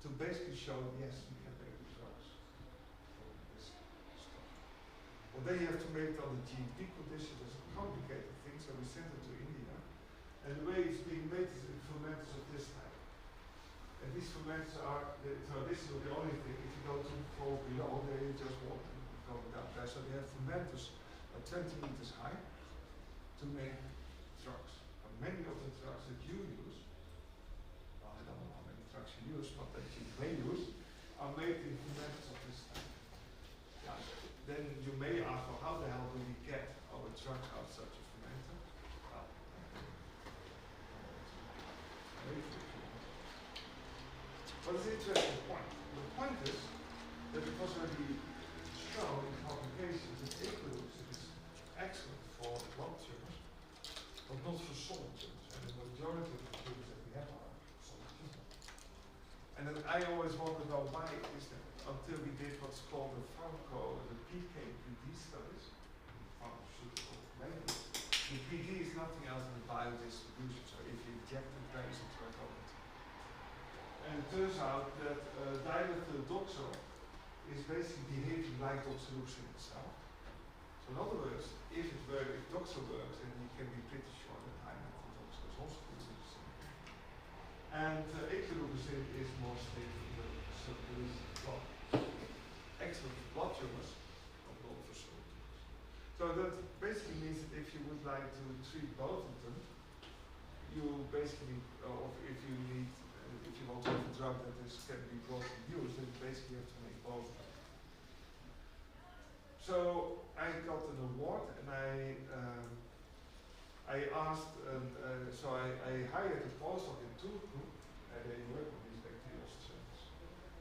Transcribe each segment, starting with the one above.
to basically show, yes, we can make the drugs from this stuff. Well, then you have to make it on the GMP condition. It's a complicated thing, so we sent it to India. And the way it's being made is in fermenters of this type. And these fermenters are, so this is the only thing, if you go to the floor below, they just walk going down there. So they have fermenters 20 meters high to make drugs. And many of the drugs that you use, well, I don't know how many drugs you use, but that you may use, are made in fermenters of this type. Yeah. Then you may ask, well, how the hell do we get our drugs out of such a fermenter? Well, but it's an interesting point. The point is that it was already shown in publications that equilibrism is excellent for blood tumors, but not for solid tumors. And the majority of the tumors that we have are solid tumors. And then I always wondered, well, why is that? Until we did what's called the PK/PD studies, pharmaceutical labels. The PD is nothing else than biodistribution. So if you inject the drugs into a product. And it turns out that dimethyl is basically behaving like doxorubicin itself. So in other words, if doxo works, then you can be pretty sure that dimethyl is also doxorubicin. And eclorubicin is more stable in the circulation of blood. Excellent for blood tumors, but not for solid tumors. So that basically means that if you would like to treat both of them, you basically, or if you need, if you want to have a drug that can be broadly used, then you basically have to make both of them. So I got an award, and I asked, so I hired a postdoc in Turku, and they work on these bacterial strains,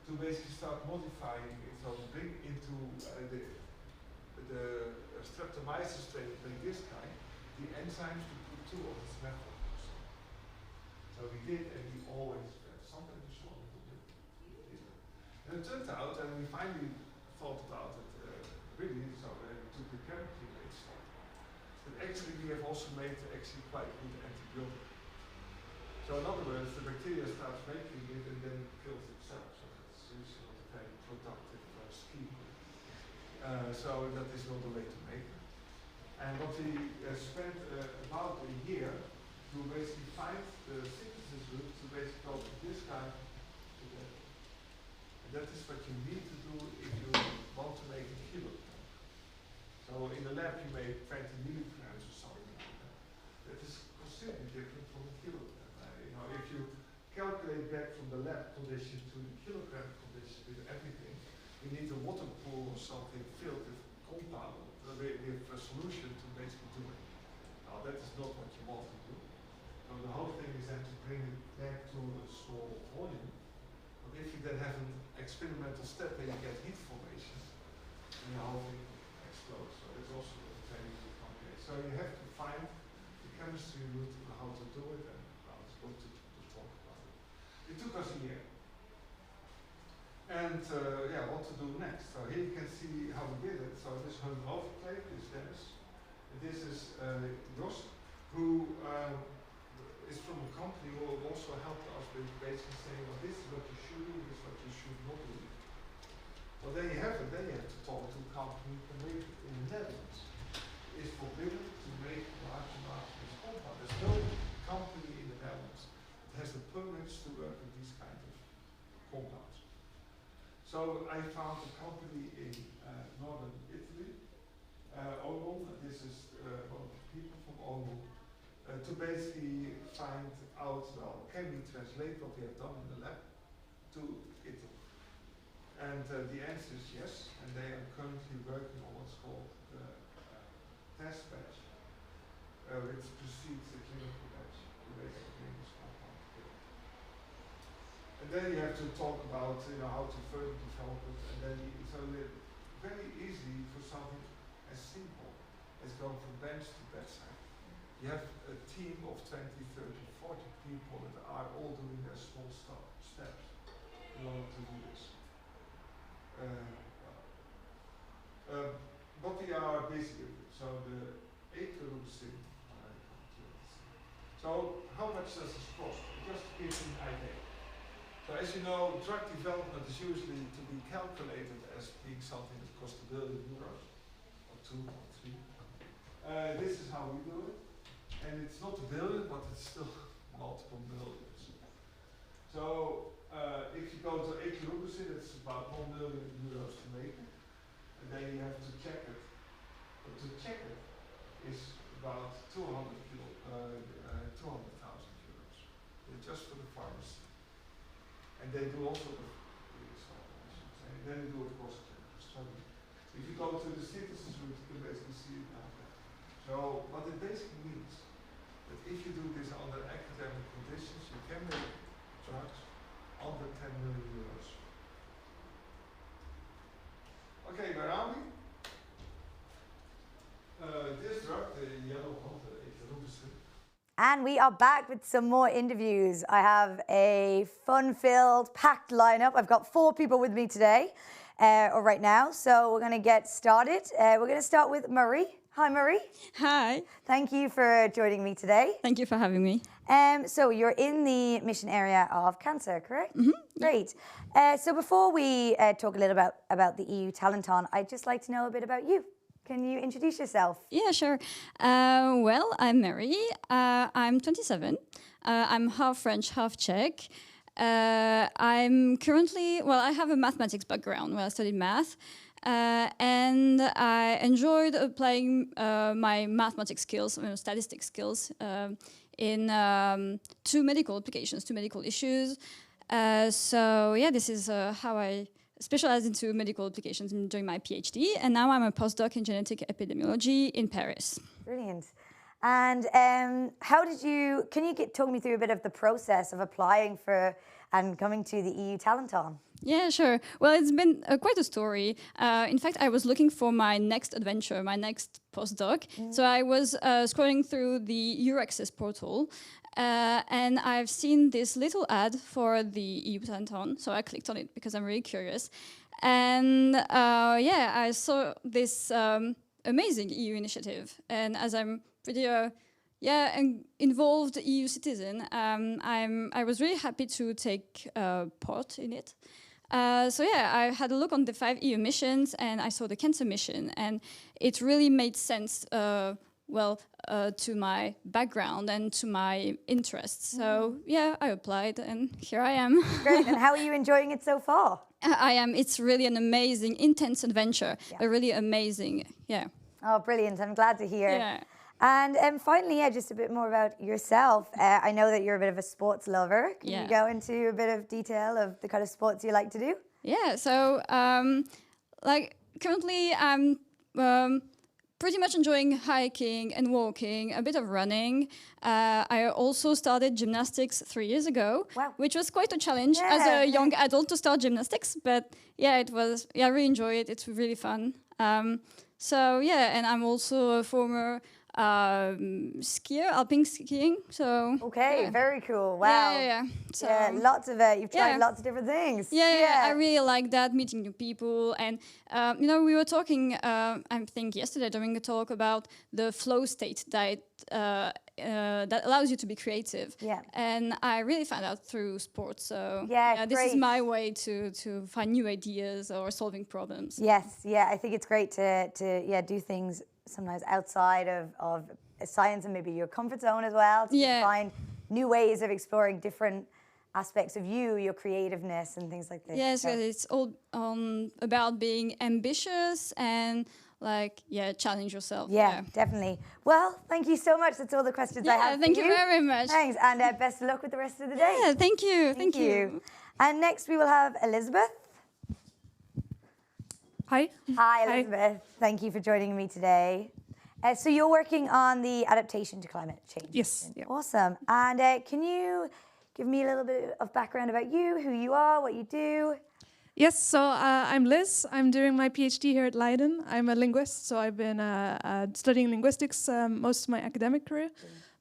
to basically start modifying it, so bring into the streptomyces strain, like this guy, the enzymes to put two of its methods. So we did, and we always sometimes we saw it. And it turned out, and we finally thought about it really, so we took the chemically made stuff. But actually we have also made actually quite good antibiotic. So in other words, the bacteria starts making it and then kills itself. So that's usually not a very productive scheme. So that is not the way to make it. And what we spent about a year to basically find the synthesis route to basically go from this guy to that. And that is what you need to do if you want to make a kilogram. So in the lab you make 20 milligrams or something like that. That is considerably different from a kilogram. If you calculate back from the lab condition to the kilogram condition with everything, you need a water pool or something filled with compound, with a solution to basically do it. Now that is not what you want to do. So the whole thing is then to bring it back to a small volume. But if you then have an experimental step where you get heat formation, then the whole thing explodes. So it's also very complicated. So you have to find the chemistry route and how to do it, and it's good to talk about it. It took us a year. And yeah, what to do next? So here you can see how we did it. So this home overclave is Dennis. This is Jos, who is from a company who also helped us with basically saying, well, this is what you should do, this is what you should not do. Well, there you have it. Then you have to talk to a company who can make it in the Netherlands. It's forbidden to make large amounts of this compound. There's no company in the Netherlands that has the permits to work with these kind of compounds. So I found a company in northern Italy, Olon, this is one of the people from Olon, to basically find out, well, can we translate what we have done in the lab to Italy? And the answer is yes, and they are currently working on what's called the test batch, which precedes the clinical batch to basically bring this compound together. And then you have to talk about how to further develop it, and then so very easy for something as simple as going from bench to bedside. You have a team of 20, 30, 40 people that are all doing their small steps in order to do this. But we are busy with it. So the eclorubicin. So how much does this cost? Just to give you an idea. So as you know, drug development is usually to be calculated as being something that costs €1 billion, or 2 or 3. This is how we do it. And it's not a billion, but it's still multiple millions. So if you go to accuracy, it's about €1 million to make it. And then you have to check it. But to check it is about 200,000 euros. Just for the pharmacy. And they do also the and then they do of course clinical study. If you go to the synthesis route, you can basically see it like that. So what it basically means that if you do this under academic conditions, you can make drugs under 10 million euros. Okay, where are we? This drug, the yellow one, the accuracy. And we are back with some more interviews. I have a fun-filled, packed lineup. I've got 4 people with me today, or right now. So we're going to get started. We're going to start with Marie. Hi, Marie. Hi. Thank you for joining me today. Thank you for having me. So you're in the mission area of cancer, correct? Mm-hmm. Great. So before we talk a little about the EU Talenton, I'd just like to know a bit about you. Can you introduce yourself? Yeah, sure. Well, I'm Mary. I'm 27. I'm half French, half Czech. I'm currently, I have a mathematics background where I studied math. And I enjoyed applying my mathematics skills, statistics skills, in 2 medical applications, 2 medical issues. So yeah, this is how I specialized into medical applications during my PhD, and now I'm a postdoc in genetic epidemiology in Paris. Brilliant. And how did you, can you talk me through a bit of the process of applying for and coming to the EU Talenton? Yeah, sure. Well, it's been quite a story. In fact, I was looking for my next adventure, my next postdoc. So I was scrolling through the Euraccess portal, and I've seen this little ad for the EU Talenton. So I clicked on it because I'm really curious. And yeah, I saw this amazing EU initiative. And as I'm pretty an involved EU citizen, I was really happy to take part in it. So yeah, I had a look on the 5 EU missions, and I saw the cancer mission, and it really made sense, to my background and to my interests. So yeah, I applied, and here I am. Great. And how are you enjoying it so far? I am. It's really an amazing, intense adventure. Yeah. Really amazing. Yeah. Oh, brilliant! I'm glad to hear. Yeah. And finally, yeah, just a bit more about yourself. I know that you're a bit of a sports lover. Can you go into a bit of detail of the kind of sports you like to do? Yeah, so currently I'm pretty much enjoying hiking and walking, a bit of running. I also started gymnastics 3 years ago, which was quite a challenge as a young adult to start gymnastics. But yeah, it was. Yeah, I really enjoy it. It's really fun. So yeah, and I'm also a former skier, alpine skiing. So okay, very cool. Wow. Yeah. So lots of you've tried lots of different things. Yeah, I really like that, meeting new people. And we were talking, I think yesterday during a talk about the flow state that allows you to be creative. Yeah. And I really found out through sports. So this is my way to find new ideas or solving problems. Yes, yeah, I think it's great to do things sometimes outside of science and maybe your comfort zone as well, to find new ways of exploring different aspects of you, your creativeness and things like this. Yes, so it's all about being ambitious and challenge yourself. Yeah, definitely. Well, thank you so much. That's all the questions I have for you. Thank you very much. Thanks, and best of luck with the rest of the day. Yeah, thank you. Thank you. And next we will have Elizabeth. Hi. Hi, Elizabeth. Hi. Thank you for joining me today. So you're working on the adaptation to climate change. Yes. Yeah. Awesome. And can you give me a little bit of background about you, who you are, what you do? Yes, so I'm Liz. I'm doing my PhD here at Leiden. I'm a linguist, so I've been studying linguistics most of my academic career.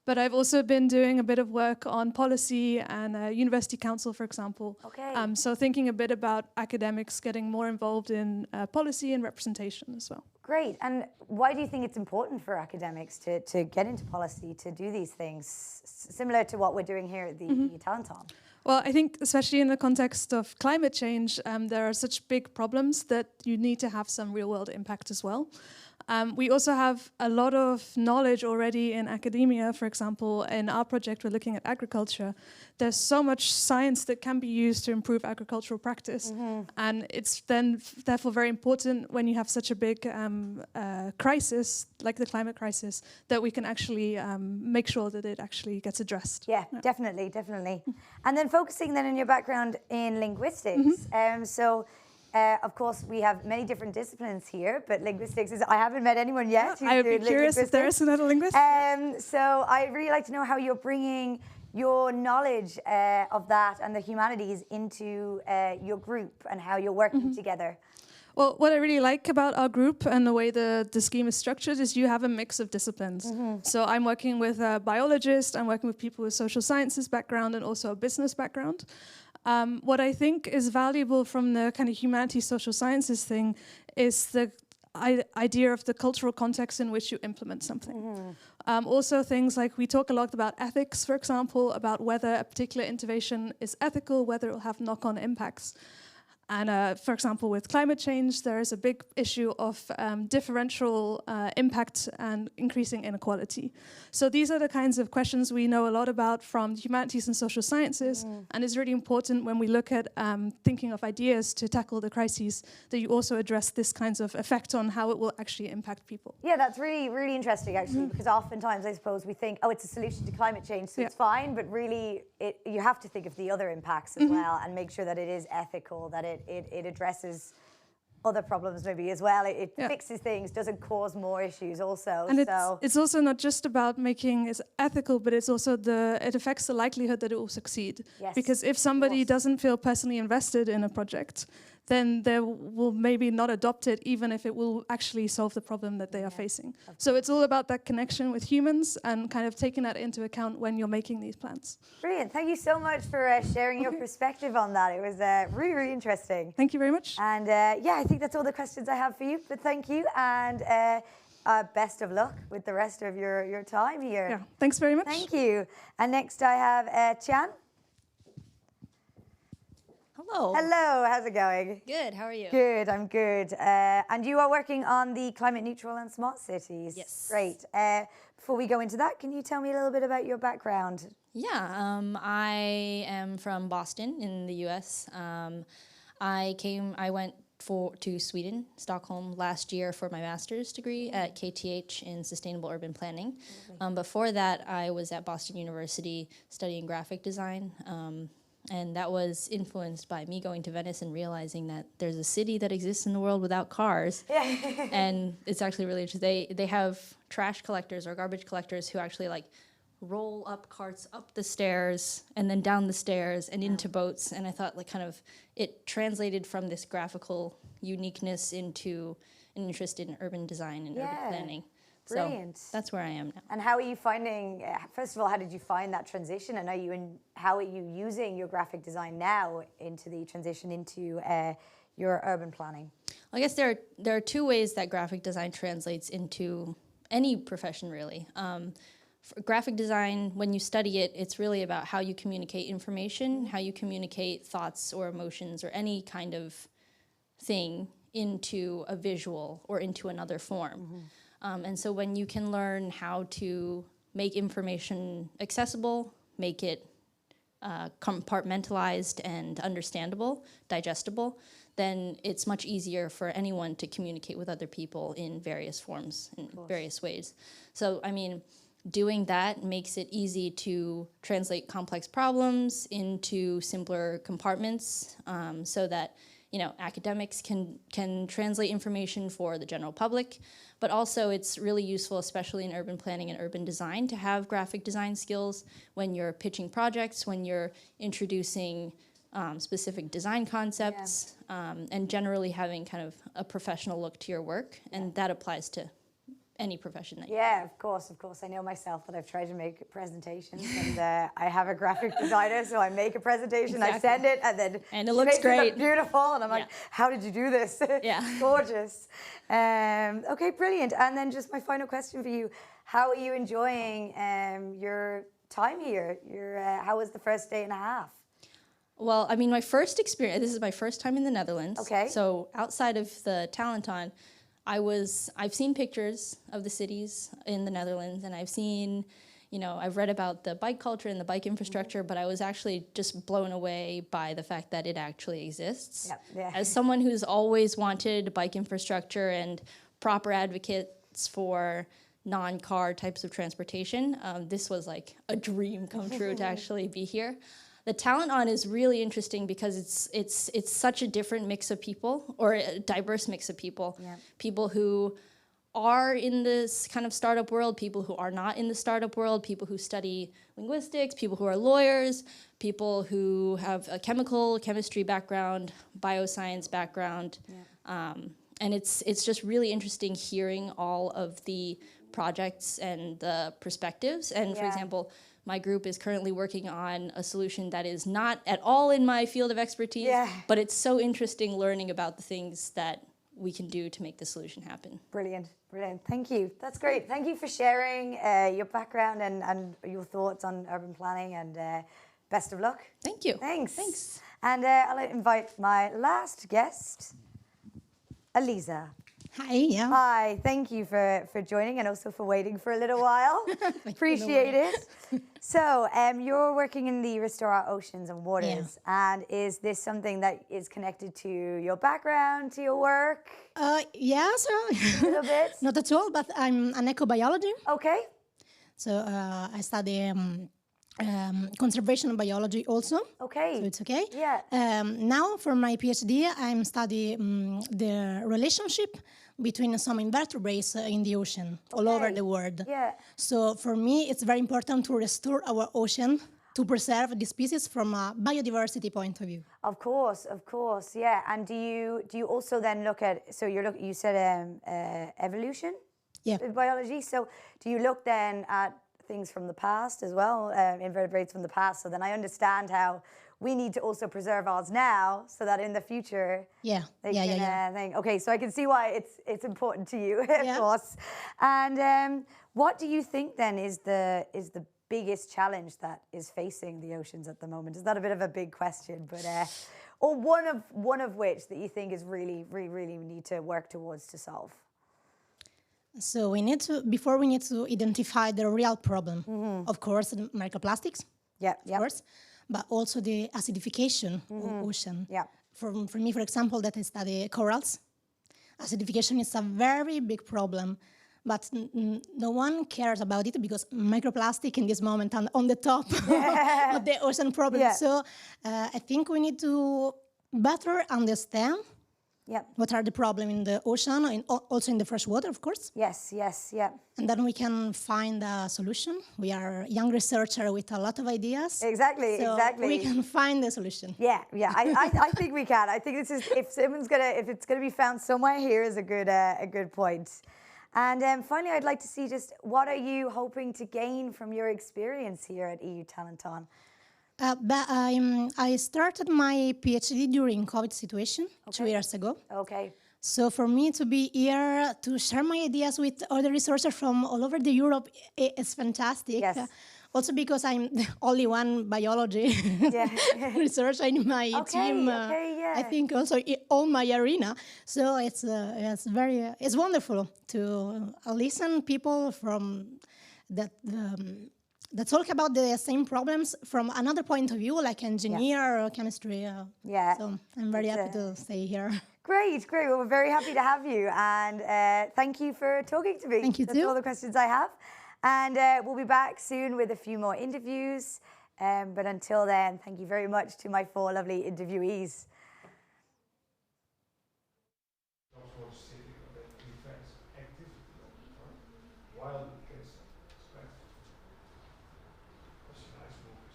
But I've also been doing a bit of work on policy and university council, for example. Okay. So thinking a bit about academics getting more involved in policy and representation as well. Great. And why do you think it's important for academics to get into policy, to do these things, similar to what we're doing here at the EU Talenton? Well, I think especially in the context of climate change, there are such big problems that you need to have some real-world impact as well. We also have a lot of knowledge already in academia. For example, in our project, we're looking at agriculture. There's so much science that can be used to improve agricultural practice. And it's then therefore very important when you have such a big crisis, like the climate crisis, that we can actually make sure that it actually gets addressed. Yeah, definitely, definitely. And then focusing then on your background in linguistics. Of course, we have many different disciplines here, but linguistics is, I haven't met anyone yet who's I would be doing curious if there is another linguist. So I'd really like to know how you're bringing your knowledge of that and the humanities into your group and how you're working together. Well, what I really like about our group and the way the scheme is structured is you have a mix of disciplines. So I'm working with a biologist, I'm working with people with social sciences background and also a business background. What I think is valuable from the kind of humanities social sciences thing is the idea of the cultural context in which you implement something. Also things like we talk a lot about ethics, for example, about whether a particular intervention is ethical, whether it will have knock-on impacts. And for example, with climate change, there is a big issue of differential impact and increasing inequality. So these are the kinds of questions we know a lot about from humanities and social sciences. And it's really important when we look at thinking of ideas to tackle the crises that you also address this kinds of effect on how it will actually impact people. Yeah, that's really, really interesting, actually, because oftentimes I suppose we think, oh, it's a solution to climate change, so it's fine, but really you have to think of the other impacts as well and make sure that it is ethical, that it addresses other problems maybe as well. It fixes things, doesn't cause more issues also. And it's also not just about making it ethical, but it's also it affects the likelihood that it will succeed. Yes, because if somebody doesn't feel personally invested in a project, then they will maybe not adopt it, even if it will actually solve the problem that they are facing. So it's all about that connection with humans and kind of taking that into account when you're making these plans. Brilliant. Thank you so much for sharing your perspective on that. It was really, really interesting. Thank you very much. And yeah, I think that's all the questions I have for you. But thank you, and best of luck with the rest of your time here. Yeah, thanks very much. Thank you. And next I have Chan. Hello. Hello, how's it going? Good, how are you? Good, I'm good. And you are working on the climate neutral and smart cities. Yes. Great. Before we go into that, can you tell me a little bit about your background? Yeah, I am from Boston in the US. I went to Sweden, Stockholm, last year for my master's degree at KTH in sustainable urban planning. Before that, I was at Boston University studying graphic design. And that was influenced by me going to Venice and realizing that there's a city that exists in the world without cars. And it's actually really interesting. They have trash collectors or garbage collectors who actually like roll up carts up the stairs and then down the stairs and into boats. And I thought like kind of it translated from this graphical uniqueness into an interest in urban design and urban planning. Brilliant. So that's where I am now. And how are you finding, first of all, how did you find that transition? And how are you using your graphic design now into the transition into your urban planning? I guess there are two ways that graphic design translates into any profession, really. For graphic design, when you study it, it's really about how you communicate information, how you communicate thoughts or emotions or any kind of thing into a visual or into another form. And so when you can learn how to make information accessible, make it compartmentalized and understandable, digestible, then it's much easier for anyone to communicate with other people in various forms, in various ways. So, I mean, doing that makes it easy to translate complex problems into simpler compartments so that academics can translate information for the general public, but also it's really useful, especially in urban planning and urban design, to have graphic design skills when you're pitching projects, when you're introducing specific design concepts, and generally having kind of a professional look to your work, and that applies to any profession that you have. Of course. I know myself that I've tried to make presentations and I have a graphic designer, so I make a presentation, I send it, and it looks great. It look beautiful, and I'm like, how did you do this? Gorgeous. Okay, brilliant. And then just my final question for you, how are you enjoying your time here? How was the first day and a half? Well, I mean, my first experience, this is my first time in the Netherlands. Okay. So outside of the Talenton, I've seen pictures of the cities in the Netherlands, and I've seen, I've read about the bike culture and the bike infrastructure, but I was actually just blown away by the fact that it actually exists. Yep, yeah. As someone who's always wanted bike infrastructure and proper advocates for non-car types of transportation, this was like a dream come true to actually be here. The Talenton is really interesting because it's such a different mix of people, or a diverse mix of people. Yeah. People who are in this kind of startup world, people who are not in the startup world, people who study linguistics, people who are lawyers, people who have a chemistry background, bioscience background. Yeah. And it's just really interesting hearing all of the projects and the perspectives. And for Yeah. example, my group is currently working on a solution that is not at all in my field of expertise, Yeah. but it's so interesting learning about the things that we can do to make the solution happen. Brilliant, brilliant. Thank you. That's great. Thank you for sharing your background and your thoughts on urban planning, and best of luck. Thank you. Thanks. Thanks. And I'll invite my last guest, Eliza. Hi, yeah. Hi, thank you for joining and also for waiting for a little while. Appreciate it. So, you're working in the Restore Our Oceans and Waters, and is this something that is connected to your background, to your work? Yeah, so A little bit? not at all, but I'm an ecobiology. Okay. So I study conservation biology also. Okay. So it's okay. Yeah. Now for my PhD, I'm studying the relationship between some invertebrates in the ocean all over Okay. the world. Yeah. So for me, it's very important to restore our ocean to preserve the species from a biodiversity point of view. Of course, yeah. And do you also then look at, so you said evolution? Yeah. In biology. So do you look then at things from the past as well, invertebrates from the past? So then I understand how we need to also preserve ours now, so that in the future, Yeah. they Yeah, can yeah, yeah. think. Okay, so I can see why it's important to you, of Yeah. course. And what do you think then is the biggest challenge that is facing the oceans at the moment? Is that a bit of a big question, but or one of which that you think is really need to work towards to solve? So we need to identify the real problem. Of course, the microplastics, Yeah, of course, but also the acidification of ocean. Yeah. For me, for example, that I study corals, acidification is a very big problem, but no one cares about it because microplastic in this moment are on the top of the ocean problem. Yeah. So I think we need to better understand Yeah. what are the problems in the ocean and also in the fresh water, of course. Yes, yeah. And then we can find a solution. We are young researcher with a lot of ideas. Exactly. We can find the solution. Yeah. I think we can. I think this is if it's gonna be found somewhere, here is a good point. And finally, I'd like to see just what are you hoping to gain from your experience here at EU Talenton? But I started my PhD during COVID situation 2 years ago. Okay. So for me to be here to share my ideas with other researchers from all over the Europe is fantastic. Yes. Also because I'm the only one biology Yeah. researcher in my team. Yeah. I think also all my arena. So it's wonderful to listen people from that talk about the same problems from another point of view, like engineer or chemistry. Yeah. So I'm very happy to stay here. Great. Well, we're very happy to have you, and thank you for talking to me. Thank you That's too. all the questions I have, and we'll be back soon with a few more interviews. But until then, thank you very much to my 4 lovely interviewees. For city that prevents activity while the case spread. That's a nice movie.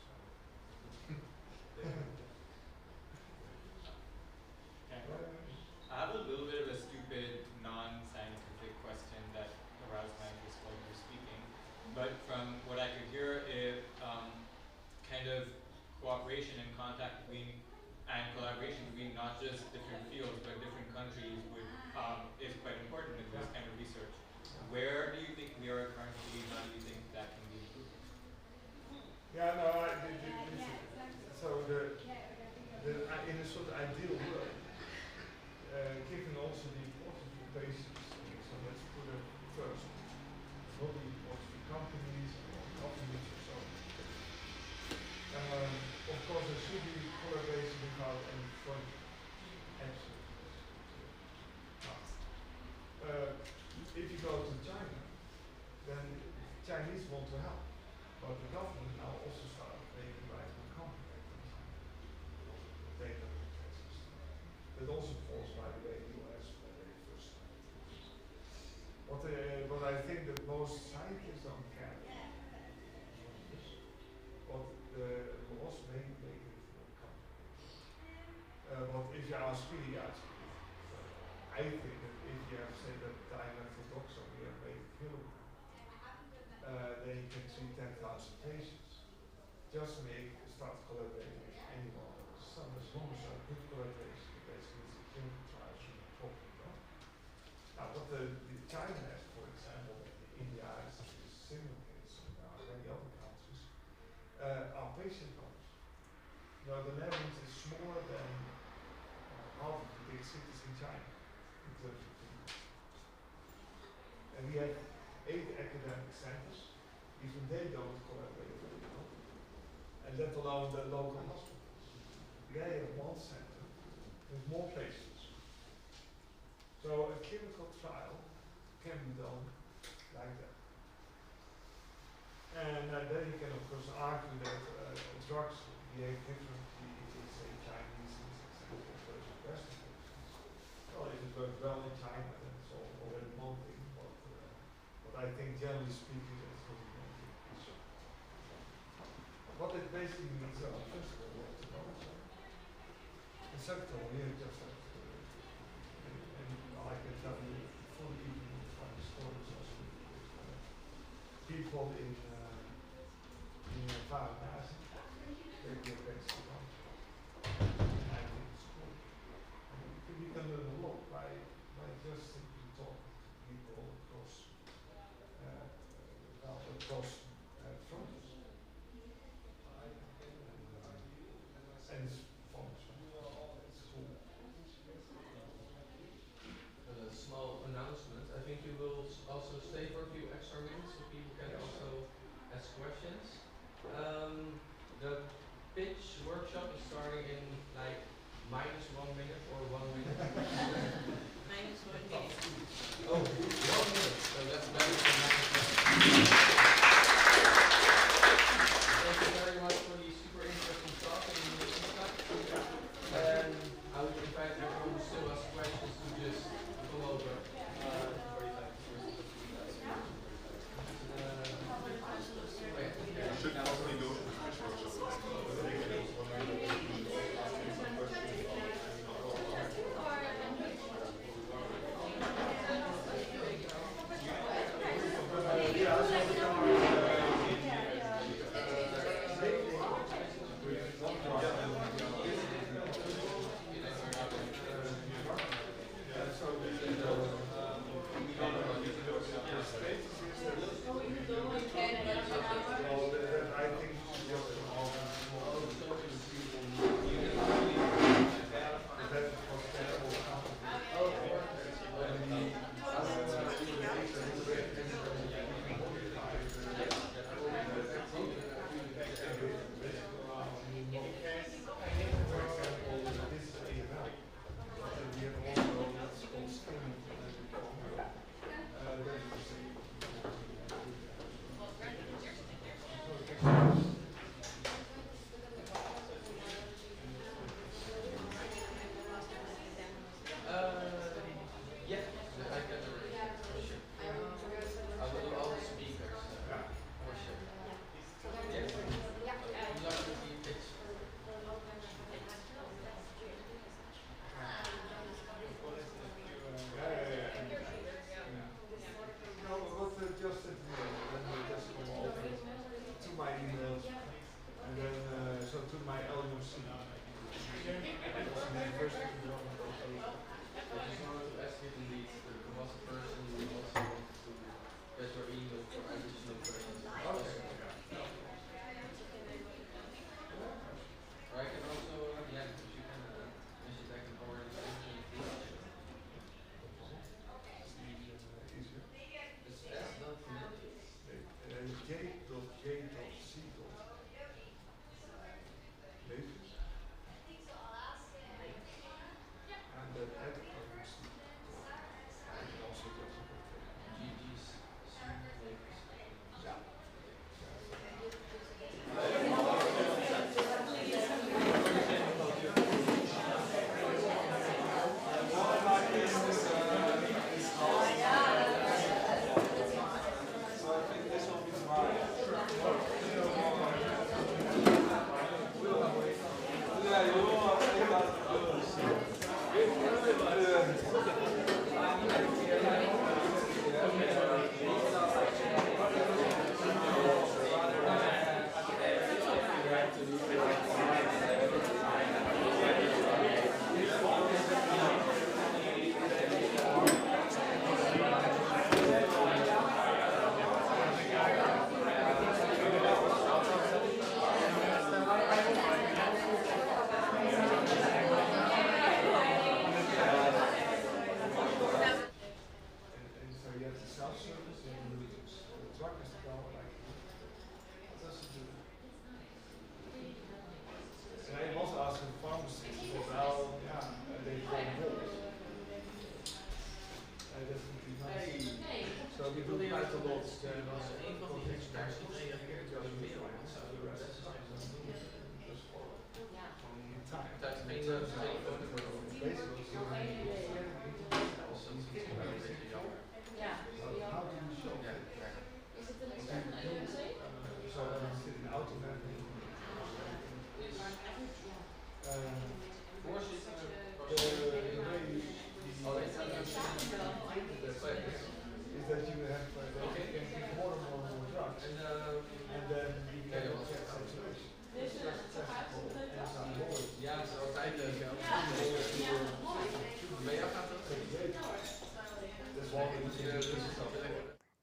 I have a little bit of a stupid, non-scientific question that aroused my interest while you were speaking. But from what I could hear, kind of cooperation and contact between and collaboration between not just different fields but different countries is quite important in this kind of research. Where do you think we are currently? How do you think that can be improved? Yeah, no, so in a sort of ideal world, given also the importance of patients, so let's put it first, not the importance of companies or governments or so. Of course, there should be collaboration without any funding. Absolutely. If you go to China, then Chinese want to help, but the government now also started making right on company data protection. That also falls, by the way, US for the very first time. What I think that most scientists don't care about, but the laws make it more complicated. But if you ask me, I think that if you have said that dimethyldoxone we have made a kilogram, then you can treat 10,000 patients. Just start collaborating with anyone. Some as long as a good collaboration, basically it's a clinical trial should be properly done. Now what the China has, for example, India is a similar case, and there are many other countries, are patient numbers. Now the Netherlands is smaller than half of the big cities in China. And we have 8 academic centers, even they don't collaborate very well. And let alone the local hospitals. They have one center with more patients. So a clinical trial can be done like that. And then you can of course argue that drugs behave differently if you say Chinese in this example versus Western patients. Well, if it works well in China, then it's already one thing, but I think generally speaking, that's not a big issue. What it basically means, first of all, we have to know each other. And second of all, we have just have to, and I can tell you, for the people who find stories also, people in Varenhuizen, they give basically lunch. And I think it's cool. We can learn a lot by just simply talking to people across frontiers. And it's fun, it's cool. A small announcement. I think you will also stay for a few extra minutes so people can also ask questions. The pitch workshop is starting in like -1 minute or 1 minute. -1 minute. Oh, 1 minute. So that's better than Thank you very much for the super interesting talk and the insight. And I would invite everyone who still has questions to just come over. Should probably go to the pitch workshop.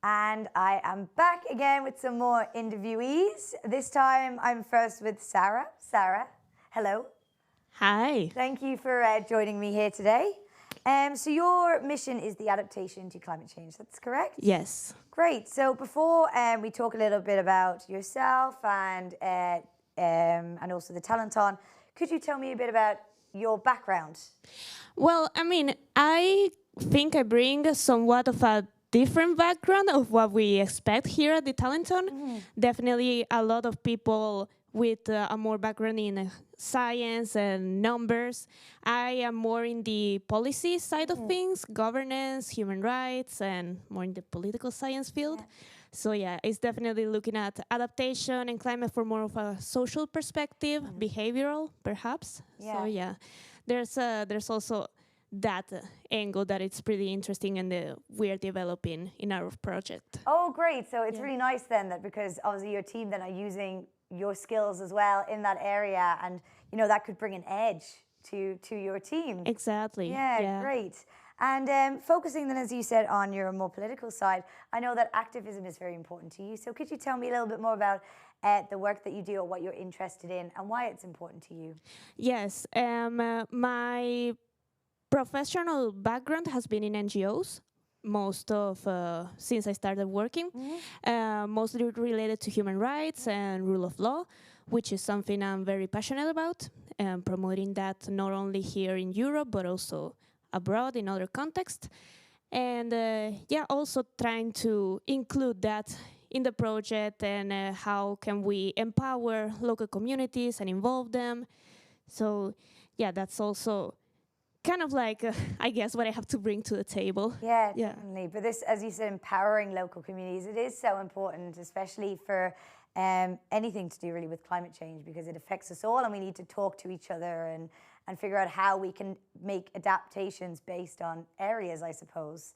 And I am back again with some more interviewees. This time I'm first with Sarah. Sarah, hello. Hi. Thank you for joining me here today. So your mission is the adaptation to climate change, that's correct? Yes. Great. So before we talk a little bit about yourself and also the Talenton, could you tell me a bit about your background? Well, I mean, I think I bring somewhat of a different background of what we expect here at the Talenton. Definitely a lot of people with a more background in science and numbers. I am more in the policy side of things, governance, human rights, and more in the political science field. Yeah. So yeah, it's definitely looking at adaptation and climate from more of a social perspective, behavioral perhaps. Yeah. So yeah, there's also that angle that it's pretty interesting and we're developing in our project. Oh, great. So it's really nice then that because obviously your team then are using your skills as well in that area, and you know that could bring an edge to your team. Exactly. Yeah, great. And focusing then, as you said, on your more political side, I know that activism is very important to you. So could you tell me a little bit more about the work that you do or what you're interested in and why it's important to you? Yes. My professional background has been in NGOs. Most of since I started working, mostly related to human rights and rule of law, which is something I'm very passionate about, and promoting that not only here in Europe but also abroad in other contexts. And also trying to include that in the project and how can we empower local communities and involve them. So yeah, that's also kind of like, I guess, what I have to bring to the table. Yeah, definitely. But this, as you said, empowering local communities, it is so important, especially for anything to do really with climate change, because it affects us all and we need to talk to each other and figure out how we can make adaptations based on areas, I suppose.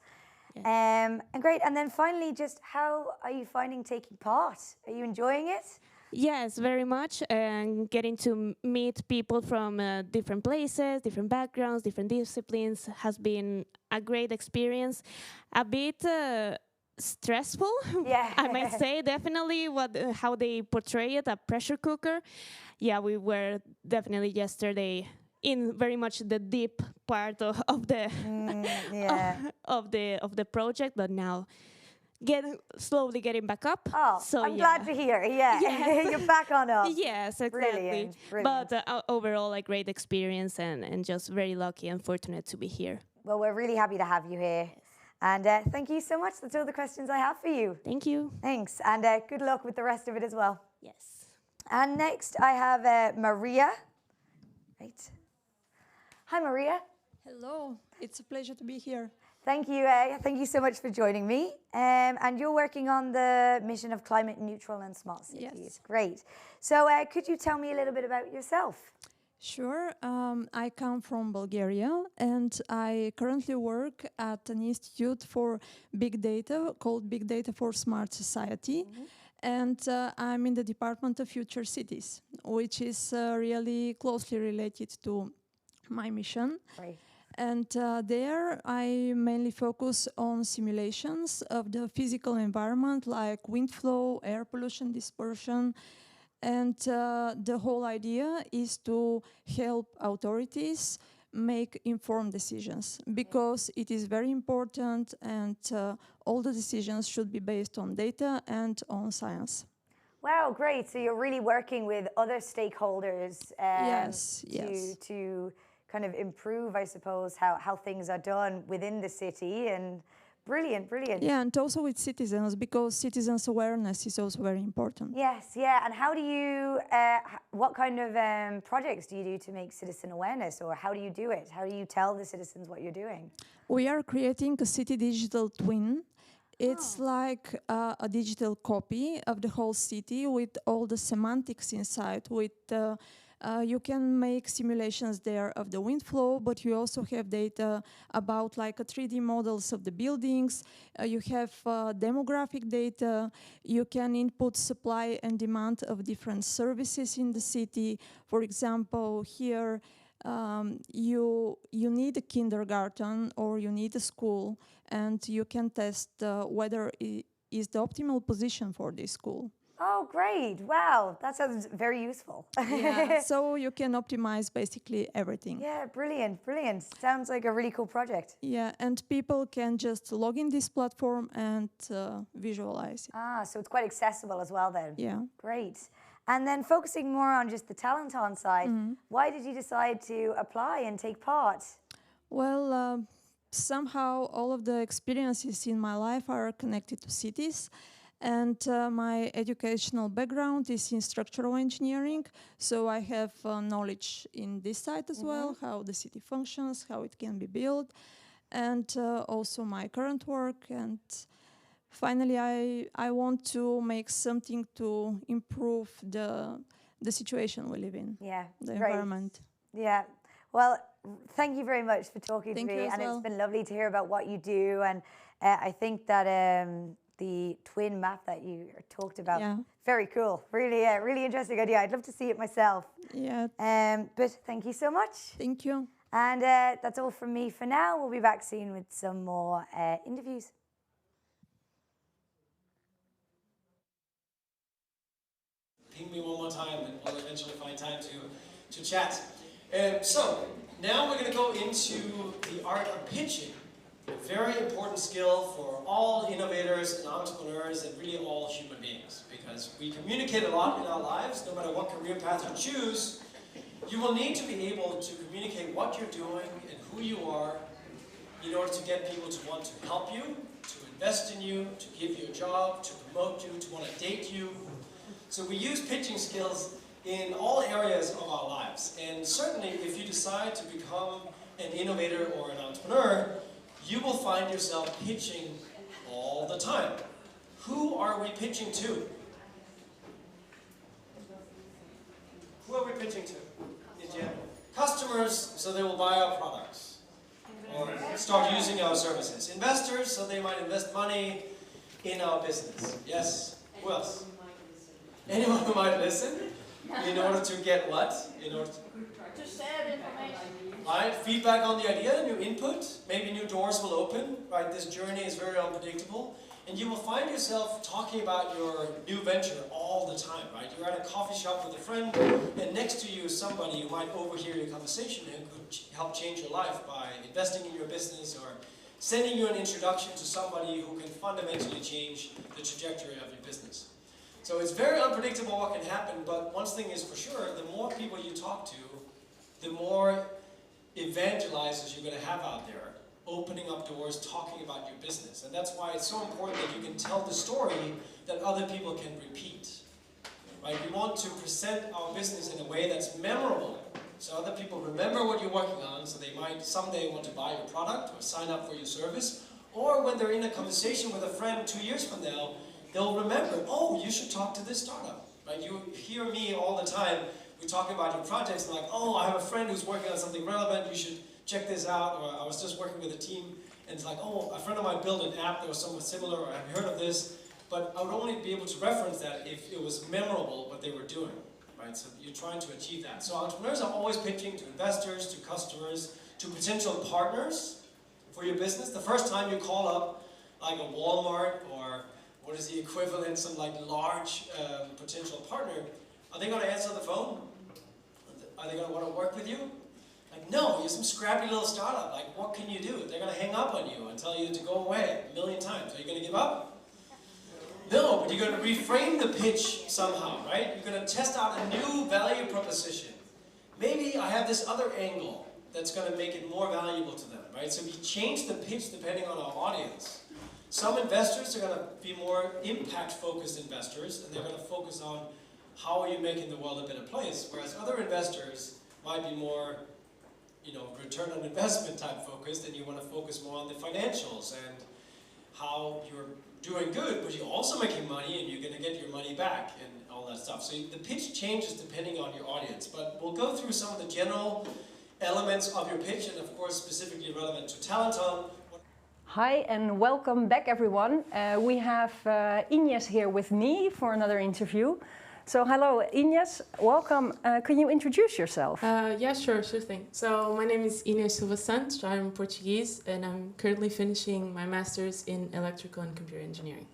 Yeah. And great. And then finally, just how are you finding taking part? Are you enjoying it? Yes, very much, and getting to meet people from different places, different backgrounds, different disciplines has been a great experience. A bit stressful, I might say, definitely how they portray it, a pressure cooker. Yeah, we were definitely yesterday in very much the deep part of the of the project, but now slowly getting back up. Oh, so I'm glad to hear. Yeah, yes. You're back on up. Yes, exactly. Brilliant. But overall, a great experience and just very lucky and fortunate to be here. Well, we're really happy to have you here. Yes. And thank you so much. That's all the questions I have for you. Thank you. Thanks. And good luck with the rest of it as well. Yes. And next I have Maria. Right. Hi, Maria. Hello. It's a pleasure to be here. Thank you. Thank you so much for joining me. And you're working on the mission of climate neutral and smart cities. Yes. Great. So could you tell me a little bit about yourself? Sure. I come from Bulgaria and I currently work at an institute for big data called Big Data for Smart Society. And I'm in the Department of Future Cities, which is really closely related to my mission. Right. And there I mainly focus on simulations of the physical environment like wind flow, air pollution, dispersion. And the whole idea is to help authorities make informed decisions because it is very important and all the decisions should be based on data and on science. Wow, great. So you're really working with other stakeholders to kind of improve, I suppose, how things are done within the city. And brilliant, brilliant. Yeah, and also with citizens, because citizens' awareness is also very important. Yes, yeah. And how do you, what kind of projects do you do to make citizen awareness, or how do you do it? How do you tell the citizens what you're doing? We are creating a city digital twin. It's like a digital copy of the whole city with all the semantics inside. With you can make simulations there of the wind flow, but you also have data about like a 3D models of the buildings. You have demographic data. You can input supply and demand of different services in the city. For example, here you need a kindergarten or you need a school, and you can test whether it is the optimal position for this school. Oh, great. Wow. That sounds very useful. Yeah, so you can optimize basically everything. Yeah, brilliant, brilliant. Sounds like a really cool project. Yeah, and people can just log in this platform and visualize it. Ah, so it's quite accessible as well then. Yeah. Great. And then focusing more on just the Talenton side, why did you decide to apply and take part? Well, somehow all of the experiences in my life are connected to cities. And my educational background is in structural engineering, so I have knowledge in this side as well, how the city functions, how it can be built, and also my current work. And finally, I want to make something to improve the situation we live in, the environment. Yeah. Well, thank you very much for talking Thank to you me, as and well. it's been lovely to hear about what you do. And I think that the twin map that you talked about, very cool. Really, really interesting idea. I'd love to see it myself. Yeah. But thank you so much. Thank you. And that's all from me for now. We'll be back soon with some more interviews. Ping me one more time and we'll eventually find time to chat. So, now we're going to go into the art of pitching. A very important skill for all innovators and entrepreneurs and really all human beings, because we communicate a lot in our lives. No matter what career path you choose, you will need to be able to communicate what you're doing and who you are in order to get people to want to help you, to invest in you, to give you a job, to promote you, to want to date you. So we use pitching skills in all areas of our lives. And certainly if you decide to become an innovator or an entrepreneur, you will find yourself pitching all the time. Who are we pitching to? Who are we pitching to in general? Customers, so they will buy our products or start using our services. Investors, so they might invest money in our business. Yes? Who else? Anyone who might listen in order to get what? In order to share information. Right? Feedback on the idea, new input, maybe new doors will open, right? This journey is very unpredictable. And you will find yourself talking about your new venture all the time, right? You're at a coffee shop with a friend, and next to you is somebody who might overhear your conversation and could help change your life by investing in your business or sending you an introduction to somebody who can fundamentally change the trajectory of your business. So it's very unpredictable what can happen, but one thing is for sure, the more people you talk to, the more evangelizers you're going to have out there, opening up doors, talking about your business. And that's why it's so important that you can tell the story that other people can repeat. Right? We want to present our business in a way that's memorable, so other people remember what you're working on, so they might someday want to buy your product or sign up for your service, or when they're in a conversation with a friend 2 years from now, they'll remember, oh, you should talk to this startup. Right? You hear me all the time, we're talking about your projects, and like, oh, I have a friend who's working on something relevant, you should check this out, or I was just working with a team, and it's like, oh, a friend of mine built an app that was somewhat similar, or I've heard of this, but I would only be able to reference that if it was memorable what they were doing, right? So you're trying to achieve that. So entrepreneurs are always pitching to investors, to customers, to potential partners for your business. The first time you call up like a Walmart, or what is the equivalent, some like large potential partner, are they going to answer the phone? Are they going to want to work with you? Like, no, you're some scrappy little startup. Like, what can you do? They're going to hang up on you and tell you to go away 1,000,000 times. Are you going to give up? No, but you're going to reframe the pitch somehow, right? You're going to test out a new value proposition. Maybe I have this other angle that's going to make it more valuable to them, right? So we change the pitch depending on our audience. Some investors are going to be more impact-focused investors, and they're going to focus on how are you making the world a better place, whereas other investors might be more, return on investment type focused, and you want to focus more on the financials and how you're doing good, but you're also making money and you're going to get your money back and all that stuff. So the pitch changes depending on your audience, but we'll go through some of the general elements of your pitch, and of course specifically relevant to Talenton. Hi and welcome back everyone. We have Ines here with me for another interview. So hello, Ines, welcome. Can you introduce yourself? Yeah, sure thing. So my name is Ines Silva Santos, I'm Portuguese, and I'm currently finishing my master's in electrical and computer engineering.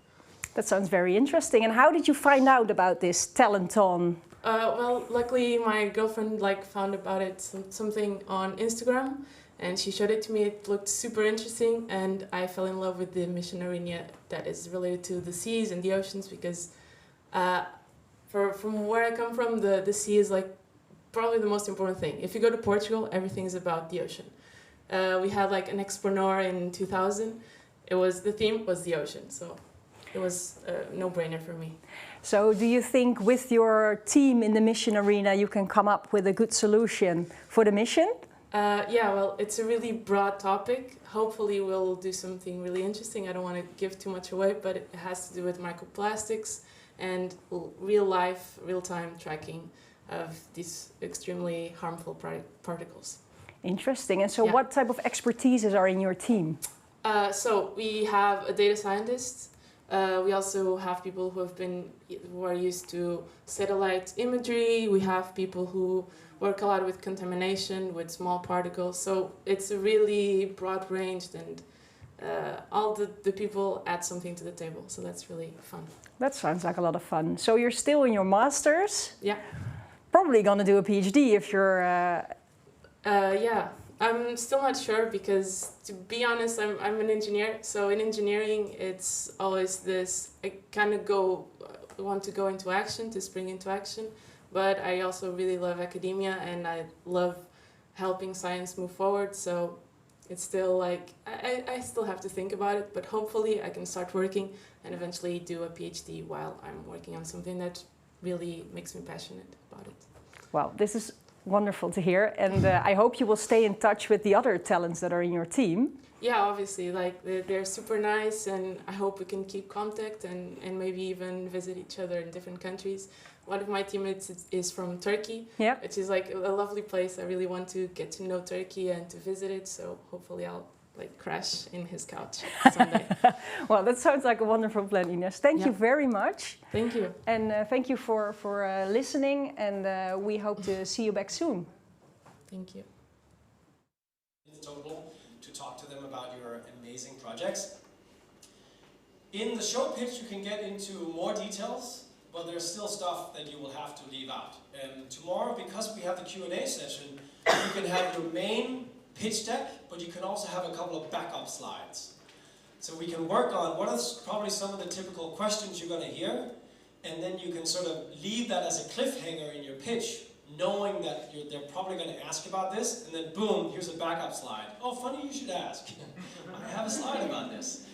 That sounds very interesting. And how did you find out about this Talenton? Well, luckily my girlfriend found about it something on Instagram, and she showed it to me. It looked super interesting, and I fell in love with the mission arena that is related to the seas and the oceans, because from where I come from, the sea is probably the most important thing. If you go to Portugal, everything is about the ocean. We had an Expreneur in 2000. The theme was the ocean, so it was a no-brainer for me. So do you think with your team in the mission arena you can come up with a good solution for the mission? Yeah, well, it's a really broad topic. Hopefully we'll do something really interesting. I don't want to give too much away, but it has to do with microplastics and real-life, real-time tracking of these extremely harmful particles. Interesting. And so what type of expertises are in your team? So we have a data scientist. We also have people who are used to satellite imagery. We have people who work a lot with contamination, with small particles. So it's a really broad range, and all the people add something to the table. So that's really fun. That sounds like a lot of fun. So you're still in your master's? Yeah. Probably going to do a PhD if you're... Yeah. I'm still not sure because, to be honest, I'm an engineer. So in engineering, it's always this, I kind of want to go into action, to spring into action. But I also really love academia, and I love helping science move forward. So it's still I still have to think about it, but hopefully I can start working and eventually do a PhD while I'm working on something that really makes me passionate about it. Well, this is wonderful to hear, and I hope you will stay in touch with the other talents that are in your team. Yeah, obviously, they're super nice, and I hope we can keep contact and maybe even visit each other in different countries. One of my teammates is from Turkey, which is a lovely place. I really want to get to know Turkey and to visit it, so hopefully I'll crash in his couch someday. Well, that sounds like a wonderful plan, Ines. Thank you very much. Thank you. And thank you for listening, and we hope to see you back soon. Thank you. Total to talk to them about your amazing projects. In the show pitch, you can get into more details, but there's still stuff that you will have to leave out. And tomorrow, because we have the Q&A session, you can have your main pitch deck, but you can also have a couple of backup slides. So we can work on what is probably some of the typical questions you're going to hear, and then you can sort of leave that as a cliffhanger in your pitch, knowing that they're probably going to ask about this, and then boom, here's a backup slide. Oh, funny you should ask. I have a slide about this.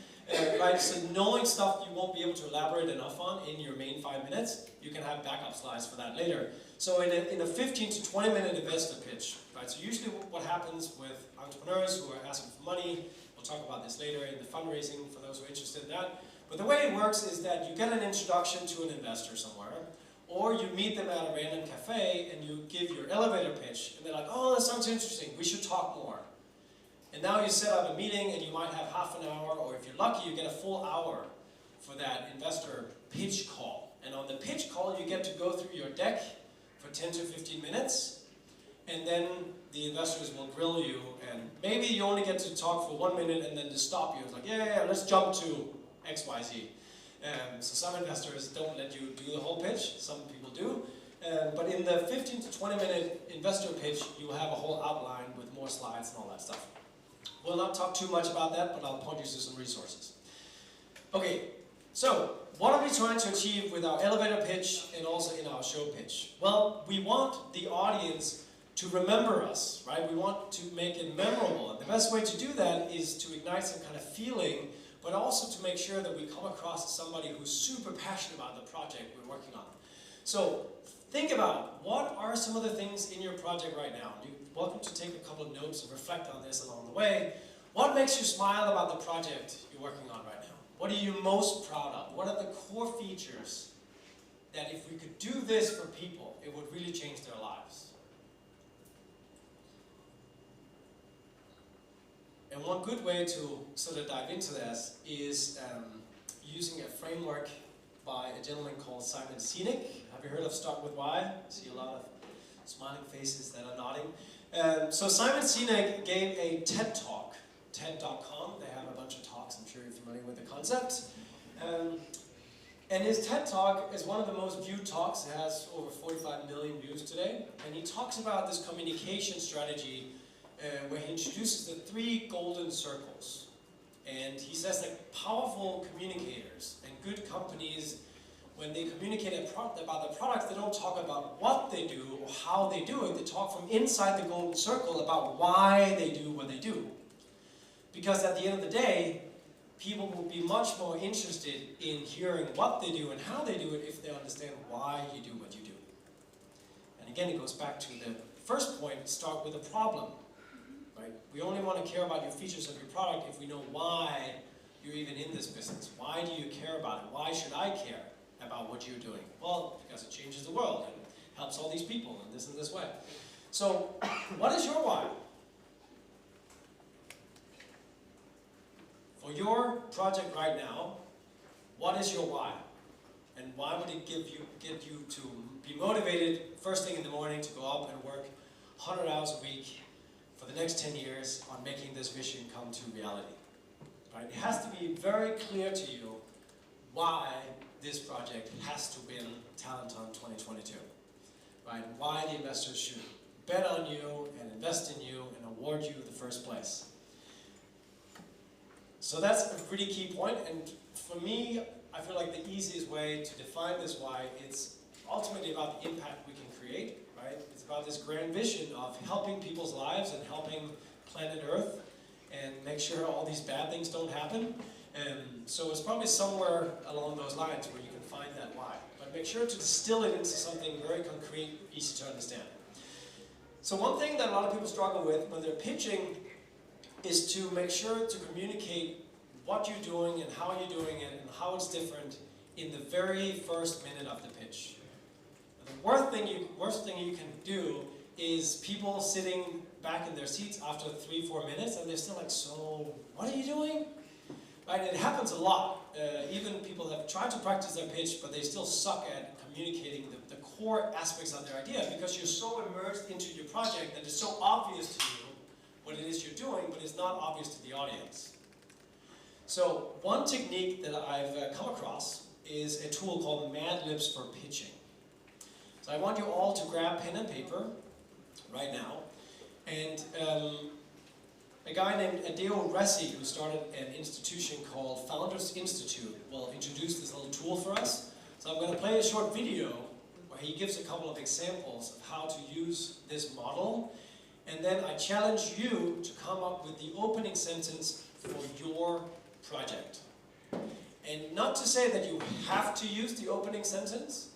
Right, so knowing stuff you won't be able to elaborate enough on in your main 5 minutes, you can have backup slides for that later. So in a 15 to 20 minute investor pitch, right, so usually what happens with entrepreneurs who are asking for money, we'll talk about this later in the fundraising for those who are interested in that, but the way it works is that you get an introduction to an investor somewhere, or you meet them at a random cafe and you give your elevator pitch, and they're like, oh, that sounds interesting, we should talk more. And now you set up a meeting and you might have half an hour, or if you're lucky, you get a full hour for that investor pitch call. And on the pitch call, you get to go through your deck for 10 to 15 minutes, and then the investors will grill you, and maybe you only get to talk for 1 minute and then to stop you. It's like, yeah, let's jump to XYZ. So some investors don't let you do the whole pitch, some people do. But in the 15 to 20 minute investor pitch, you will have a whole outline with more slides and all that stuff. We'll not talk too much about that, but I'll point you to some resources. Okay, so what are we trying to achieve with our elevator pitch and also in our show pitch? Well, we want the audience to remember us, right? We want to make it memorable. And the best way to do that is to ignite some kind of feeling, but also to make sure that we come across as somebody who's super passionate about the project we're working on. So think about, what are some of the things in your project right now? You're welcome to take a couple of notes and reflect on this along the way. What makes you smile about the project you're working on right now? What are you most proud of? What are the core features that if we could do this for people, it would really change their lives? And one good way to sort of dive into this is using a framework by a gentleman called Simon Sinek. Have you heard of Start With Why? I see a lot of smiling faces that are nodding. So Simon Sinek gave a TED Talk, TED.com. They have a bunch of talks, I'm sure you're familiar with the concept. And his TED Talk is one of the most viewed talks. It has over 45 million views today. And he talks about this communication strategy where he introduces the 3 golden circles. And he says that powerful communicators and good companies, when they communicate about the product, they don't talk about what they do or how they do it. They talk from inside the golden circle about why they do what they do. Because at the end of the day, people will be much more interested in hearing what they do and how they do it if they understand why you do what you do. And again, it goes back to the first point, start with a problem. Right? We only want to care about your features of your product if we know why you're even in this business. Why do you care about it? Why should I care about what you're doing? Well, because it changes the world and helps all these people in this way. So, what is your why? For your project right now, what is your why? And why would it get you to be motivated first thing in the morning to go up and work 100 hours a week for the next 10 years on making this vision come to reality? Right? It has to be very clear to you why this project has to win Talenton 2022. Right? Why the investors should bet on you and invest in you and award you the first place. So that's a pretty key point, and for me, I feel like the easiest way to define this why, it's ultimately about the impact we can create, right? It's about this grand vision of helping people's lives and helping planet Earth and make sure all these bad things don't happen. So it's probably somewhere along those lines where you can find that why. But make sure to distill it into something very concrete, easy to understand. So one thing that a lot of people struggle with when they're pitching is to make sure to communicate what you're doing and how you're doing it and how it's different in the very first minute of the pitch. The worst thing you can do is people sitting back in their seats after 3-4 minutes and they're still like, so what are you doing? Right? It happens a lot. Even people have tried to practice their pitch, but they still suck at communicating the core aspects of their idea because you're so immersed into your project that it's so obvious to you what it is you're doing, but it's not obvious to the audience. So one technique that I've come across is a tool called Mad Libs for pitching. So I want you all to grab pen and paper right now. And a guy named Day2-3, who started an institution called Founders Institute, will introduce this little tool for us. So I'm going to play a short video where he gives a couple of examples of how to use this model. And then I challenge you to come up with the opening sentence for your project. And not to say that you have to use the opening sentence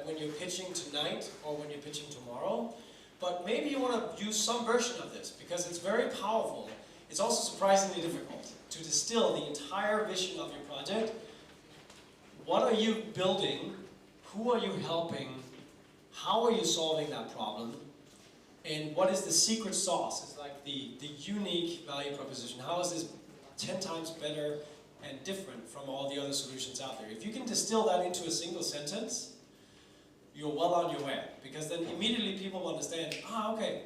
when you're pitching tonight or when you're pitching tomorrow, but maybe you want to use some version of this because it's very powerful. It's also surprisingly difficult to distill the entire vision of your project. What are you building? Who are you helping? How are you solving that problem? And what is the secret sauce? It's like the unique value proposition. How is this 10 times better and different from all the other solutions out there? If you can distill that into a single sentence, you're well on your way. Because then immediately people will understand, okay,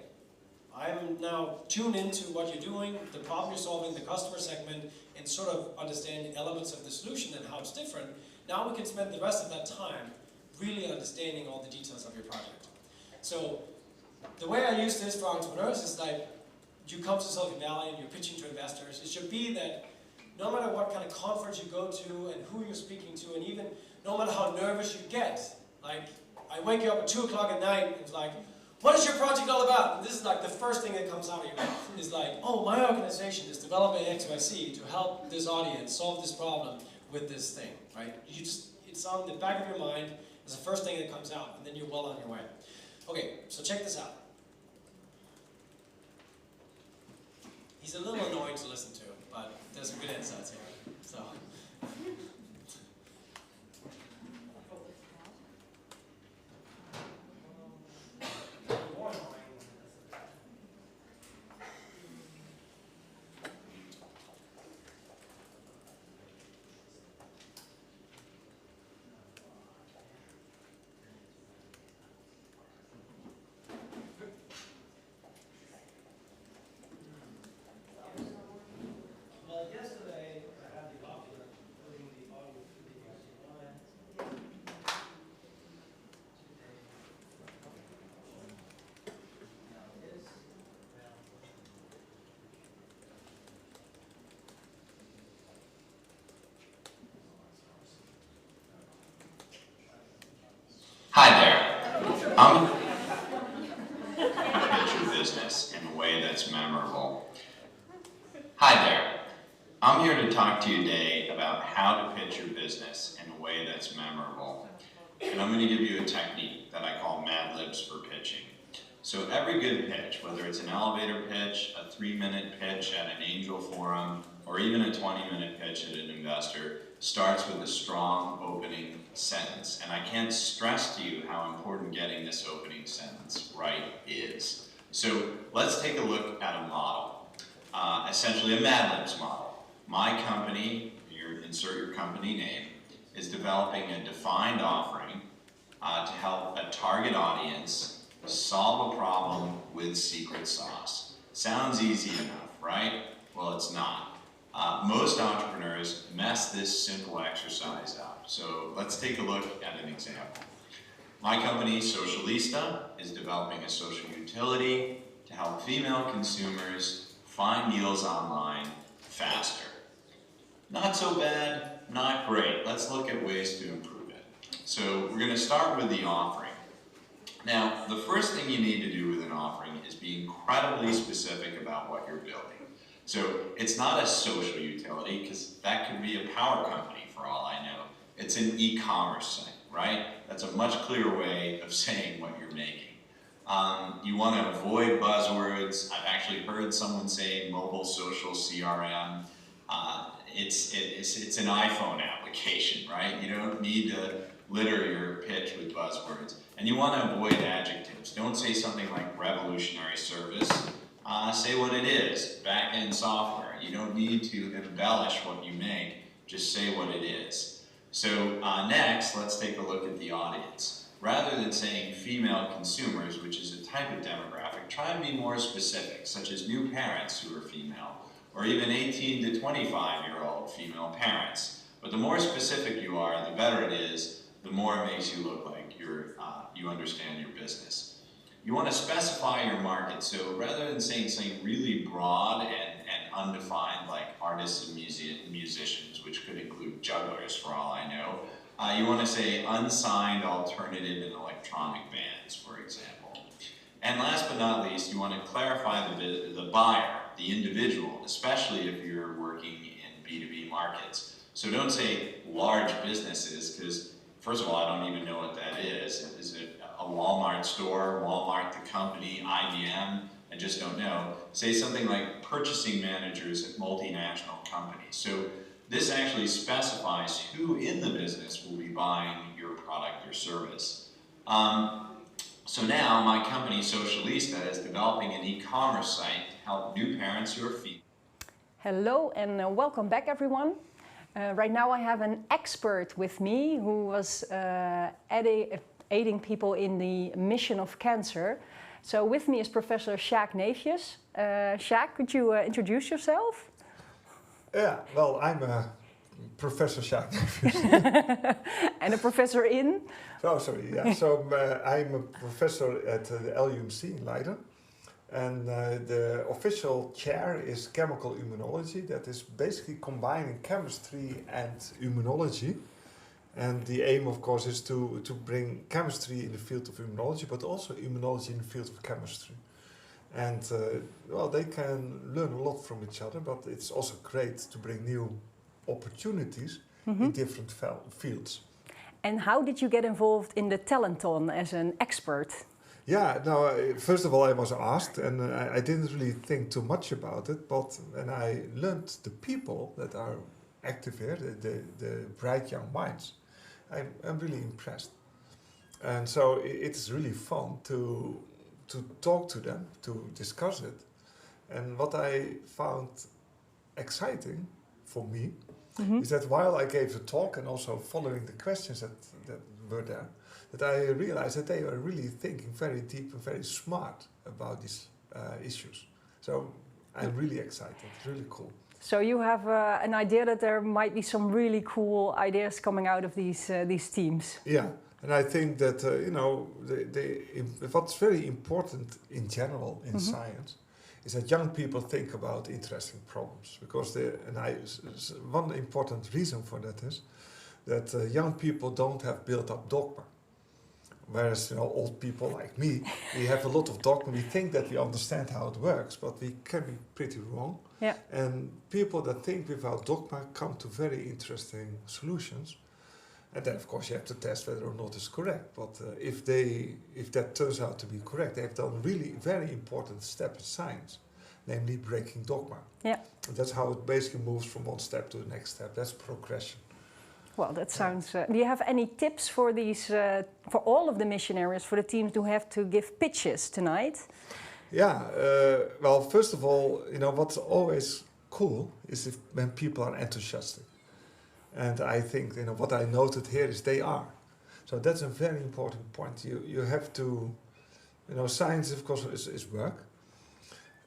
I'm now tuned into what you're doing, the problem you're solving, the customer segment, and sort of understand elements of the solution and how it's different. Now we can spend the rest of that time really understanding all the details of your project. So the way I use this for entrepreneurs is like, you come to Silicon Valley and you're pitching to investors. It should be that no matter what kind of conference you go to and who you're speaking to, and even no matter how nervous you get, like I wake you up at 2 o'clock at night and it's like, what is your project all about? And this is like the first thing that comes out of your mouth. Is like, oh, my organization is developing XYZ to help this audience solve this problem with this thing, right? It's on the back of your mind. It's the first thing that comes out, and then you're well on your way. Okay, so check this out. He's a little annoying to listen to, but there's some good insights here. So. Hi there. I'm here to talk to you today about how to pitch your business in a way that's memorable. And I'm going to give you a technique that I call Mad Libs for pitching. So every good pitch, whether it's an elevator pitch, a 3-minute pitch at an angel forum, or even a 20-minute pitch at an investor, starts with a strong opening sentence. And I can't stress to you how important getting this opening sentence right is. So let's take a look at a model, essentially a Mad Libs model. My company, insert your company name, is developing a defined offering to help a target audience solve a problem with secret sauce. Sounds easy enough, right? Well, it's not. Most entrepreneurs mess this simple exercise up. So let's take a look at an example. My company, Socialista, is developing a social utility to help female consumers find deals online faster. Not so bad, not great. Let's look at ways to improve it. So we're going to start with the offering. Now, the first thing you need to do with an offering is be incredibly specific about what you're building. So it's not a social utility, because that could be a power company for all I know. It's an e-commerce site, right? That's a much clearer way of saying what you're making. You want to avoid buzzwords. I've actually heard someone say mobile social CRM. It's an iPhone application, right? You don't need to litter your pitch with buzzwords. And you want to avoid adjectives. Don't say something like revolutionary service. Say what it is, back-end software. You don't need to embellish what you make, just say what it is. So next, let's take a look at the audience. Rather than saying female consumers, which is a type of demographic, try and be more specific, such as new parents who are female, or even 18 to 25-year-old female parents. But the more specific you are, the better it is, the more it makes you look like you understand your business. You want to specify your market, so rather than saying something really broad and undefined, like artists and musicians, which could include jugglers for all I know, you want to say unsigned alternative and electronic bands, for example. And last but not least, you want to clarify the buyer, the individual, especially if you're working in B2B markets. So don't say large businesses, because first of all, I don't even know what that is. Is it a Walmart store, Walmart the company, IBM? I just don't know. Say something like purchasing managers at multinational companies. So this actually specifies who in the business will be buying your product or service. So now my company, Socialista, is developing an e-commerce site to help new parents who are female. Hello and welcome back, everyone. Right now I have an expert with me who was aiding people in the mission of cancer. So with me is Professor Sjaak Neefjes. Sjaak, could you introduce yourself? Yeah, well, I'm Professor Sjaak Neefjes. And a professor in? Oh, sorry, yeah. So I'm a professor at the LUMC in Leiden. And the official chair is chemical immunology. That is basically combining chemistry and immunology. And the aim, of course, is to bring chemistry in the field of immunology, but also immunology in the field of chemistry. And, well, they can learn a lot from each other, but it's also great to bring new opportunities in different fields. And how did you get involved in the Talenton as an expert? Yeah, no, first of all, I was asked, and I didn't really think too much about it, but when I learned the people that are active here, the bright young minds, I'm really impressed. And so it's really fun to talk to them, to discuss it. And what I found exciting for me is that while I gave the talk and also following the questions that were there, that I realized that they were really thinking very deep and very smart about these issues. So I'm really excited, it's really cool. So you have an idea that there might be some really cool ideas coming out of these teams. Yeah, and I think that, you know, what's very important in general in science is that young people think about interesting problems. Because one important reason for that is that young people don't have built up dogma. Whereas, you know, old people like me, we have a lot of dogma. We think that we understand how it works, but we can be pretty wrong. Yeah. And people that think without dogma come to very interesting solutions. And then, of course, you have to test whether or not it's correct. But if that turns out to be correct, they have done a really very important step in science, namely breaking dogma. Yeah. And that's how it basically moves from one step to the next step. That's progression. Well, that sounds. Do you have any tips for these, for all of the missionaries, for the teams who have to give pitches tonight? Yeah. Well, first of all, what's always cool is when people are enthusiastic. And I think what I noted here is they are. So that's a very important point. You have to, science of course is work.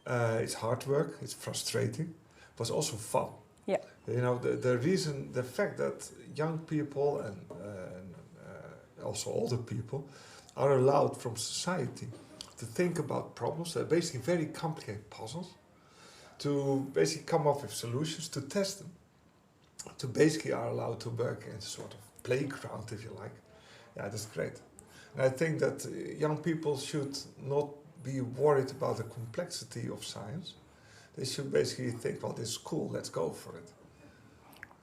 It's hard work. It's frustrating, but it's also fun. Yeah. The fact that young people and also older people are allowed from society to think about problems that are basically very complicated puzzles, to basically come up with solutions, to test them, to basically are allowed to work in a sort of playground, if you like. Yeah, that's great. And I think that young people should not be worried about the complexity of science. They should basically think, well, this is cool, let's go for it.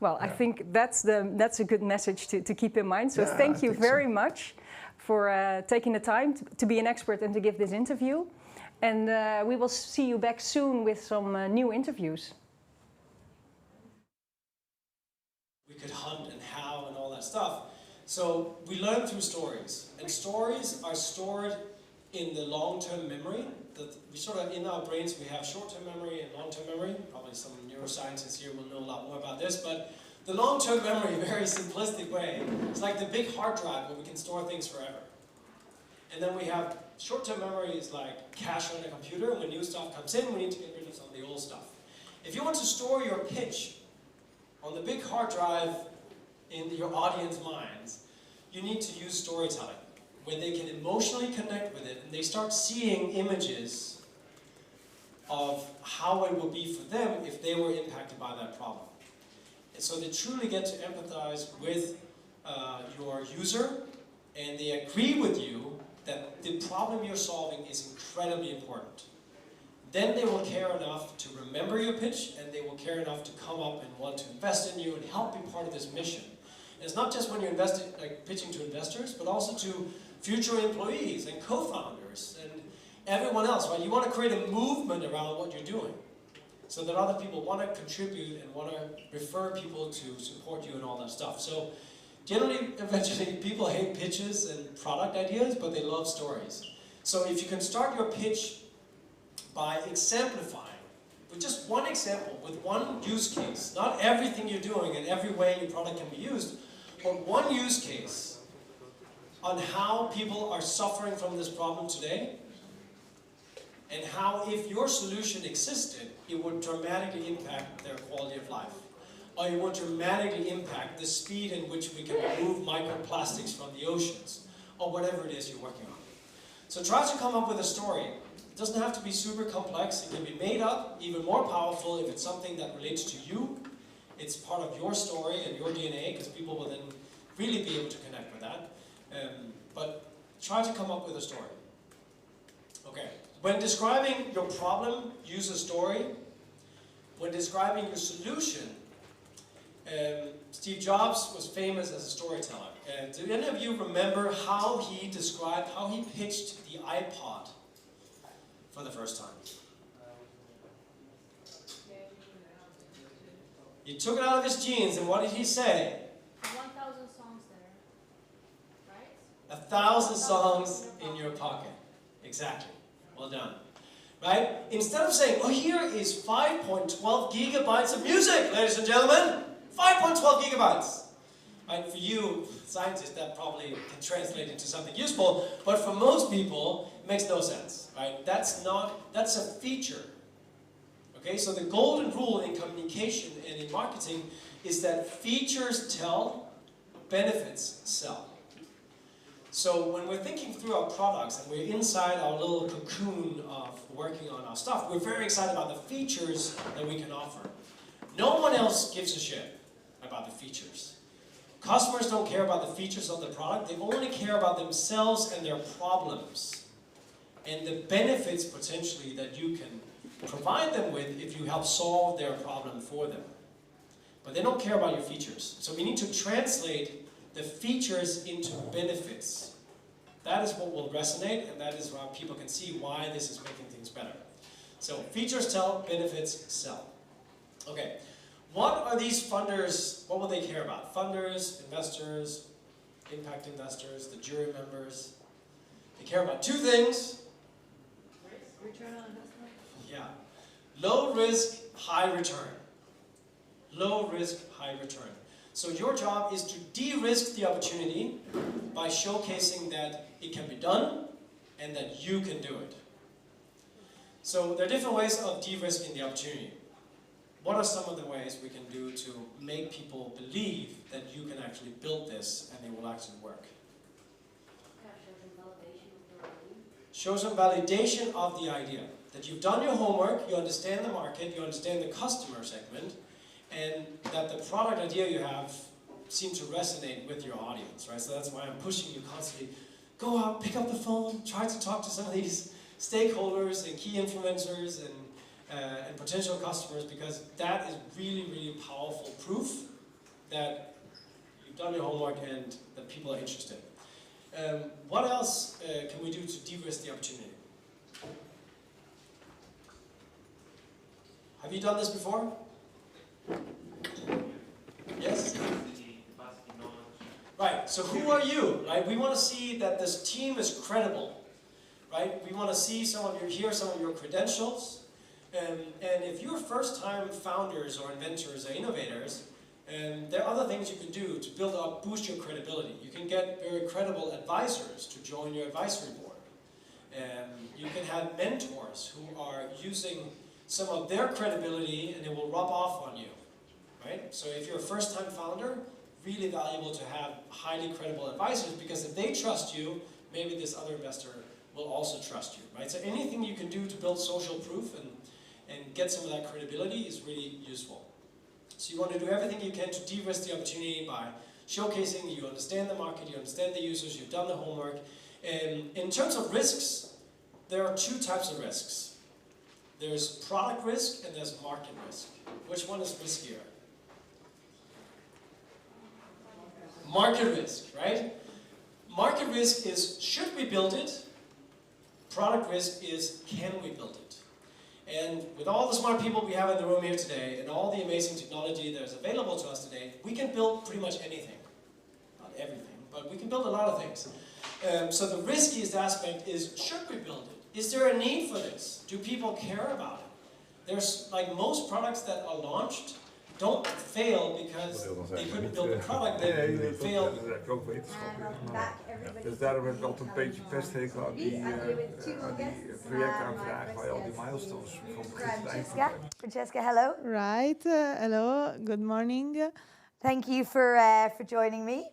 Well, yeah. I think that's a good message to keep in mind. So thank you very much for taking the time to be an expert and to give this interview. And we will see you back soon with some new interviews. We could hunt and how and all that stuff. So we learn through stories, and stories are stored in the long-term memory. That we sort of, in our brains, we have short-term memory and long-term memory. Probably some neuroscientists here will know a lot more about this, but the long-term memory, very simplistic way, it's like the big hard drive where we can store things forever. And then we have short-term memory is like cache on a computer. When new stuff comes in, we need to get rid of some of the old stuff. If you want to store your pitch on the big hard drive in your audience minds, you need to use storytelling, where they can emotionally connect with it and they start seeing images of how it would be for them if they were impacted by that problem. And so they truly get to empathize with your user, and they agree with you that the problem you're solving is incredibly important. Then they will care enough to remember your pitch, and they will care enough to come up and want to invest in you and help be part of this mission. And it's not just when you're pitching to investors, but also to future employees and co-founders and everyone else, right? You want to create a movement around what you're doing so that other people want to contribute and want to refer people to support you and all that stuff. So generally, eventually, people hate pitches and product ideas, but they love stories. So if you can start your pitch by exemplifying, with just one example, with one use case, not everything you're doing and every way your product can be used, but one use case on how people are suffering from this problem today, and how if your solution existed, it would dramatically impact their quality of life. Or it would dramatically impact the speed in which we can remove microplastics from the oceans, or whatever it is you're working on. So try to come up with a story. It doesn't have to be super complex. It can be made up, even more powerful if it's something that relates to you. It's part of your story and your DNA, because people will then really be able to connect with that. But try to come up with a story. Okay. When describing your problem, use a story. When describing your solution, Steve Jobs was famous as a storyteller. Do any of you remember how he described, how he pitched the iPod for the first time? He took it out of his jeans, and what did he say? 1,000 songs there, right? 1,000 songs in your pocket. Exactly. Well done. Right? Instead of saying, oh, here is 5.12 gigabytes of music, ladies and gentlemen. 5.12 gigabytes. Right? For you, scientists, that probably can translate into something useful, but for most people, it makes no sense. Right? That's a feature. Okay, so the golden rule in communication and in marketing is that features tell, benefits sell. So when we're thinking through our products and we're inside our little cocoon of working on our stuff, we're very excited about the features that we can offer. No one else gives a shit about the features. Customers don't care about the features of the product, they only care about themselves and their problems and the benefits potentially that you can provide them with if you help solve their problem for them. But they don't care about your features. So we need to translate the features into benefits. That is what will resonate, and that is why people can see why this is making things better. So features tell, benefits sell. Okay, what are these funders, what will they care about? Funders, investors, impact investors, the jury members. They care about two things. Return on investment? Yeah. Low risk, high return. Low risk, high return. So your job is to de-risk the opportunity by showcasing that it can be done and that you can do it. So there are different ways of de-risking the opportunity. What are some of the ways we can do to make people believe that you can actually build this and it will actually work? Show some validation of the idea. That you've done your homework, you understand the market, you understand the customer segment, and that the product idea you have seems to resonate with your audience, right? So that's why I'm pushing you constantly. Go out, pick up the phone, try to talk to some of these stakeholders and key influencers and potential customers, because that is really, really powerful proof that you've done your homework and that people are interested. What else can we do to de-risk the opportunity? Have you done this before? Yes? Right, so who are you, right? We want to see that this team is credible, right? We want to see hear some of your credentials. And if you're first-time founders or inventors or innovators, there are other things you can do to boost your credibility. You can get very credible advisors to join your advisory board. You can have mentors who are using some of their credibility and it will rub off on you, right? So if you're a first-time founder, really valuable to have highly credible advisors, because if they trust you, maybe this other investor will also trust you, right? So anything you can do to build social proof and get some of that credibility is really useful. So you want to do everything you can to de-risk the opportunity by showcasing that you understand the market, you understand the users, you've done the homework. And in terms of risks, there are two types of risks. There's product risk and there's market risk. Which one is riskier? Market risk, right? Market risk is, should we build it? Product risk is, can we build it? And with all the smart people we have in the room here today, and all the amazing technology that is available to us today, we can build pretty much anything. Not everything, but we can build a lot of things. So the riskiest aspect is, should we build it? Is there a need for this? Do people care about it? There's, like most products that are launched, don't fail because they couldn't build the product, they fail. Dus daarom heb ik altijd een beetje pesthekel aan die projectaanvraag waar je al die milestones van begin tot eind van Francesca, hello. Right, hello, good morning. Thank you for joining me.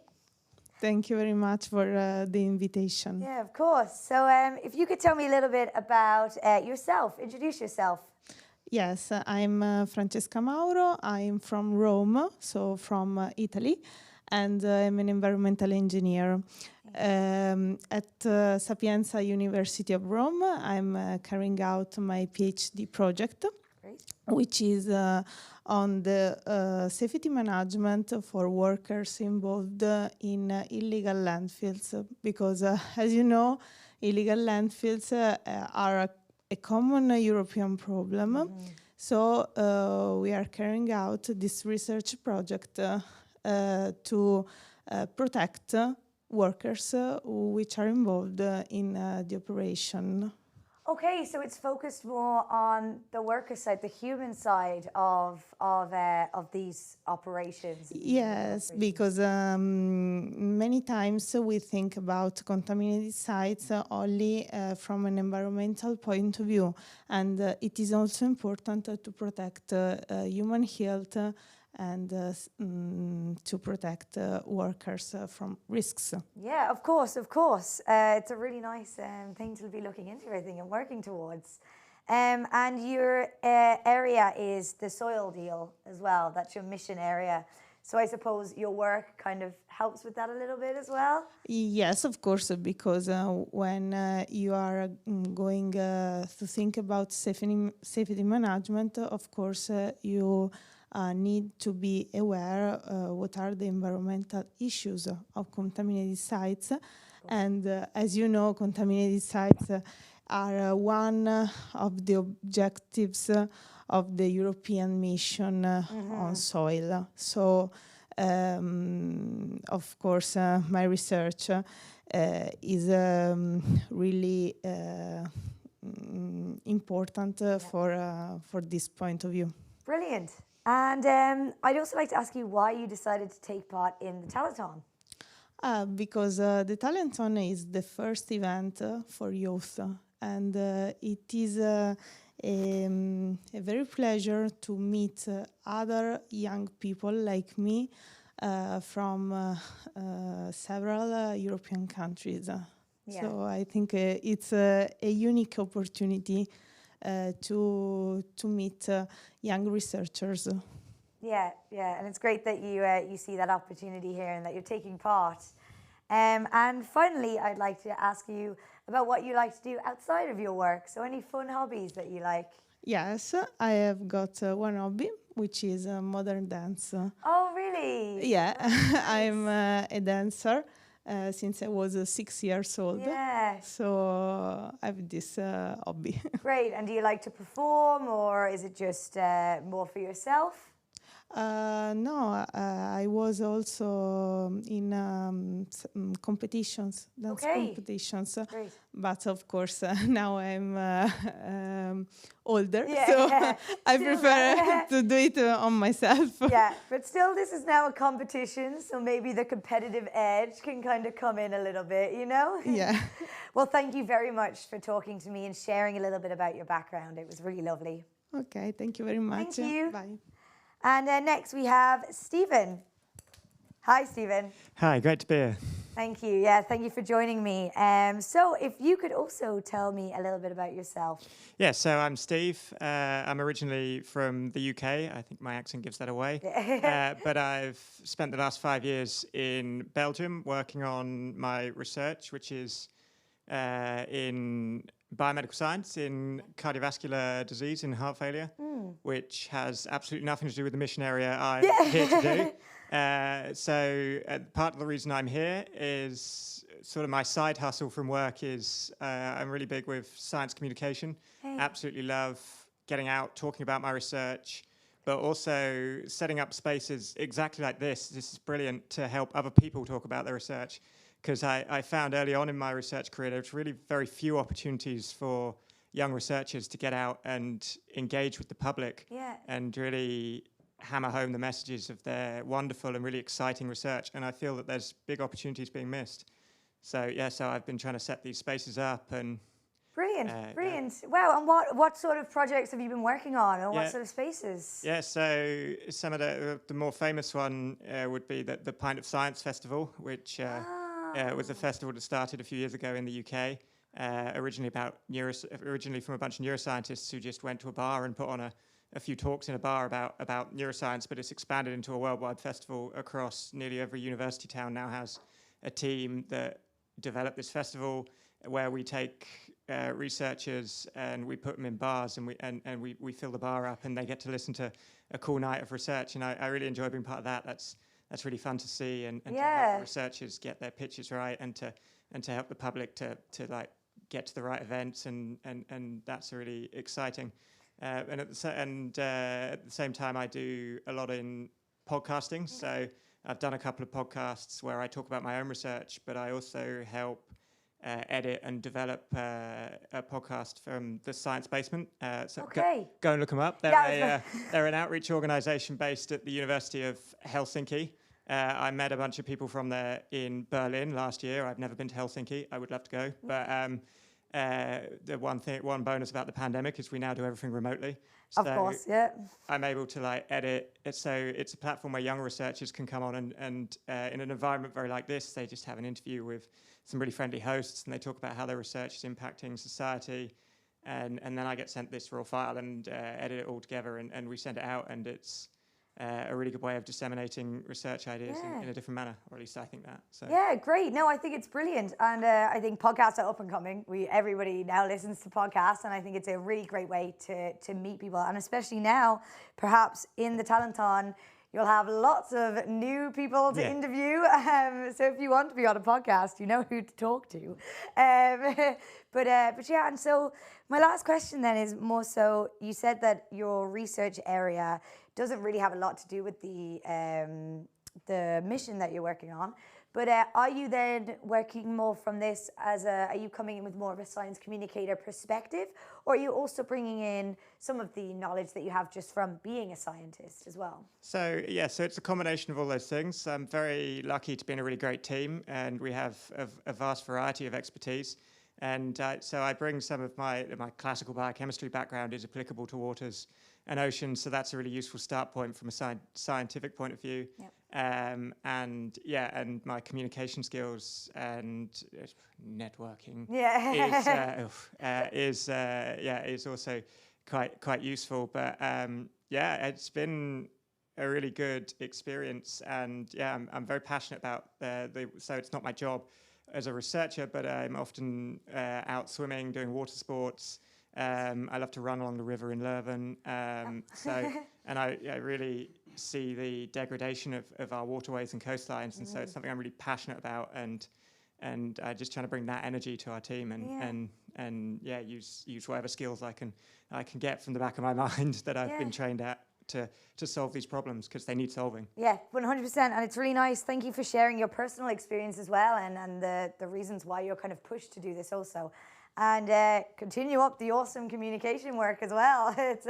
Thank you very much for the invitation. Yeah, of course. So if you could tell me a little bit about yourself, introduce yourself. Yes, I'm Francesca Mauro. I'm from Rome, so from Italy, and I'm an environmental engineer. At Sapienza University of Rome, I'm carrying out my PhD project, which is on the safety management for workers involved in illegal landfills, because as you know, illegal landfills are a common European problem. So we are carrying out this research project to protect workers which are involved in the operation. Okay, so it's focused more on the worker side, the human side of these operations. Yes, because many times we think about contaminated sites only from an environmental point of view, and it is also important to protect human health and to protect workers from risks. Yeah, of course, of course. It's a really nice thing to be looking into, I think, and working towards. And your area is the soil deal as well. That's your mission area. So I suppose your work kind of helps with that a little bit as well? Yes, of course, because when you are going to think about safety management, of course, you need to be aware what are the environmental issues of contaminated sites. And as you know, contaminated sites are one of the objectives of the European mission on soil. So, of course, my research is really important for this point of view. Brilliant. And I'd also like to ask you why you decided to take part in the Telethon. Because the Telethon is the first event for youth, and it is a very pleasure to meet other young people like me from several European countries. Yeah. So I think it's a unique opportunity to meet young researchers. Yeah, and it's great that you see that opportunity here and that you're taking part. And finally, I'd like to ask you about what you like to do outside of your work. So any fun hobbies that you like? Yes, I have got one hobby, which is modern dance. Oh, really? Yeah, I'm a dancer since I was 6 years old. Yeah. So I have this hobby. Great. And do you like to perform, or is it just more for yourself? No, I was also in competitions, dance competitions. Great. But of course, now I'm older, Yeah, so yeah. I Still prefer to do it on myself. Yeah, but still, this is now a competition, so maybe the competitive edge can kind of come in a little bit, you know? Yeah. Well, thank you very much for talking to me and sharing a little bit about your background. It was really lovely. Okay, thank you very much. Thank you. Bye. And next we have Stephen. Hi, Stephen. Hi, great to be here. Thank you. Yeah, thank you for joining me. So if you could also tell me a little bit about yourself. Yeah, so I'm Steve. I'm originally from the UK. I think my accent gives that away. But I've spent the last 5 years in Belgium working on my research, which is in biomedical science in cardiovascular disease and heart failure, which has absolutely nothing to do with the mission area I'm here to do. So part of the reason I'm here is sort of my side hustle from work is I'm really big with science communication. Absolutely love getting out, talking about my research, but also setting up spaces exactly like this. This is brilliant to help other people talk about their research. Because I found early on in my research career, there was really very few opportunities for young researchers to get out and engage with the public and really hammer home the messages of their wonderful and really exciting research. And I feel that there's big opportunities being missed. So, yeah, so I've been trying to set these spaces up and... Brilliant, brilliant. Wow, and what sort of projects have you been working on, or what sort of spaces? Yeah, so some of the more famous one would be the Pint of Science Festival, which... was a festival that started a few years ago in the UK, originally from a bunch of neuroscientists who just went to a bar and put on a few talks in a bar about neuroscience, but it's expanded into a worldwide festival across nearly every university town now has a team that developed this festival where we take researchers and we put them in bars and we fill the bar up and they get to listen to a cool night of research, and I really enjoy being part of that. That's really fun to see and to help the researchers get their pitches right and to help the public to like get to the right events and that's really exciting. And at the same time, I do a lot in podcasting. So I've done a couple of podcasts where I talk about my own research, but I also help edit and develop a podcast from the Science Basement. Go and look them up. They're an outreach organisation based at the University of Helsinki. I met a bunch of people from there in Berlin last year. I've never been to Helsinki. I would love to go. But the one bonus about the pandemic is we now do everything remotely. So of course, yeah. I'm able to like edit. So it's a platform where young researchers can come on and in an environment very like this, they just have an interview with some really friendly hosts and they talk about how their research is impacting society. And then I get sent this raw file and edit it all together and we send it out, and it's a really good way of disseminating research ideas in a different manner, or at least I think that. So. Yeah, great. No, I think it's brilliant. And I think podcasts are up and coming. Everybody now listens to podcasts, and I think it's a really great way to meet people. And especially now, perhaps in the Talenton, you'll have lots of new people to interview. So if you want to be on a podcast, you know who to talk to. But yeah, and so my last question then is more so, you said that your research area doesn't really have a lot to do with the mission that you're working on. But are you then working more from this are you coming in with more of a science communicator perspective, or are you also bringing in some of the knowledge that you have just from being a scientist as well? So yeah, so it's a combination of all those things. I'm very lucky to be in a really great team, and we have a vast variety of expertise. And so I bring some of my classical biochemistry background is applicable to waters and oceans, so that's a really useful start point from a scientific point of view. Yep. And my communication skills and networking is also quite useful. But it's been a really good experience, and I'm very passionate about so it's not my job as a researcher, but I'm often out swimming, doing water sports. I love to run along the river in Leuven. And I really see the degradation of our waterways and coastlines, and so it's something I'm really passionate about, and just trying to bring that energy to our team, and use whatever skills I can get from the back of my mind that I've been trained at to solve these problems, because they need solving. Yeah, 100%, and it's really nice. Thank you for sharing your personal experience as well, and the reasons why you're kind of pushed to do this also. And continue up the awesome communication work as well. It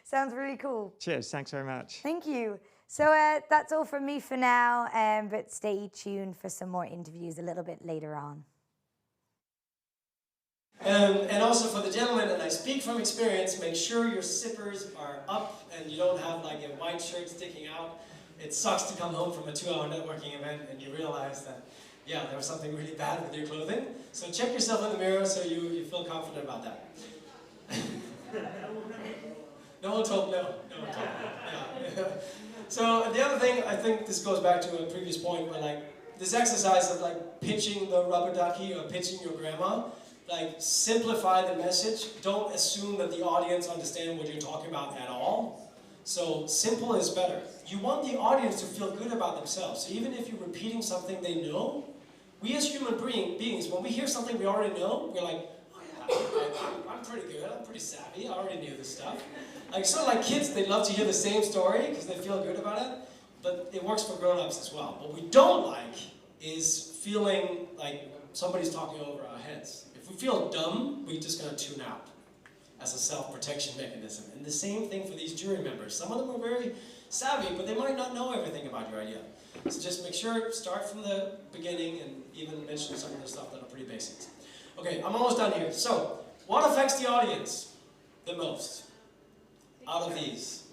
sounds really cool. Cheers, thanks very much. Thank you. So that's all from me for now, but stay tuned for some more interviews a little bit later on. And also for the gentlemen, and I speak from experience, make sure your zippers are up and you don't have like a white shirt sticking out. It sucks to come home from a 2-hour networking event and you realize that, yeah, there was something really bad with your clothing. So check yourself in the mirror so you feel confident about that. No one told, no one told. Yeah. So the other thing, I think this goes back to a previous point, where like this exercise of like pitching the rubber ducky or pitching your grandma, like simplify the message. Don't assume that the audience understands what you're talking about at all. So simple is better. You want the audience to feel good about themselves. So even if you're repeating something they know, we as human beings, when we hear something we already know, we're like, oh yeah, I'm pretty good, I'm pretty savvy, I already knew this stuff. Like, sort of like kids, they love to hear the same story because they feel good about it, but it works for grown-ups as well. What we don't like is feeling like somebody's talking over our heads. If we feel dumb, we're just gonna tune out as a self-protection mechanism. And the same thing for these jury members. Some of them are very savvy, but they might not know everything about your idea. So just make sure, start from the beginning and even mention some of the stuff that are pretty basics. Okay, I'm almost done here. So, what affects the audience the most out of these?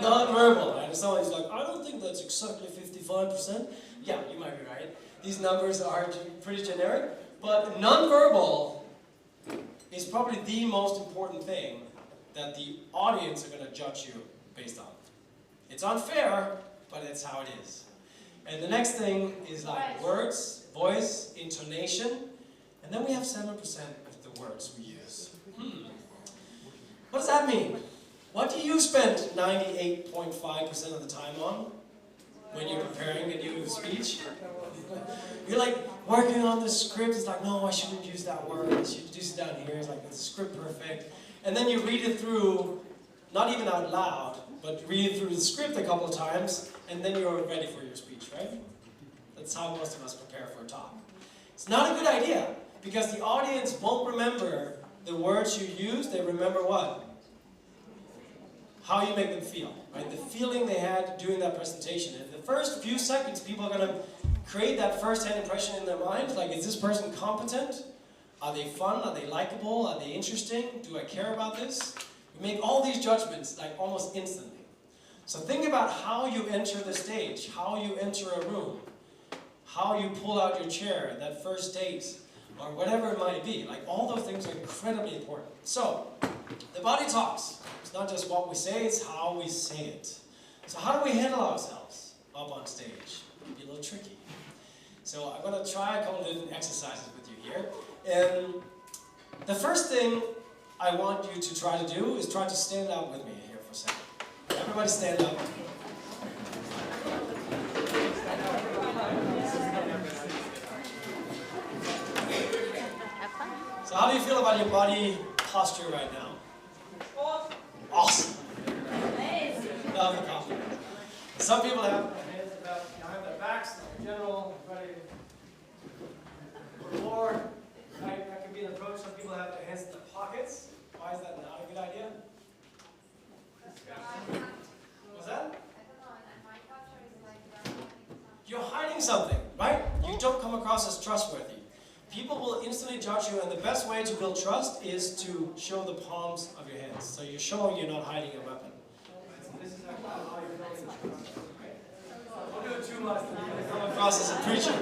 Non-verbal. And someone's like, I don't think that's exactly 55%. Yeah, you might be right. These numbers are pretty generic, but non-verbal is probably the most important thing that the audience are going to judge you based on. It's unfair, but it's how it is. And the next thing is like words, voice, intonation, and then we have 7% of the words we use. What does that mean? What do you spend 98.5% of the time on when you're preparing a new speech? You're like working on the script, it's like, no, I shouldn't use that word, I should use it down here, it's like, it's script perfect. And then you read it through, not even out loud, but read through the script a couple of times, and then you're ready for your speech, right? That's how most of us prepare for a talk. It's not a good idea, because the audience won't remember the words you use, they remember what? How you make them feel, right? The feeling they had during that presentation. In the first few seconds, people are going to create that first-hand impression in their mind, like, is this person competent? Are they fun? Are they likable? Are they interesting? Do I care about this? We make all these judgments like almost instantly. So think about how you enter the stage, how you enter a room, how you pull out your chair, that first date, or whatever it might be. Like, all those things are incredibly important. So, the body talks. It's not just what we say, it's how we say it. So how do we handle ourselves up on stage? It can be a little tricky. So I'm going to try a couple of different exercises with you here. The first thing I want you to try to do is try to stand up with me here for a second. Everybody stand up. So how do you feel about your body posture right now? Awesome. Love the compliment. Some people have their hands behind their backs, in general, ready for the floor. That could be an approach. Some people have their hands in their pockets. Why is that not a good idea? What's that? You're hiding something, right? You don't come across as trustworthy. People will instantly judge you, and the best way to build trust is to show the palms of your hands. So you're showing you're not hiding a weapon. So this is how you're building trust. Don't do it too much, then you're going to come across as a preacher.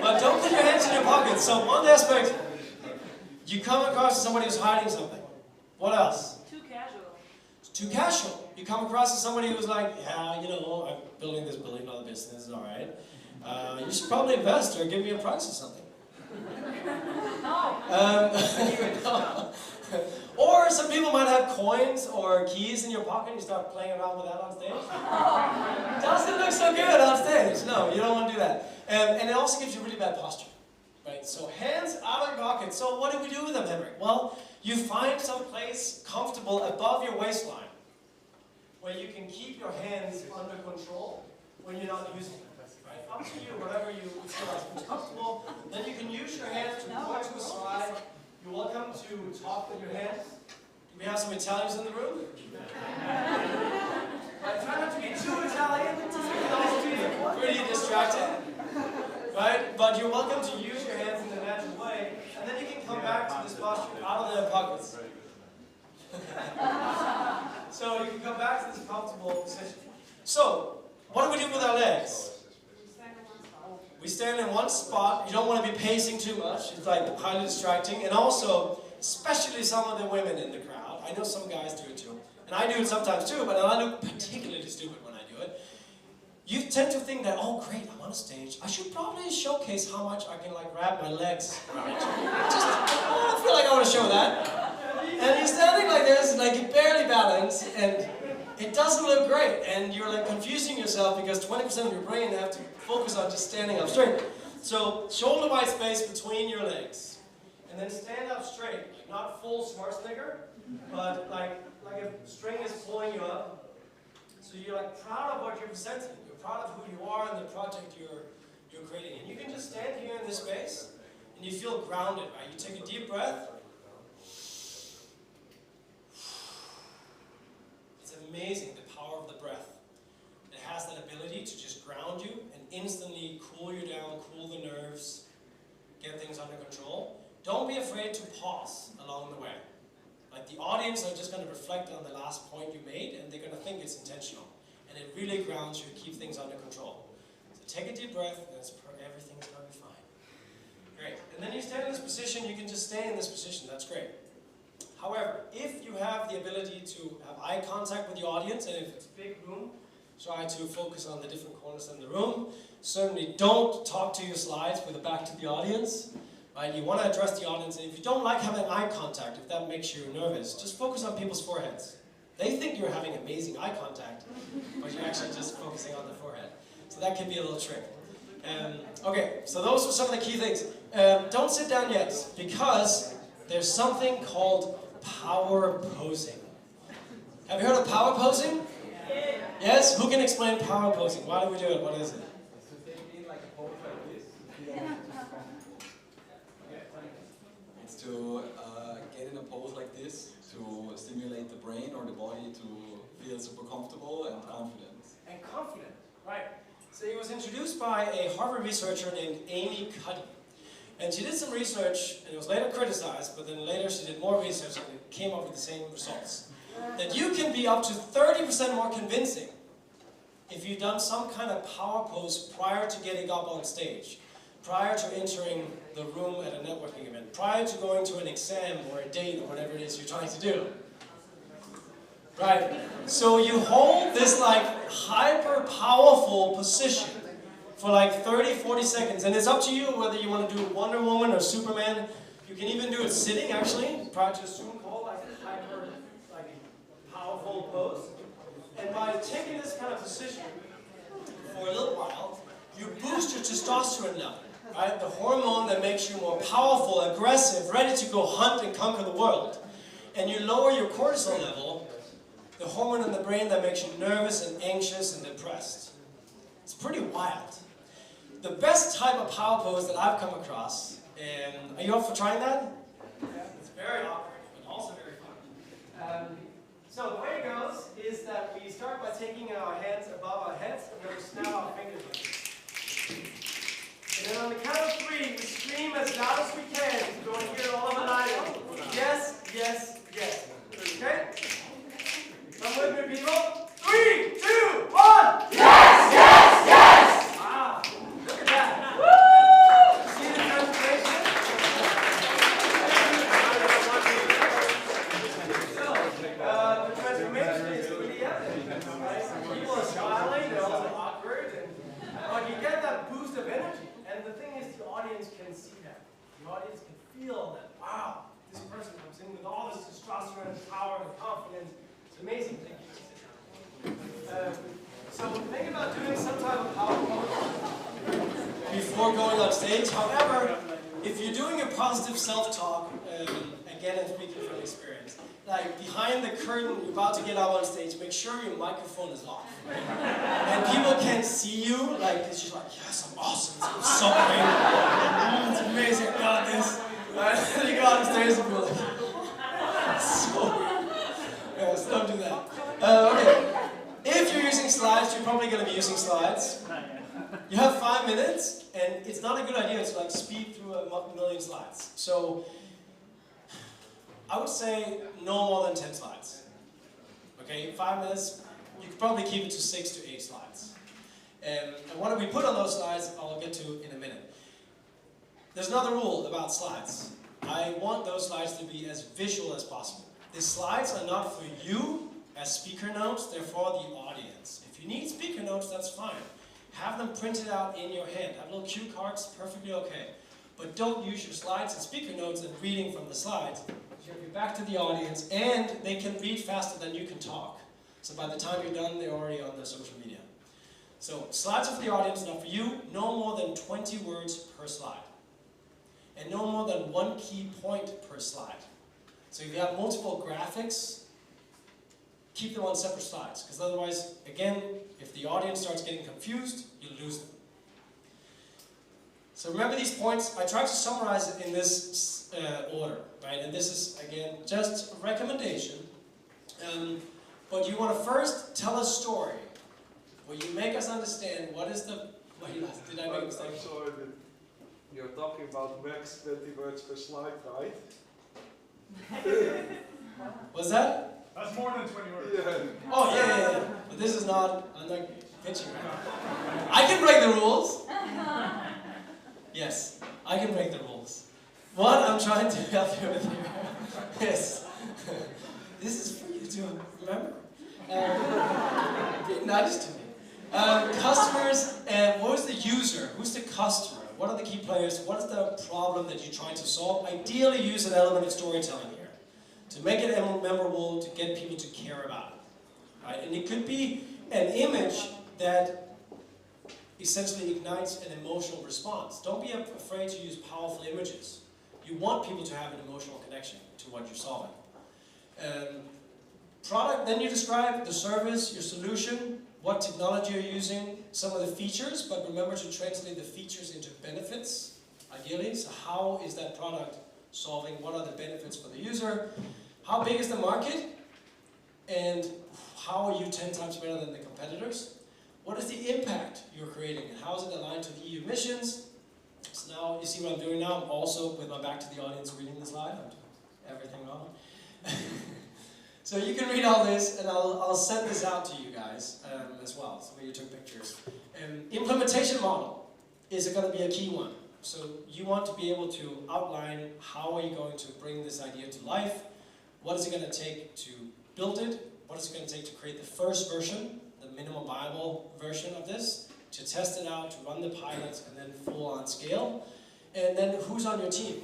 But don't put your hands in your pockets. So one aspect, you come across as somebody who's hiding something. What else? Too casual. It's too casual. You come across as somebody who's like, yeah, you know, I'm building this $1 billion business, all right. You should probably invest or give me a price or something. Or some people might have coins or keys in your pocket. You start playing around with that on stage. Doesn't look so good on stage. No, you don't want to do that. And it also gives you really bad posture. Right? So hands out of your pocket. So what do we do with them, Henrik? Well, you find some place comfortable above your waistline where you can keep your hands under control when you're not using them. Right? Up to you, whatever you feel like is comfortable. Then you can use your hands to point to a side. You're welcome to talk with your hands. Do we have some Italians in the room? I try not to be too Italian. It can also be pretty distracting. Right? But you're welcome to use your hands in a natural way. And then you can come back to this posture out of their pockets. So you can come back to this comfortable position. So, what do we do with our legs? We stand in one spot. You don't want to be pacing too much. It's like highly distracting. And also, especially some of the women in the crowd. I know some guys do it too. And I do it sometimes too, but I look particularly stupid when I do it. You tend to think that, oh great, I'm on a stage. I should probably showcase how much I can like wrap my legs around. I don't feel like I want to show that. And you're standing like this, like you barely balance, and it doesn't look great. And you're like confusing yourself because 20% of your brain have to focus on just standing up straight. So shoulder wide space between your legs. And then stand up straight. Like not full Schwarzenegger, but like a string is pulling you up. So you're like proud of what you're presenting. You're proud of who you are and the project you're creating. And you can just stand here in this space and you feel grounded, right? You take a deep breath. It's amazing the power of the breath. It has that ability to just ground you and instantly cool you down, cool the nerves, get things under control. Don't be afraid to pause along the way. Like the audience are just going to reflect on the last point you made and they're going to think it's intentional. And it really grounds you to keep things under control. So take a deep breath and everything's going to be fine. Great. And then you stand in this position, you can just stay in this position. That's great. However, if you have the ability to have eye contact with the audience, and if it's a big room, try to focus on the different corners in the room. Certainly don't talk to your slides with the back to the audience. Right? You want to address the audience, and if you don't like having eye contact, if that makes you nervous, just focus on people's foreheads. They think you're having amazing eye contact, but you're actually just focusing on the forehead. So that can be a little trick. Okay, so those are some of the key things. Don't sit down yet, because there's something called power posing. Have you heard of power posing? Yes? Who can explain power posing? Why do we do it? What is it? It's to get in a pose like this to stimulate the brain or the body to feel super comfortable and confident. And confident, right. So it was introduced by a Harvard researcher named Amy Cuddy. And she did some research, and it was later criticized, but then later she did more research and it came up with the same results. That you can be up to 30% more convincing if you've done some kind of power pose prior to getting up on stage, prior to entering the room at a networking event, prior to going to an exam or a date or whatever it is you're trying to do. Right? So you hold this like hyper powerful position for like 30, 40 seconds. And it's up to you whether you want to do Wonder Woman or Superman. You can even do it sitting, actually, prior to a Zoom call, like a hyper, like powerful pose. And by taking this kind of position for a little while, you boost your testosterone level, right? The hormone that makes you more powerful, aggressive, ready to go hunt and conquer the world. And you lower your cortisol level, the hormone in the brain that makes you nervous and anxious and depressed. It's pretty wild. The best type of power pose that I've come across, are you up for trying that? It's very awkward, but also very fun. So the way it goes is that we start by taking our hands above our heads and then we snap our fingers like this. And then on the count of 3, we scream as loud as we can. You're going to hear it all over the night. Yes, yes, yes. Okay? Come with me, people. 3, 2, 1. Yes, yes, yes! Wow, look at that. Woo! See the transformation? So, the transformation is really evident, right? People are smiling, they're also awkward, but you get that boost of energy. And the thing is, the audience can see that. The audience can feel that, wow, this person comes in with all this testosterone and power and confidence. It's amazing thing. So think about doing some type of power pose before going on stage. However, if you're doing a positive self-talk, again, I'm speaking from experience, like behind the curtain, you're about to get up on stage, make sure your microphone is off. And people can't see you, like, it's just like, yes, I'm awesome, I'm so great. Oh, it's amazing, I got this. And you go on stage and you're like, so weird. Yeah, so don't do that. Okay. If you're using slides, you're probably going to be using slides. You have 5 minutes, and it's not a good idea to like speed through a million slides. So I would say no more than 10 slides. Okay, 5 minutes, you could probably keep it to 6 to 8 slides. And what we put on those slides, I'll get to in a minute. There's another rule about slides. I want those slides to be as visual as possible. The slides are not for you as speaker notes, they're for the audience. If you need speaker notes, that's fine. Have them printed out in your hand. Have little cue cards, perfectly okay. But don't use your slides and speaker notes and reading from the slides. You have your back to the audience, and they can read faster than you can talk. So by the time you're done, they're already on their social media. So slides are for the audience, not for you. No more than 20 words per slide. And no more than 1 key point per slide. So if you have multiple graphics, keep them on separate slides, because otherwise, again, if the audience starts getting confused, you lose them. So remember these points. I tried to summarize it in this order, right? And this is, again, just a recommendation. But you want to first tell a story where you make us understand what is the... Did I make a mistake? I'm sorry, you're talking about max 20 words per slide, right? What's that? That's more than 20 words. Yeah. Oh, yeah. But this is not, I'm not pitching right. I can break the rules. Yes, I can break the rules. What I'm trying to help you with here is, this is for you to remember. Nudge to me. Customers, what is the user? Who's the customer? What are the key players? What is the problem that you're trying to solve? Ideally, use an element of storytelling here to make it memorable, to get people to care about it. Right? And it could be an image that essentially ignites an emotional response. Don't be afraid to use powerful images. You want people to have an emotional connection to what you're solving. Product, then you describe the service, your solution, what technology you're using, some of the features, but remember to translate the features into benefits, ideally. So how is that product solving? What are the benefits for the user? How big is the market? And how are you 10 times better than the competitors? What is the impact you're creating? And how is it aligned to the EU missions? So now, you see what I'm doing now? I'm also, with my back to the audience, reading the slide. I'm doing everything wrong. So you can read all this, and I'll send this out to you guys as well, so where you took pictures. Implementation model is going to be a key one. So you want to be able to outline how are you going to bring this idea to life, what is it going to take to build it, what is it going to take to create the first version, the minimum viable version of this, to test it out, to run the pilots, and then full on scale. And then who's on your team?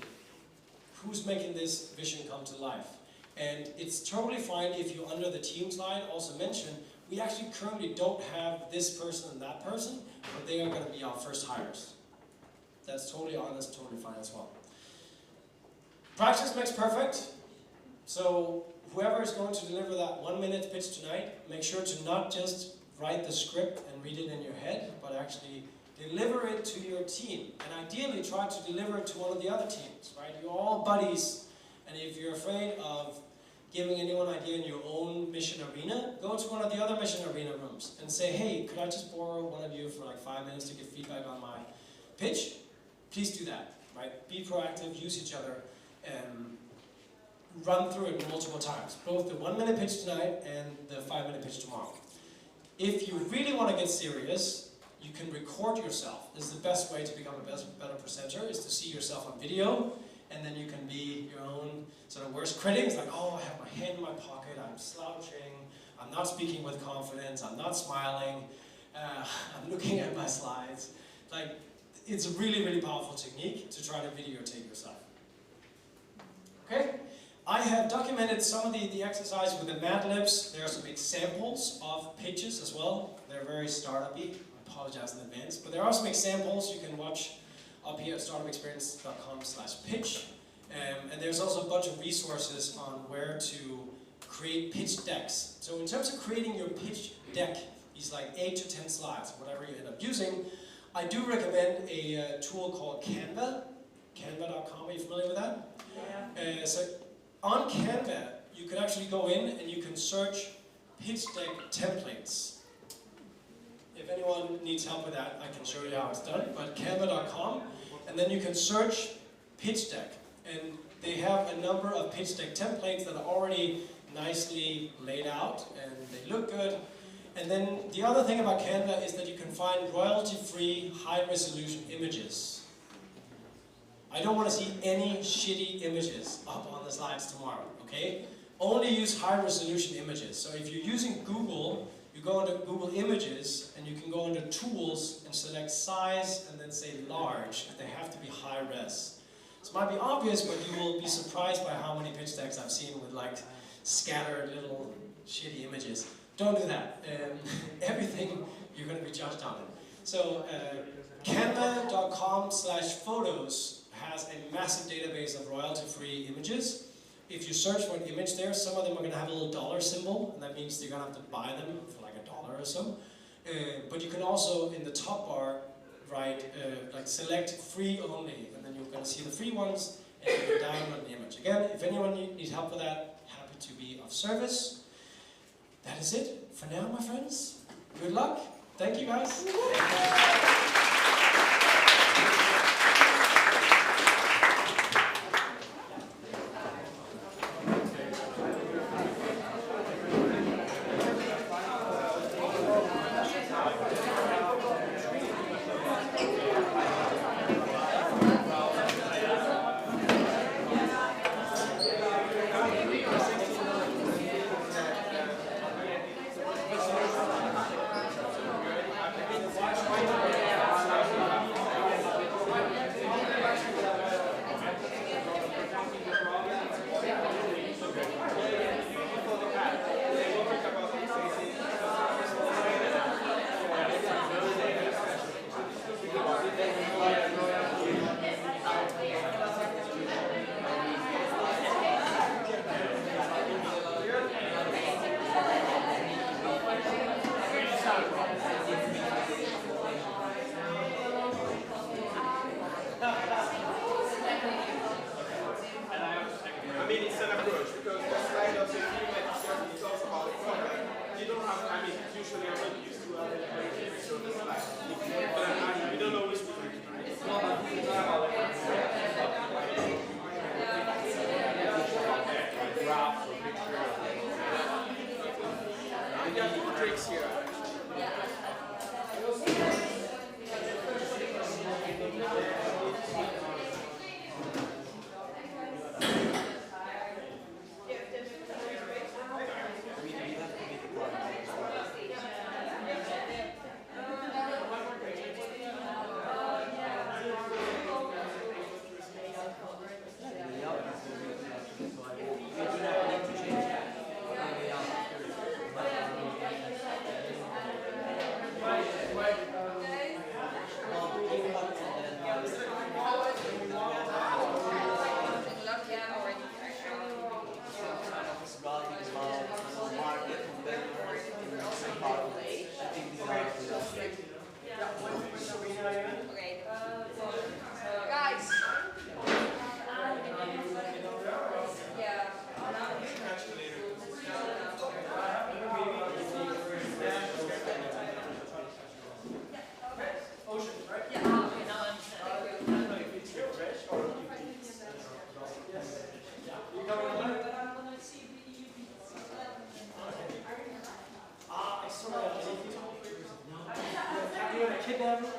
Who's making this vision come to life? And it's totally fine if you, under the team slide, also mention, we actually currently don't have this person and that person, but they are going to be our first hires. That's totally honest, totally fine as well. Practice makes perfect. So whoever is going to deliver that 1-minute pitch tonight, make sure to not just write the script and read it in your head, but actually deliver it to your team. And ideally try to deliver it to one of the other teams, right? You're all buddies, and if you're afraid of giving anyone an idea in your own mission arena, go to one of the other mission arena rooms and say, hey, could I just borrow one of you for like 5 minutes to give feedback on my pitch? Please do that, right? Be proactive, use each other, and run through it multiple times. Both the 1-minute pitch tonight and the 5-minute pitch tomorrow. If you really want to get serious, you can record yourself. This is the best way to become a better presenter, is to see yourself on video, and then you can be your own sort of worst critic. It's like, oh, I have my hand in my pocket, I'm slouching, I'm not speaking with confidence, I'm not smiling, I'm looking at my slides. Like, it's a really, really powerful technique to try to videotape yourself. Okay? I have documented some of the exercises with the Mad Libs. There are some examples of pitches as well. They're very startup-y. I apologize in advance. But there are some examples you can watch up here at startupexperience.com/pitch. And there's also a bunch of resources on where to create pitch decks. So in terms of creating your pitch deck, these like 8 to 10 slides, whatever you end up using, I do recommend a tool called Canva. Canva.com, are you familiar with that? Yeah. So on Canva, you can actually go in and you can search pitch deck templates. If anyone needs help with that, I can show you how it's done. But Canva.com, and then you can search pitch deck. And they have a number of pitch deck templates that are already nicely laid out, and they look good. And then the other thing about Canva is that you can find royalty-free, high-resolution images. I don't want to see any shitty images up on the slides tomorrow, okay? Only use high-resolution images. So if you're using Google, you go into Google Images, and you can go into Tools and select Size, and then say Large, and they have to be high-res. This might be obvious, but you will be surprised by how many pitch decks I've seen with like scattered little shitty images. Don't do that. Everything you're going to be judged on it. So Canva.com/photos has a massive database of royalty-free images. If you search for an image there, some of them are going to have a little dollar symbol, and that means you're going to have to buy them for like $1 or so. But you can also, in the top bar, write, like select free only, and then you're going to see the free ones, and you can download the image. Again, if anyone needs help with that, happy to be of service. That is it for now, my friends. Good luck. Thank you, guys. kidnap her?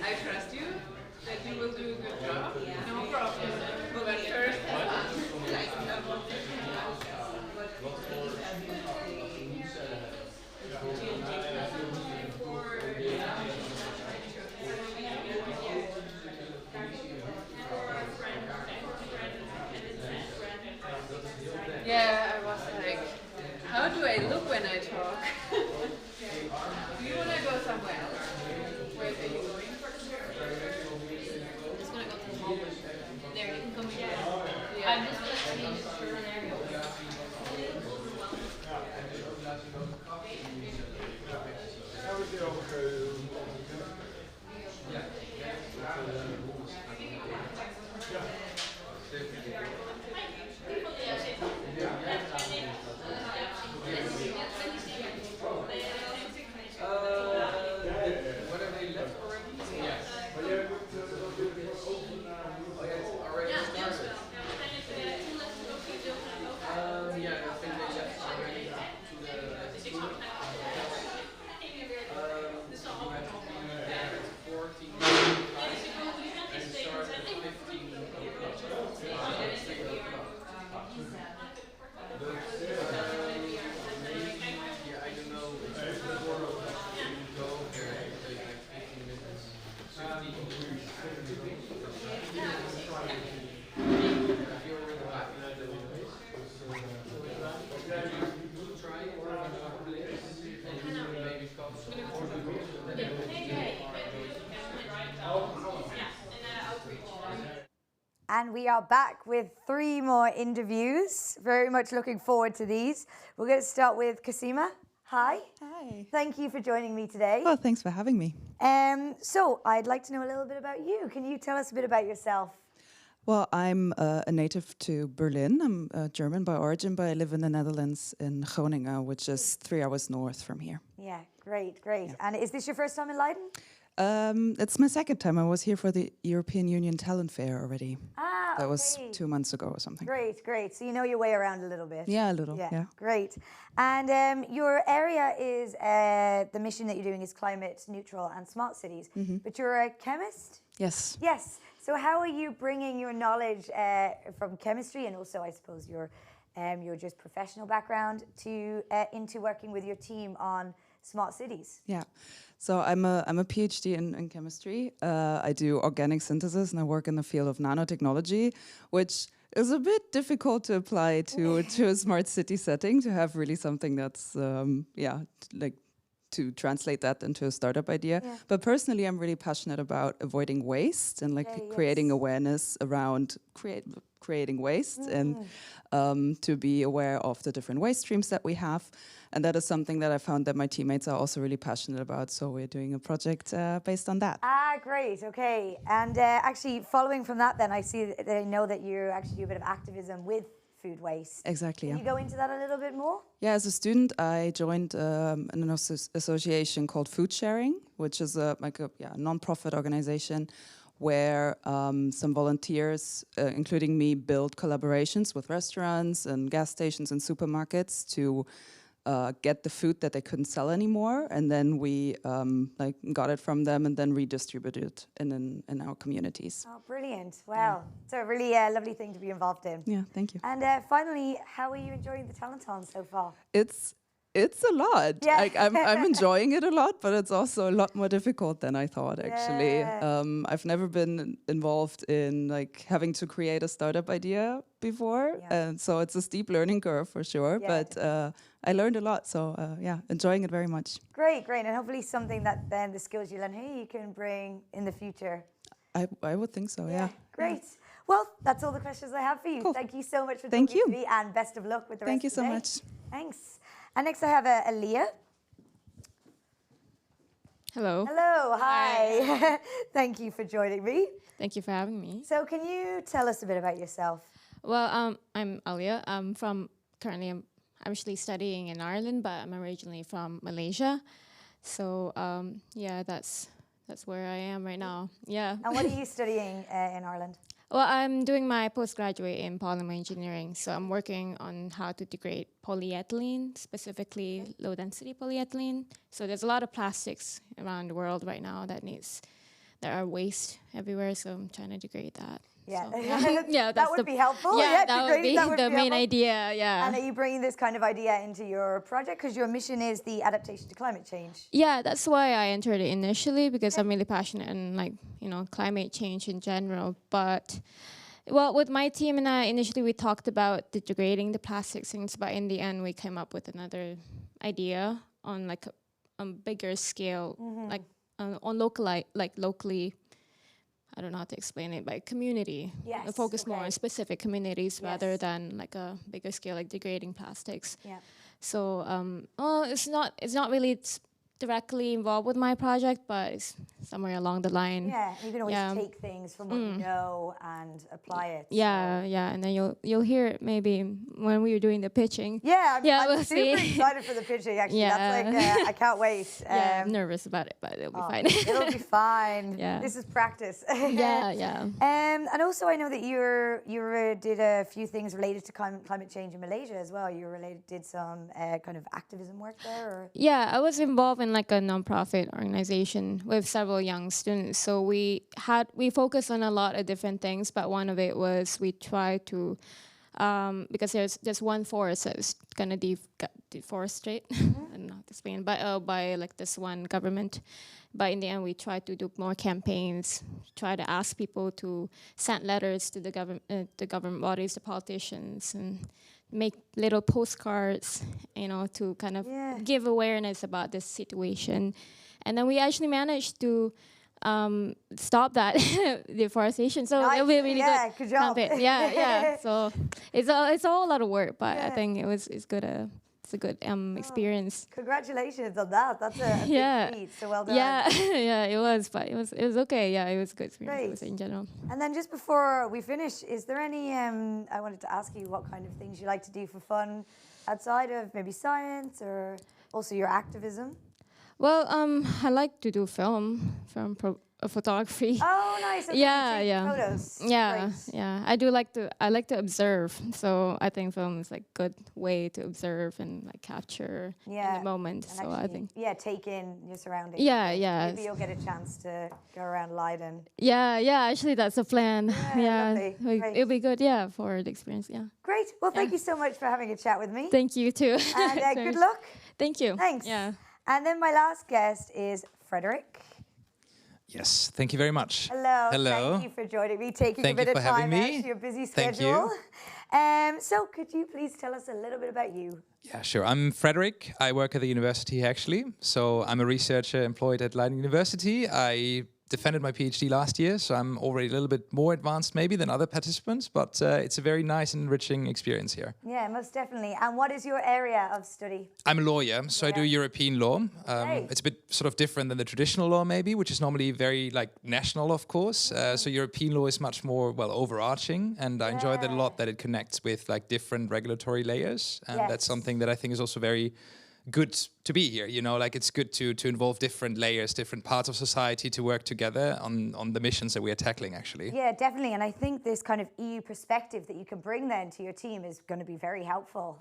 I trust you that you will do a good job. No problem. But first, yeah, I was like, how do I look when I talk? Do you want to go somewhere else? Where are you going? I'm just going to go to the hallway. There, you can come here. Yeah. I'm just going to change the area. And we are back with 3 more interviews. Very much looking forward to these. We're going to start with Kasima. Hi. Hi. Thank you for joining me today. Oh, thanks for having me. So I'd like to know a little bit about you. Can you tell us a bit about yourself? Well, I'm a native to Berlin. I'm German by origin, but I live in the Netherlands in Groningen, which is 3 hours north from here. Yeah, great. Yeah. And is this your first time in Leiden? It's my second time. I was here for the European Union Talent Fair already. Ah, that was 2 months ago or something. Great. So you know your way around a little bit. Yeah, a little. Yeah. Great. And your area is the mission that you're doing is climate neutral and smart cities. Mm-hmm. But you're a chemist. Yes. Yes. So how are you bringing your knowledge from chemistry and also, I suppose, your just professional background to into working with your team on smart cities? Yeah. So I'm a PhD in chemistry. I do organic synthesis and I work in the field of nanotechnology, which is a bit difficult to apply to a smart city setting, to have really something that's to translate that into a startup idea. Yeah. But personally, I'm really passionate about avoiding waste and creating awareness around creating waste and to be aware of the different waste streams that we have. And that is something that I found that my teammates are also really passionate about. So we're doing a project based on that. Ah, great. Okay. And actually, following from that, then I see that I know that you actually do a bit of activism with food waste. Exactly. Can you go into that a little bit more? Yeah, as a student, I joined an association called Food Sharing, which is a non-profit organization where some volunteers, including me, build collaborations with restaurants and gas stations and supermarkets to get the food that they couldn't sell anymore, and then we got it from them and then redistributed it in our communities. Oh, brilliant! Wow, it's a really lovely thing to be involved in. Yeah, thank you. And finally, how are you enjoying the Talenton so far? It's It's a lot. Yeah. Like, I'm enjoying it a lot, but it's also a lot more difficult than I thought, actually. Yeah. I've never been involved in like having to create a startup idea before. And so it's a steep learning curve for sure. Yeah, but I learned a lot. So yeah, enjoying it very much. Great, great. And hopefully something that then the skills you learn here you can bring in the future. I would think so, yeah. Great. Well, that's all the questions I have for you. Cool. Thank you so much for Thank talking to you. me, and best of luck with the Thank rest you of the so day. much. Thanks. And next I have Aaliyah. Hello. Hello, hi. Thank you for joining me. Thank you for having me. So can you tell us a bit about yourself? Well, I'm Alia. Currently I'm actually studying in Ireland, but I'm originally from Malaysia. So yeah, that's where I am right now. Yeah. And what are you studying in Ireland? Well, I'm doing my postgraduate in polymer engineering. So I'm working on how to degrade polyethylene, specifically low-density polyethylene. So there's a lot of plastics around the world right now there are waste everywhere. So I'm trying to degrade that. Yeah, so, yeah, that would be helpful. Yeah, that would great. be That would the be main helpful. idea. Yeah. And are you bringing this kind of idea into your project? Because your mission is the adaptation to climate change. Yeah, that's why I entered it initially, because I'm really passionate in climate change in general. But well, with my team and I, initially we talked about degrading the plastic things, but in the end we came up with another idea on like a bigger scale, like on locally. I don't know how to explain it, but community. Yes, Focus more on specific communities rather than like a bigger scale, like degrading plastics. Yeah. So, it's not really directly involved with my project, but it's somewhere along the line. Yeah, you can always take things from what you know and apply it. Yeah, yeah, and then you'll hear it maybe when we were doing the pitching. Yeah, I'm we'll super see. excited for the pitching. Actually, Yeah. that's like I can't wait. Yeah, I'm nervous about it, but it'll be fine. It'll be fine. Yeah. This is practice. Yeah. And also I know that you did a few things related to climate change in Malaysia as well. You did some kind of activism work there. Or? Yeah, I was involved in like a non-profit organization with several young students. So we focused on a lot of different things, but one of it was we tried to because there's one forest that is gonna deforestate. I don't know how to explain, but by like this one government. But in the end, we tried to do more campaigns, try to ask people to send letters to the government bodies, the politicians, and make little postcards, to kind of give awareness about this situation. And then we actually managed to stop that deforestation. So it'll be a really good job. campaign. Yeah. So it's all a lot of work, but I think it's good. It's a good experience. Congratulations on that. That's a big feat. So well done. Yeah, it was, but it was okay. Yeah, it was a good experience in general. And then just before we finish, is there any? I wanted to ask you what kind of things you like to do for fun outside of maybe science or also your activism. Well, I like to do photography. Oh, nice. Okay, you take photos. Yeah, Great. yeah. I like to observe. So I think film is like good way to observe and like capture in the moment. And so actually, I think. Yeah, take in your surroundings. Yeah. Maybe you'll get a chance to go around Leiden. Yeah. Actually, that's the plan. Lovely. Great. It'll be good. Yeah, for the experience. Yeah. Great. Well, thank you so much for having a chat with me. Thank you too. And good luck. Thank you. Thanks. Yeah. And then my last guest is Frederick. Yes, thank you very much. Hello. Hello. Thank you for joining me, taking Thank a bit you of for having time me. out of your busy Thank schedule. you. So could you please tell us a little bit about you? Yeah, sure. I'm Frederick. I work at the university actually. So I'm a researcher employed at Leiden University. I defended my PhD last year, so I'm already a little bit more advanced maybe than other participants, but it's a very nice and enriching experience here. Yeah, most definitely. And what is your area of study? I'm a lawyer, so I do European law. It's a bit sort of different than the traditional law maybe, which is normally very like national, of course. So European law is much more, overarching, and I enjoy that a lot, that it connects with like different regulatory layers. And that's something that I think is also very good to be here, like it's good to involve different layers, different parts of society to work together on the missions that we are tackling actually. Yeah, definitely. And I think this kind of EU perspective that you can bring then to your team is going to be very helpful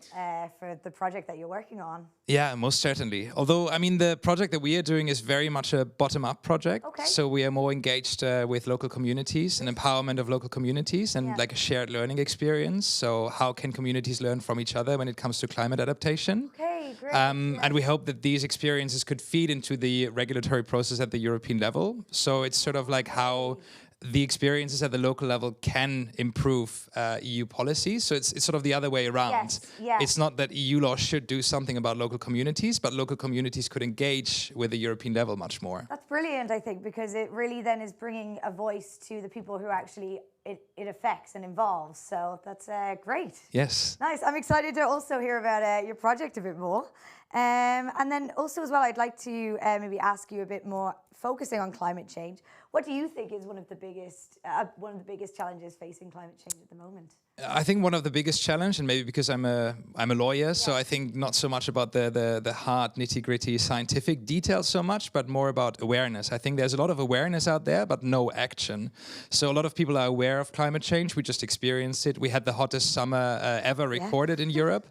for the project that you're working on. Yeah, most certainly. Although, I mean, the project that we are doing is very much a bottom-up project. Okay. So we are more engaged with local communities and empowerment of local communities and like a shared learning experience. So how can communities learn from each other when it comes to climate adaptation? Okay. Great. And we hope that these experiences could feed into the regulatory process at the European level. So it's sort of like how the experiences at the local level can improve EU policies. So it's sort of the other way around. Yes. It's not that EU law should do something about local communities, but local communities could engage with the European level much more. That's brilliant, I think, because it really then is bringing a voice to the people who actually it affects and involves. So that's great. Yes. Nice. I'm excited to also hear about your project a bit more. And then also as well, I'd like to maybe ask you a bit more, focusing on climate change. What do you think is one of the biggest challenges facing climate change at the moment? I think one of the biggest challenge, and maybe because I'm a lawyer, so I think not so much about the hard nitty-gritty scientific details so much, but more about awareness. I think there's a lot of awareness out there, but no action. So a lot of people are aware of climate change. We just experienced it. We had the hottest summer ever recorded in Europe.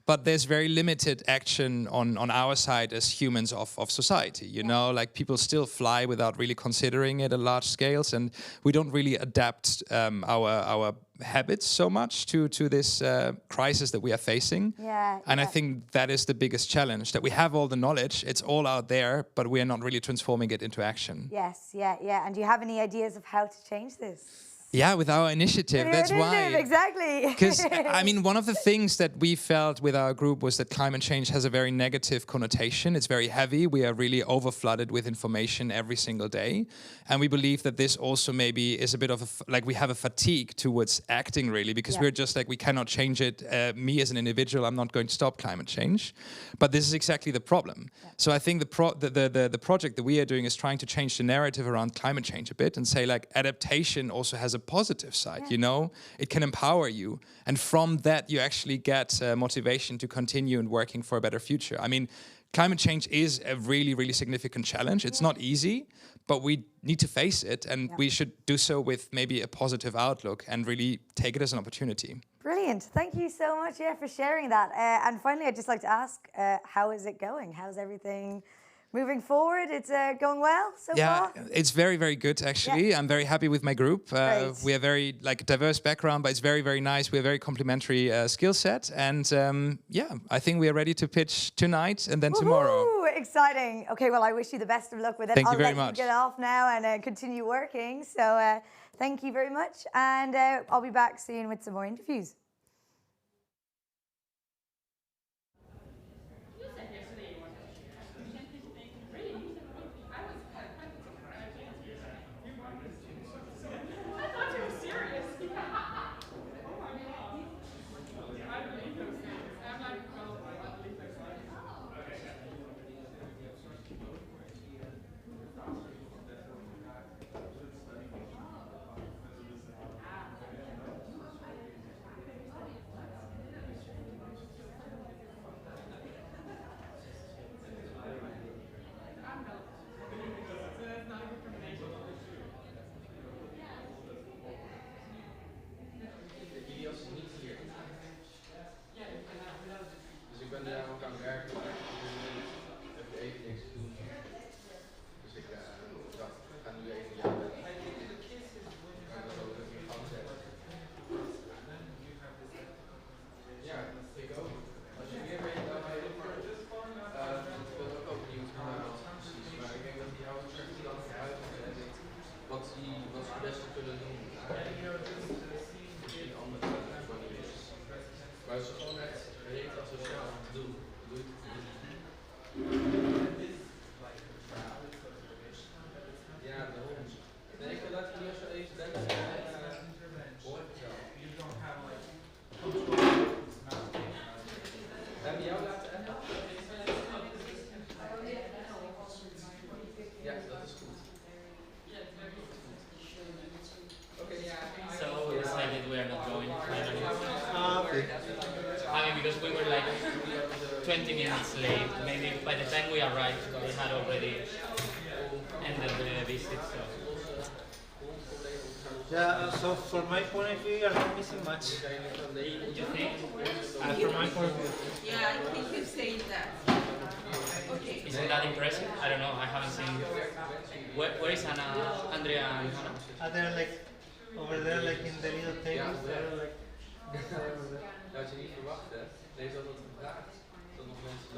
But there's very limited action on our side as humans of society, you know, like people still fly without really considering it at large scales, and we don't really adapt our habits so much to this crisis that we are facing. And I think that is the biggest challenge, that we have all the knowledge, it's all out there, but we are not really transforming it into action. Yes, yeah. And do you have any ideas of how to change this? Yeah, with our initiative, that's why. Exactly. Because, I mean, one of the things that we felt with our group was that climate change has a very negative connotation. It's very heavy. We are really overflooded with information every single day. And we believe that this also maybe is a bit of like we have a fatigue towards acting, really, because we're just like, we cannot change it. Me as an individual, I'm not going to stop climate change. But this is exactly the problem. So I think the project that we are doing is trying to change the narrative around climate change a bit and say, like, adaptation also has a positive side, you know, it can empower you, and from that you actually get motivation to continue and working for a better future. I mean, climate change is a really, really significant challenge. It's not easy, but we need to face it, and we should do so with maybe a positive outlook and really take it as an opportunity. Brilliant. Thank you so much, for sharing that. And finally, I'd just like to ask, how is it going? How's everything moving forward? It's going well so far? Yeah, it's very, very good, actually. I'm very happy with my group. We have very diverse background, but it's very, very nice. We have very complementary skill set. And I think we are ready to pitch tonight and then tomorrow. Exciting. Okay, well, I wish you the best of luck with it. Thank you very I'll let much. you get off now and continue working. So thank you very much. And I'll be back soon with some more interviews. I mean, because we were like 20 minutes late. Maybe by the time we arrived, we had already ended the visit. So. Yeah, so from my point of view, you're not missing much. You think? From my point of view. Yeah, I think you say that. Okay. Isn't that impressive? I don't know, I haven't seen... Where is Anna, Andrea and Hannah? They're like, over there, like in the little tables, they're like... Als je niet verwacht hebt, deze had dat gevraagd, dat nog mensen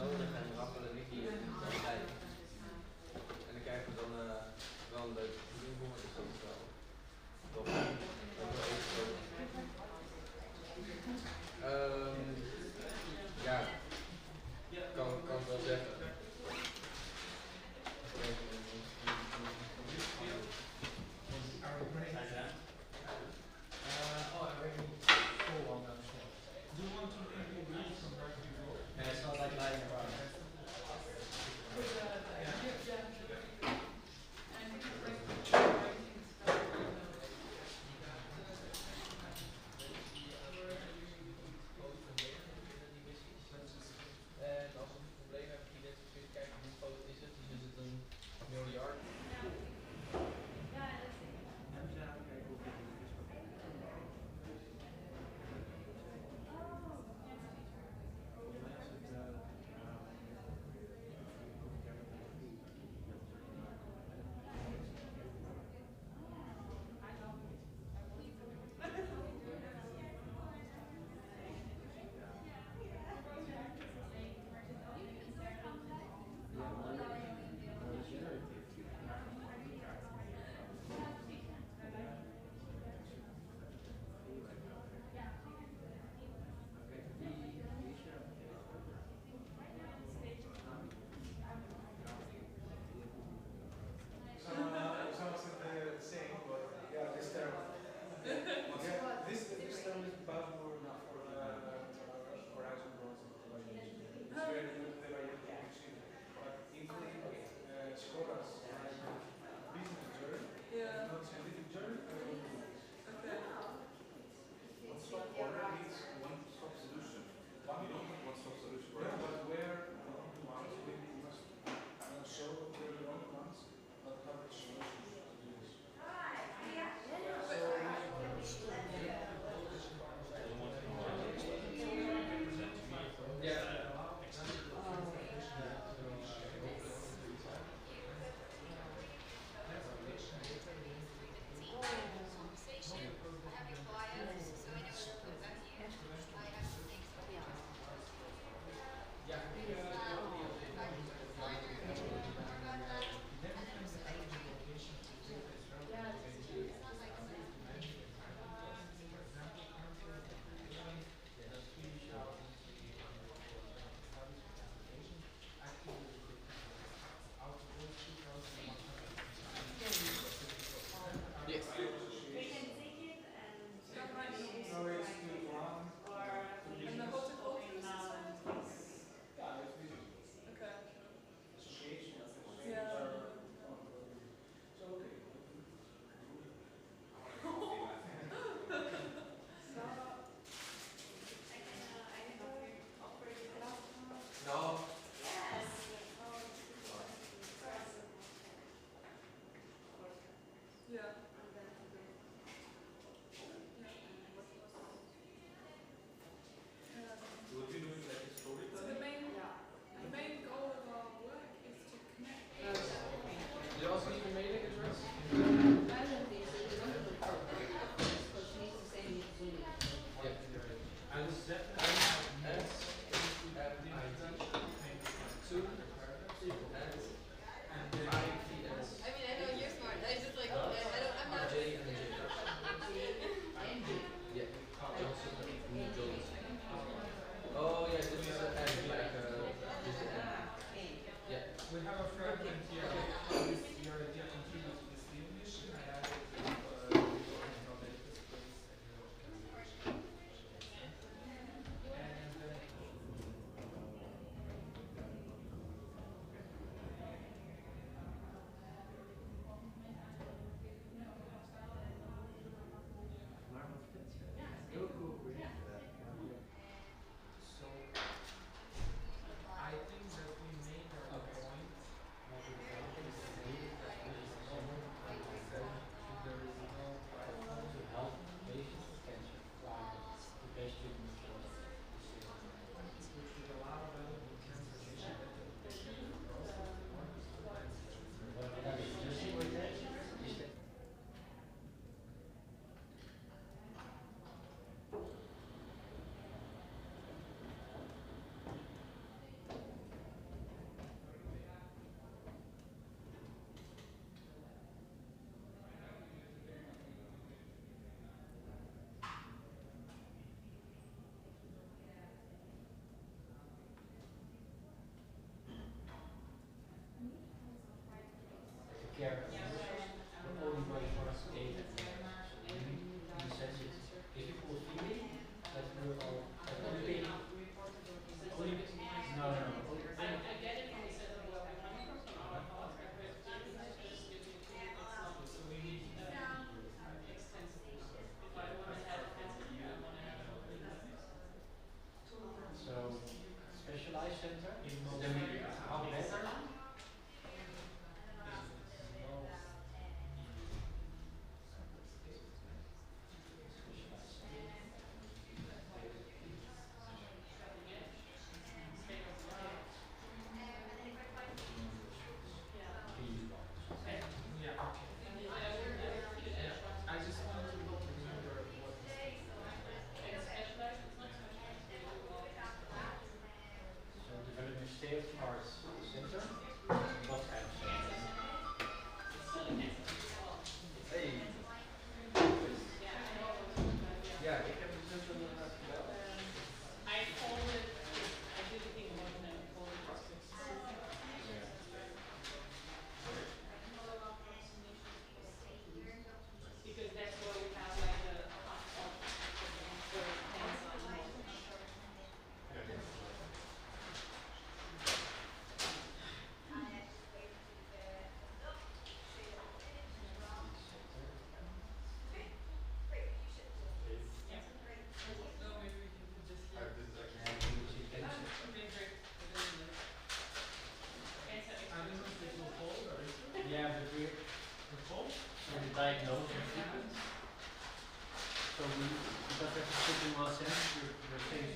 Someone said the same, but yeah, this term. Yeah, this term is buzzword for horizon growth evaluation. It's very good to evaluate the machine, but including scholars like business journey, not scientific journey, I don't do this. One-stop corner means one-stop solution. You don't have one-stop solution. Yeah, but where the ones we must show the wrong ones, not have the solutions to do this.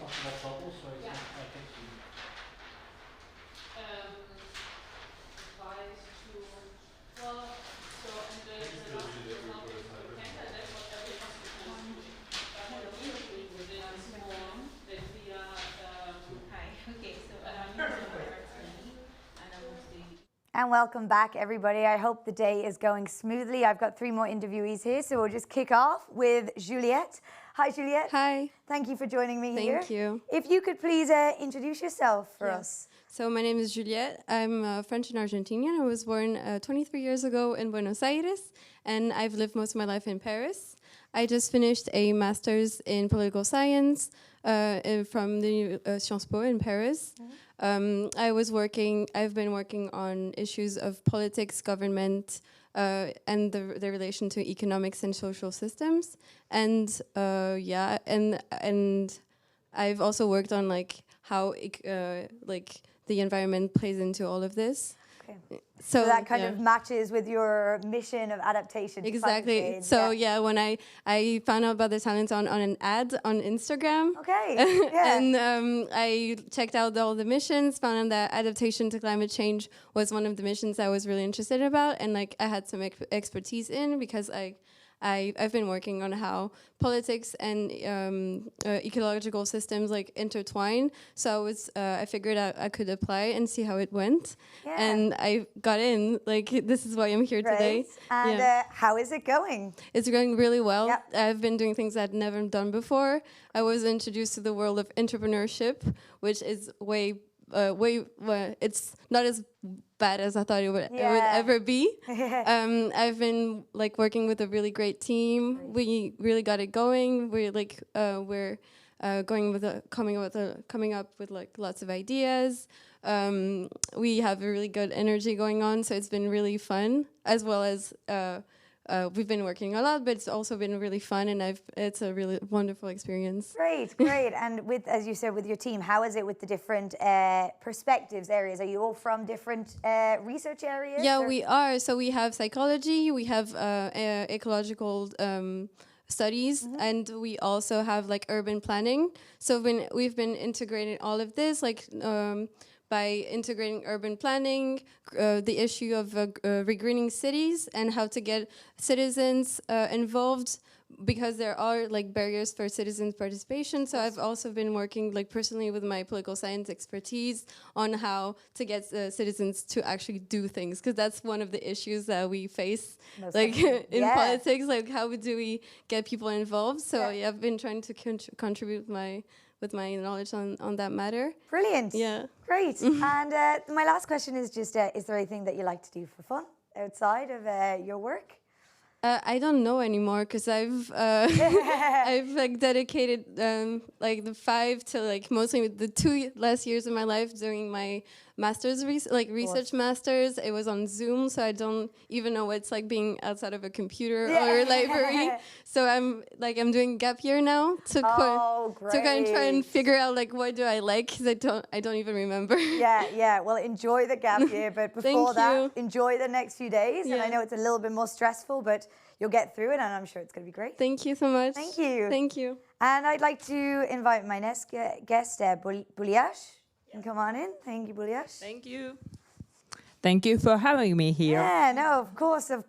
talk about bubbles, so it's Yeah. not like actually. Advice to, well, so and the last result is for Canada, that's what every hospital is doing. But usually within small, that we are, hi, okay, so And welcome back, everybody. I hope the day is going smoothly. I've got 3 more interviewees here, so we'll just kick off with Juliette. Hi, Juliette. Hi. Thank you for joining me here. Thank you. If you could please introduce yourself for us. So my name is Juliette. I'm French and Argentinian. I was born 23 years ago in Buenos Aires, and I've lived most of my life in Paris. I just finished a master's in political science from the Sciences Po in Paris. I've been working on issues of politics, government, and the relation to economics and social systems. And and I've also worked on like how the environment plays into all of this. Okay. So that kind yeah. of matches with your mission of adaptation. To Exactly. climate change. So yeah, when I found out about the talent on an ad on Instagram. Okay. Yeah. And I checked out all the missions, found out that adaptation to climate change was one of the missions I was really interested about, and like I had some expertise in because I've been working on how politics and ecological systems like intertwine. So I figured out I could apply and see how it went, and I got in. Like this is why I'm here today. And how is it going? It's going really well. Yep. I've been doing things I'd never done before. I was introduced to the world of entrepreneurship, which is it's not as bad as I thought it would ever be. I've been like working with a really great team. We really got it going. We're like we're coming up with like lots of ideas. We have a really good energy going on, so it's been really fun, as well as we've been working a lot, but it's also been really fun, and it's a really wonderful experience. Great. And with, as you said, with your team, how is it with the different perspectives, areas? Are you all from different research areas? Yeah, we are. So we have psychology, we have ecological studies, and we also have like urban planning. So we've been integrating all of this, like by integrating urban planning, the issue of regreening cities, and how to get citizens involved, because there are like barriers for citizens' participation. So I've also been working like personally with my political science expertise on how to get citizens to actually do things, because that's one of the issues that we face in politics. Like how do we get people involved? So I've been trying to contribute with my knowledge on that matter. Brilliant. Yeah. Great. And my last question is just, is there anything that you like to do for fun outside of your work? I don't know anymore, because I've like dedicated like the 5 to like mostly the 2 last years of my life doing my master's research masters. It was on Zoom, so I don't even know what it's like being outside of a computer or a library. So I'm doing gap year now to kind of try and figure out like what do I like, because I don't even remember. Yeah. Well, enjoy the gap year, but before that, enjoy the next few days. And I know it's a little bit more stressful, but you'll get through it, and I'm sure it's going to be great. Thank you so much. Thank you. Thank you. And I'd like to invite my next guest, Buliash. You can come on in. Thank you, Buliash. Thank you. Thank you for having me here. Yeah, no, of course. So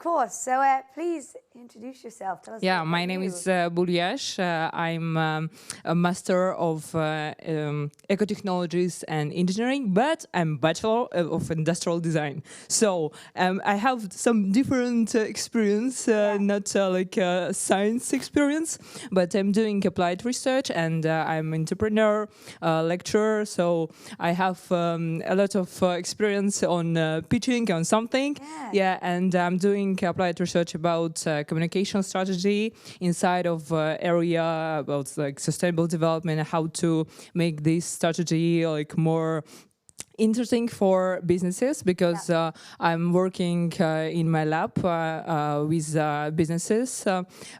please introduce yourself. Tell us. Yeah, my name is Buliash. I'm a master of ecotechnologies and engineering, but I'm bachelor of industrial design. So I have some different experience, not like science experience, but I'm doing applied research, and I'm an entrepreneur, lecturer. So I have a lot of experience on pitching on something. And I'm doing applied research about communication strategy inside of area about like sustainable development, how to make this strategy like more interesting for businesses, because I'm working in my lab with businesses.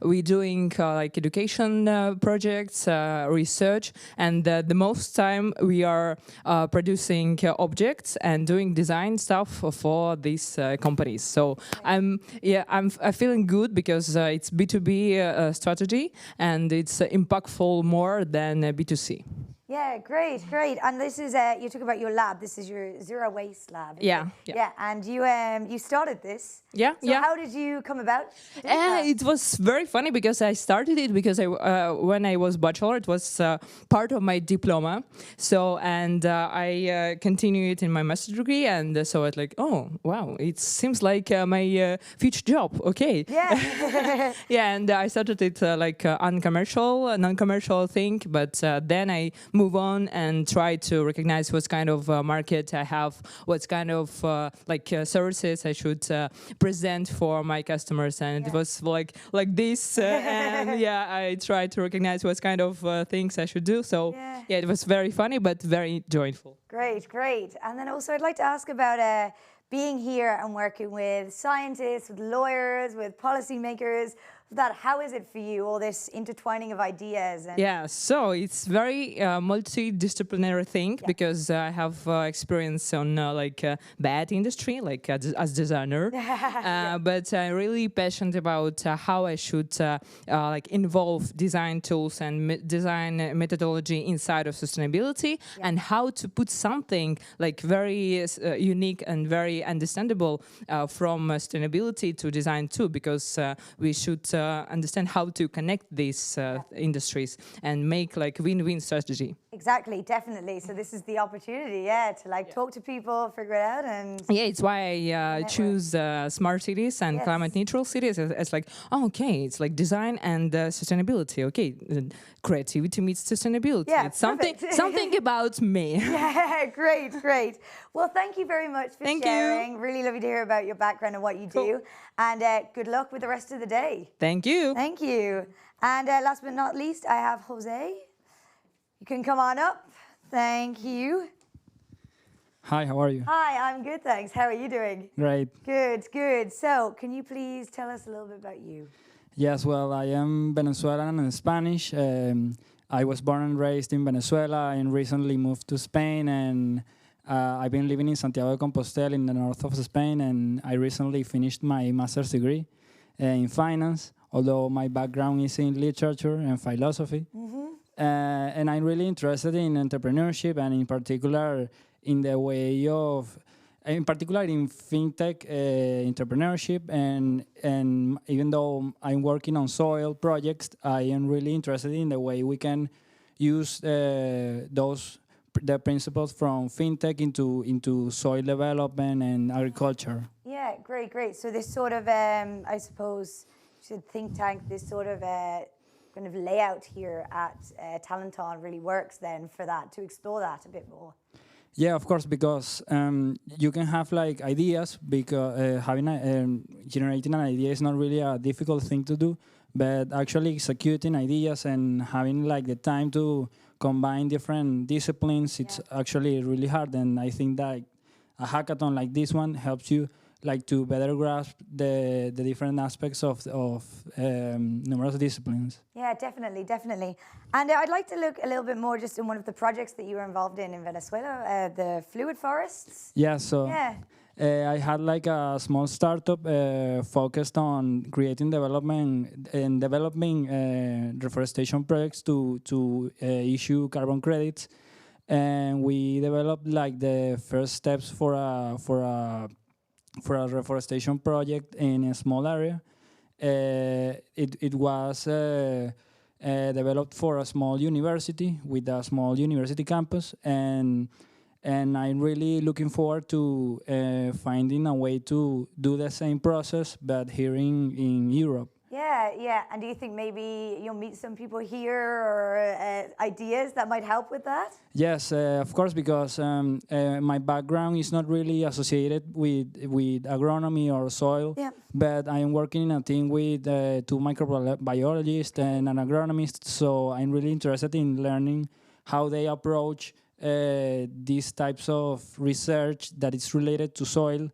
We're doing like education projects, research, and the most time we are producing objects and doing design stuff for these companies. So I'm feeling good, because it's B2B strategy, and it's impactful more than B2C. Yeah, great, great. And this is you talk about your lab. This is your zero waste lab. Yeah, yeah. And you started this. Yeah, So yeah. how did you come about doing that? It was very funny because I started it because when I was bachelor, it was part of my diploma. So and I continued it in my master's degree, and so I was like, oh wow, it seems like my future job. Okay. Yeah. Yeah, and I started it like uncommercial, non-commercial thing, but then I move on and try to recognize what kind of market I have, what kind of services I should present for my customers, and it was like this, and yeah, I try to recognize what kind of things I should do. So yeah, it was very funny but very joyful. Great, great. And then also I'd like to ask about being here and working with scientists, with lawyers, with policymakers. How is it for you, all this intertwining of ideas? And Yeah, so it's very multidisciplinary thing because I have experience on bad industry, like as designer, but I'm really passionate about how I should involve design tools and design methodology inside of sustainability, and how to put something like very unique and very understandable from sustainability to design too, because we should understand how to connect these industries and make like win-win strategy. Exactly, definitely. So this is the opportunity, to talk to people, figure it out, and yeah, it's why I choose smart cities and climate neutral cities. It's like, oh, okay, it's like design and sustainability. Okay, creativity meets sustainability. Yeah, it's something about me. Yeah, great, great. Well, thank you very much for sharing. You. Really lovely to hear about your background and what you do. And good luck with the rest of the day. Thank you. Thank you. And last but not least, I have Jose. You can come on up. Thank you. Hi, how are you? Hi, I'm good, thanks. How are you doing? Great. Good, good. So, can you please tell us a little bit about you? Yes, well, I am Venezuelan and Spanish. I was born and raised in Venezuela and recently moved to Spain, and I've been living in Santiago de Compostela in the north of Spain, and I recently finished my master's degree in finance, although my background is in literature and philosophy. And I'm really interested in entrepreneurship, and in particular in the way of, in particular in fintech entrepreneurship, and even though I'm working on soil projects, I am really interested in the way we can use the principles from fintech into soil development and agriculture. Yeah, great, great. So this sort of, I suppose, you should think tank, this sort of kind of layout here at Talenton really works then for that, to explore that a bit more. Yeah, of course, because you can have like ideas, because generating an idea is not really a difficult thing to do, but actually executing ideas and having like the time to combine different disciplines, it's actually really hard. And I think that a hackathon like this one helps you like to better grasp the different aspects of numerous disciplines. Yeah, definitely, definitely. And I'd like to look a little bit more just in one of the projects that you were involved in Venezuela, the fluid forests. Yeah, so I had like a small startup focused on creating developing reforestation projects to issue carbon credits, and we developed like the first steps for a reforestation project in a small area. It was developed for a small university with a small university campus, and I'm really looking forward to finding a way to do the same process, but here in Europe. Yeah, yeah. And do you think maybe you'll meet some people here or ideas that might help with that? Yes, of course, because my background is not really associated with agronomy or soil, but I am working in a team with 2 microbiologists and an agronomist, so I'm really interested in learning how they approach these types of research that is related to soil,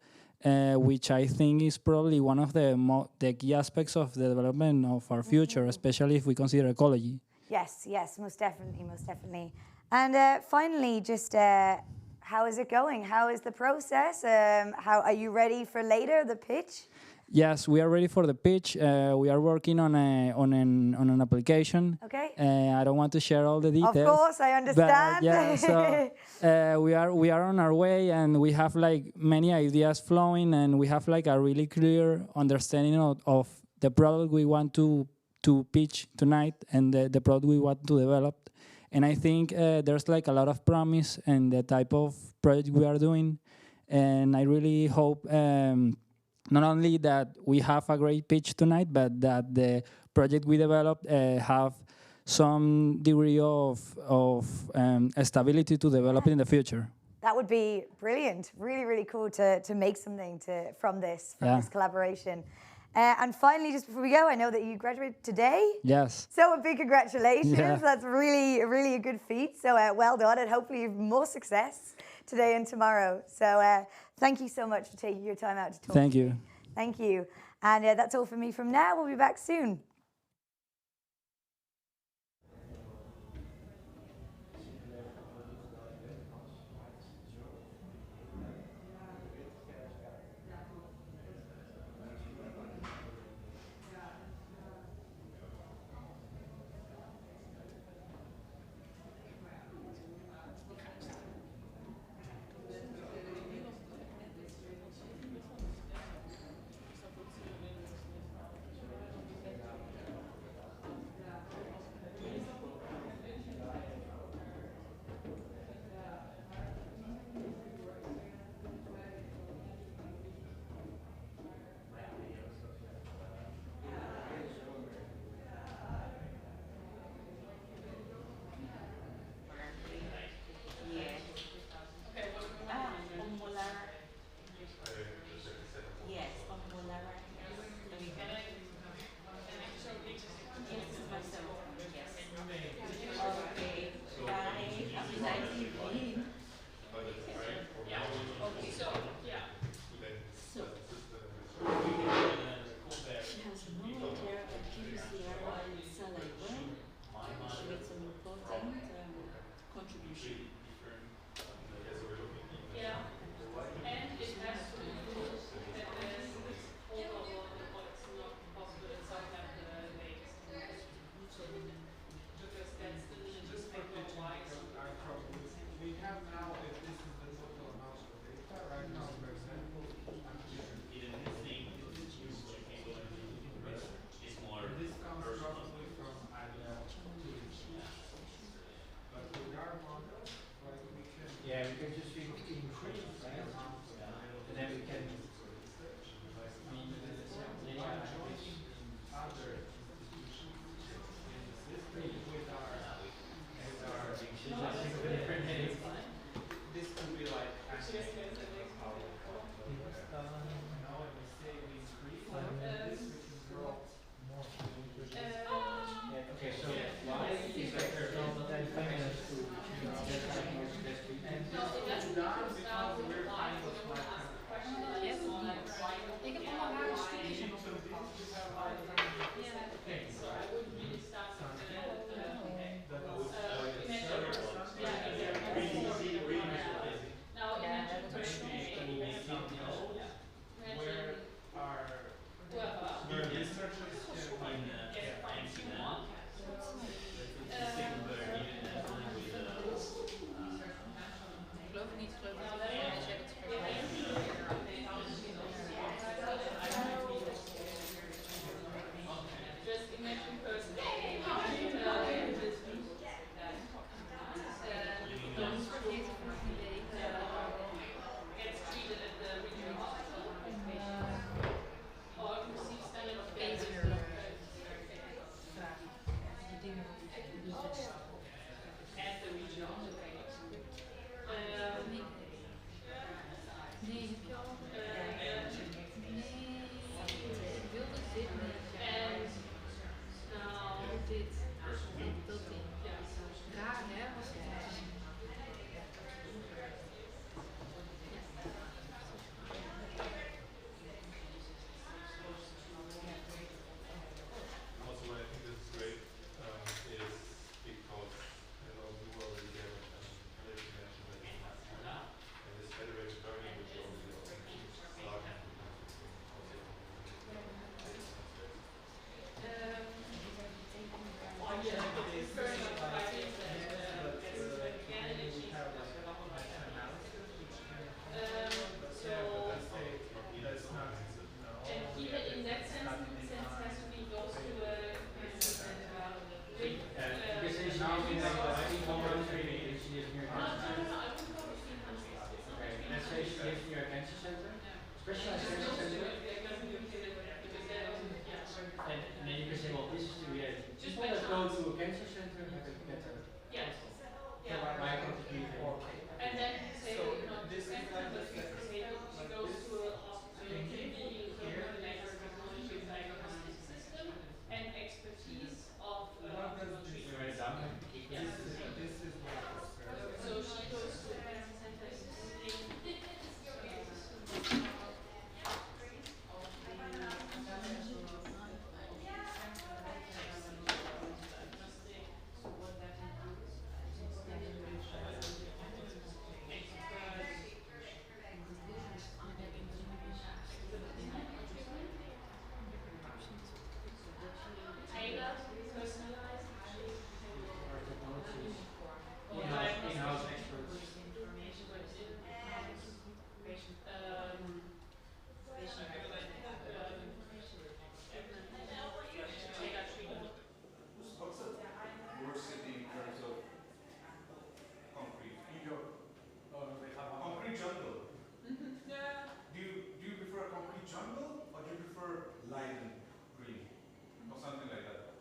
which I think is probably one of the key aspects of the development of our future, especially if we consider ecology. Yes, yes, most definitely, most definitely. And finally, just how is it going? How is the process? How are you ready for later, the pitch? Yes, we are ready for the pitch. We are working on an application. Okay. I don't want to share all the details. Of course, I understand. But yeah, so we are on our way, and we have like many ideas flowing, and we have like a really clear understanding of the product we want to pitch tonight, and the product we want to develop. And I think there's like a lot of promise in the type of project we are doing, and I really hope. Not only that we have a great pitch tonight, but that the project we developed have some degree of stability to develop it in the future. That would be brilliant. Really, really cool to make something from this collaboration. And finally, just before we go, I know that you graduated today. Yes. So a big congratulations. Yeah. That's really, really a good feat. So well done, and hopefully you have more success today and tomorrow. So thank you so much for taking your time out to talk. Thank you. Thank you. And that's all from me from now. We'll be back soon. Yeah, we can just increase, right? And then we can other institutions with our different names. This could be like how now when we say we increase, this we can grow more. Okay, so why is better than feminine food? live near a cancer center, specialized cancer center. And then you can say, well, this is the reality. People that go to a cancer center have a better my contribution. And then say, this cancer, but she goes to a hospital, being here, technology, diagnostic system, and expertise of treatment. So she goes to a cancer center. In-house experts. What's the worst city in terms of concrete? Concrete jungle. Do you prefer concrete jungle or do you prefer light and green or something like that?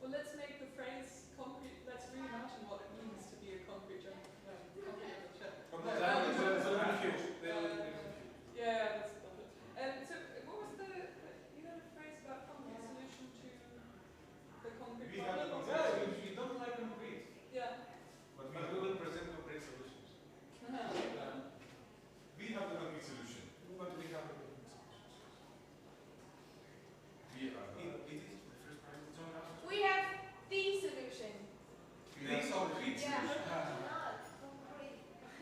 Well, let's make the phrase concrete. Let's reimagine what it means to be a concrete jungle. Yeah, that's lovely. And so, what was the phrase about concrete solution to the concrete We have the problem? concrete. We don't like concrete. Yeah. But we will present concrete solutions. We have the concrete solution. But we have the concrete solution. It is the first time it's on us. We have the solution. We have concrete Yeah. solution.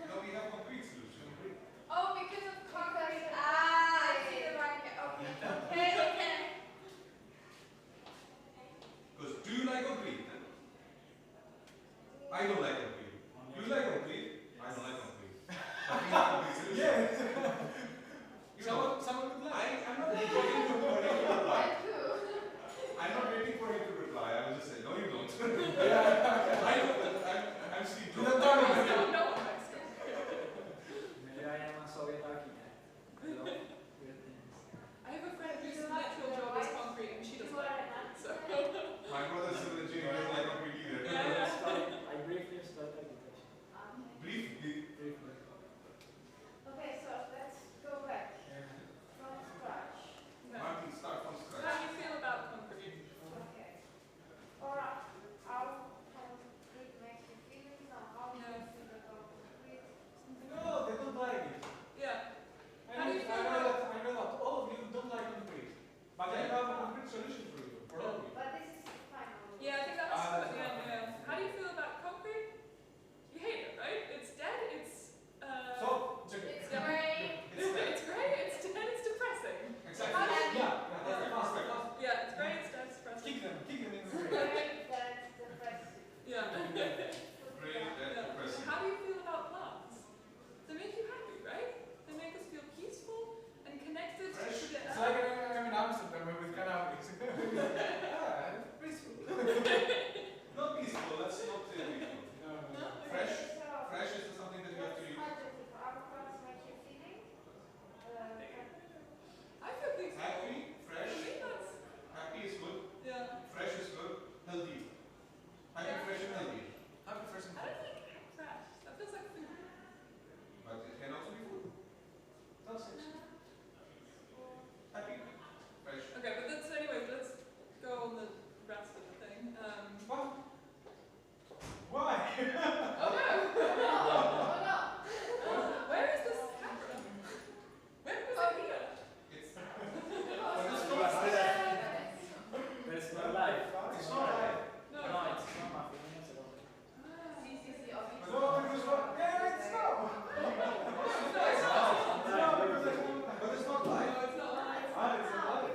No, we have concrete solution. Oh, because of concrete. I see the right. Okay. Because do you like concrete? I don't like concrete. You like concrete? I don't like concrete. But we have concrete solution. Someone would like. I'm not waiting for him to reply. I'm not waiting for him to reply. I will just say, no, you don't. I know, but I'm sleeping. You don't know. Maybe I am a Soviet architect. I have a friend whose natural job is concrete and she doesn't like it. So. My brother's civil engineer doesn't like concrete either. I briefly studied architecture. Briefly? Okay, so let's go back from scratch. Martin, start from scratch. How do you feel about concrete? Okay. Or how concrete makes you feel, or how do you feel about concrete? No, they don't like it. Yeah. I know that all of you don't like concrete. But I have a concrete solution for you, for all of you. But this is final. Yeah, I think that was at the end, yeah. How do you feel about concrete? You hate it, right? It's dead, it's it's grey. It's grey, it's dead, it's depressing. Exactly. How do you- Yeah, it's grey, it's dead, it's depressing. Kick them in the Grey, dead, depressing. Yeah. Grey, dead, depressing. How do you feel about plants? They make you happy, right? They make us feel peaceful and connected to the It's earth. like I'm in Amsterdam with cannabis. Peaceful. Not peaceful, that's not peaceful. No. Fresh? Fresh is something that you have to use. I feel peaceful. Happy, fresh. For me, that's. Happy is good. Yeah. Fresh is good. Healthy. Happy, fresh, and healthy. Happy fresh and I don't think trash. That feels like food. But it can also be food. That's it. Happy, fresh. Okay, but that's anyway. Let's go on the rest of the thing. Why? Oh no! Oh no! Where is this camera? Where was it here? But it's not live. It's not live. No, it's not nothing. No, because what? Yeah, it's not. But it's not live. No, it's not live. Ah, it's not live.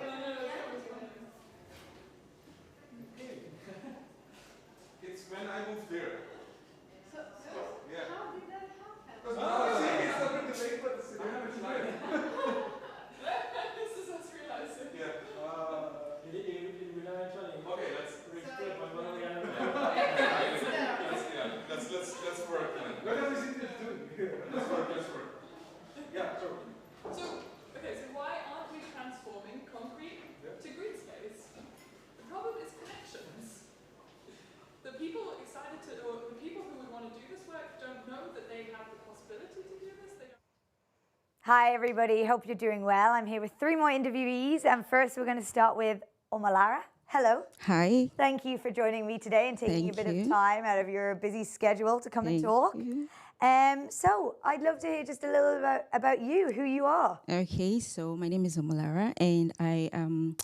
It's when I moved there. Yeah. How did that happen? Because it's not really late, but it's live. This is us realizing. Yeah. It will eventually. Okay, let's. Let's let's Hi, everybody. Hope you're doing well. I'm here with 3 more interviewees. And first, we're going to start with Omalara. Hello. Hi. Thank you for joining me today and taking a bit of time out of your busy schedule to come and talk. So I'd love to hear just a little about you, who you are. Okay, so my name is Omalara, and I am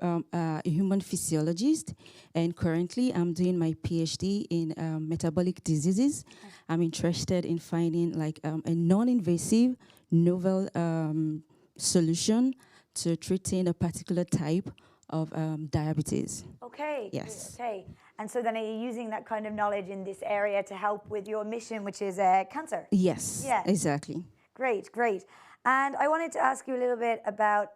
a human physiologist, and currently I'm doing my PhD in metabolic diseases. I'm interested in finding like a non-invasive, novel solution to treating a particular type of diabetes. Okay. Yes. Okay. And so then are you using that kind of knowledge in this area to help with your mission, which is cancer? Yes, Yeah. exactly. Great, great. And I wanted to ask you a little bit about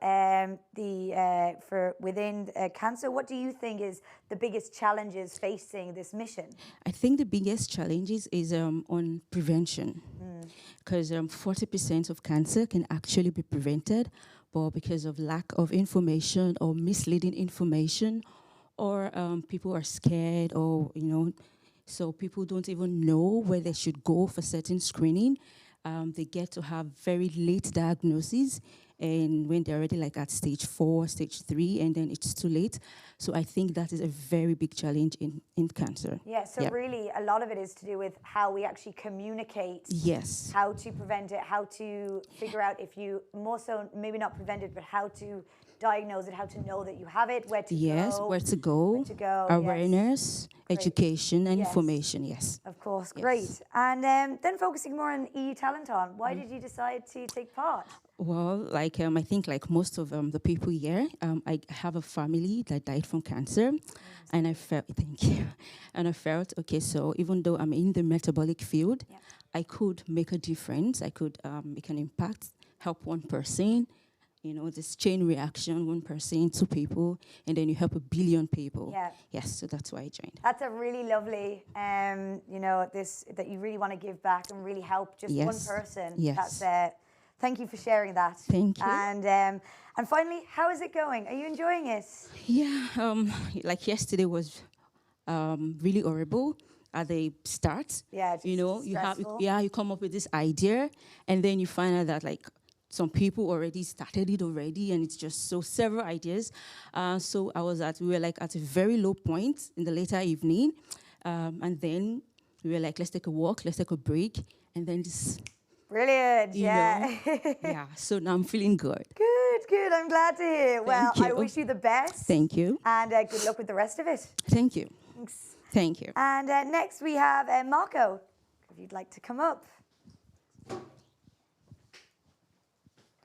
within cancer. What do you think is the biggest challenges facing this mission? I think the biggest challenges is on prevention, because 40% of cancer can actually be prevented, but because of lack of information or misleading information, or people are scared, or so people don't even know where they should go for certain screening. They get to have very late diagnoses, and when they're already like at stage 4, stage 3, and then it's too late. So I think that is a very big challenge in cancer. Yeah, so really a lot of it is to do with how we actually communicate. Yes. How to prevent it, how to figure out if you, more so maybe not prevent it, but how to diagnose it, how to know that you have it, where to go. Yes, where to go, awareness, education, and information, yes. Of course, great. And then focusing more on EU Talenton, why did you decide to take part? Well, like I think like most of the people here, I have a family that died from cancer, and I felt, thank you, and I felt, okay, so even though I'm in the metabolic field, I could make a difference, I could make an impact, help one person, this chain reaction, 1 person, 2 people, and then you help 1 billion people. Yeah. Yes, so that's why I joined. That's a really lovely, that you really want to give back and really help just one person. Yes. That's thank you for sharing that. Thank you. And finally, how is it going? Are you enjoying it? Yeah, like yesterday was really horrible at the start. Yeah, it's you come up with this idea, and then you find out that like some people already started it already, and it's just so several ideas. So we were like at a very low point in the later evening, and then we were like, let's take a walk, let's take a break, and then just. Brilliant, yeah. So now I'm feeling good. Good, I'm glad to hear. Well, I wish you the best. Thank you. And good luck with the rest of it. Thank you. Thanks. Thank you. And next we have Marco, if you'd like to come up.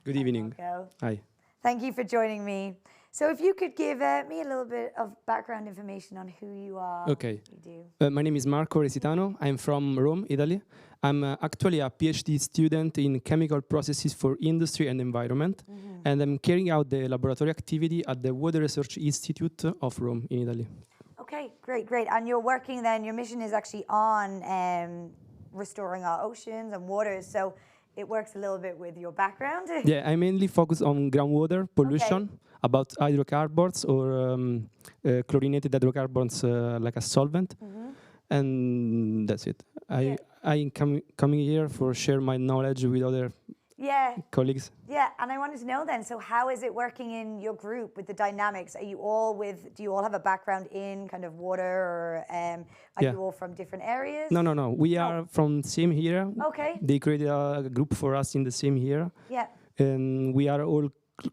Good evening. Marco. Hi. Thank you for joining me. So if you could give me a little bit of background information on who you are. Okay. What you do. My name is Marco Resitano. I'm from Rome, Italy. I'm actually a PhD student in chemical processes for industry and environment, and I'm carrying out the laboratory activity at the Water Research Institute of Rome in Italy. Okay, great. And you're working then, your mission is actually on restoring our oceans and waters. So it works a little bit with your background. Yeah, I mainly focus on groundwater pollution, about hydrocarbons or chlorinated hydrocarbons like a solvent, and that's it. I'm coming here for share my knowledge with other colleagues. Yeah, and I wanted to know then, so how is it working in your group with the dynamics? Do you all have a background in kind of water, or are you all from different areas? No. We are from same here. Okay. They created a group for us in the same year. Yeah. And we are all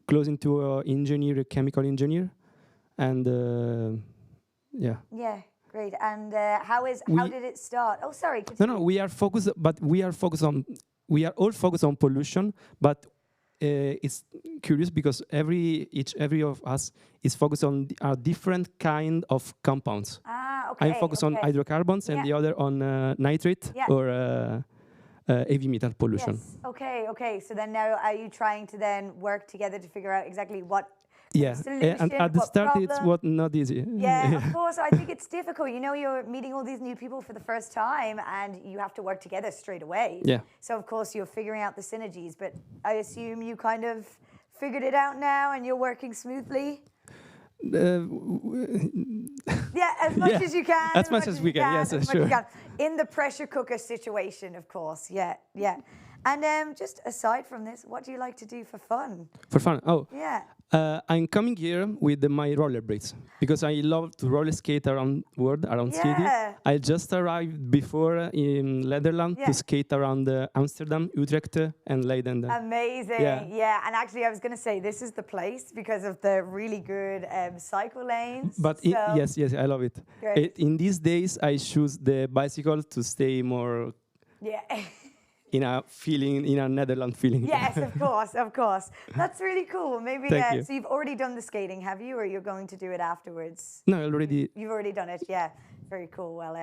close into engineer, chemical engineer, and yeah. Yeah, great. And how did it start? Oh, sorry. No. We are all focused on pollution, but it's curious because every of us is focused on a different kind of compounds. Okay. I'm focused on hydrocarbons, and the other on nitrate or heavy metal pollution. Yes. Okay. So then now are you trying to then work together to figure out exactly what solution, and at the start it's not easy. Yeah, of course. I think it's difficult. You're meeting all these new people for the first time, and you have to work together straight away. Yeah. So of course you're figuring out the synergies, but I assume you kind of figured it out now, and you're working smoothly. Yeah, as much as you can. As much as we can, yes, sure. In the pressure cooker situation, of course. Yeah. And just aside from this, what do you like to do for fun? For fun? Oh. Yeah. I'm coming here with my rollerblades because I love to roller skate around world, around city. I just arrived before in Netherlands to skate around Amsterdam, Utrecht, and Leiden. Amazing. Yeah. And actually, I was going to say this is the place because of the really good cycle lanes. But yes, I love it. In these days, I choose the bicycle to stay more. Yeah. In a Netherlands feeling. Yes, of course. That's really cool. Maybe you. So you've already done the skating, have you, or you're going to do it afterwards? No, already. You've already done it. Yeah, very cool. Well,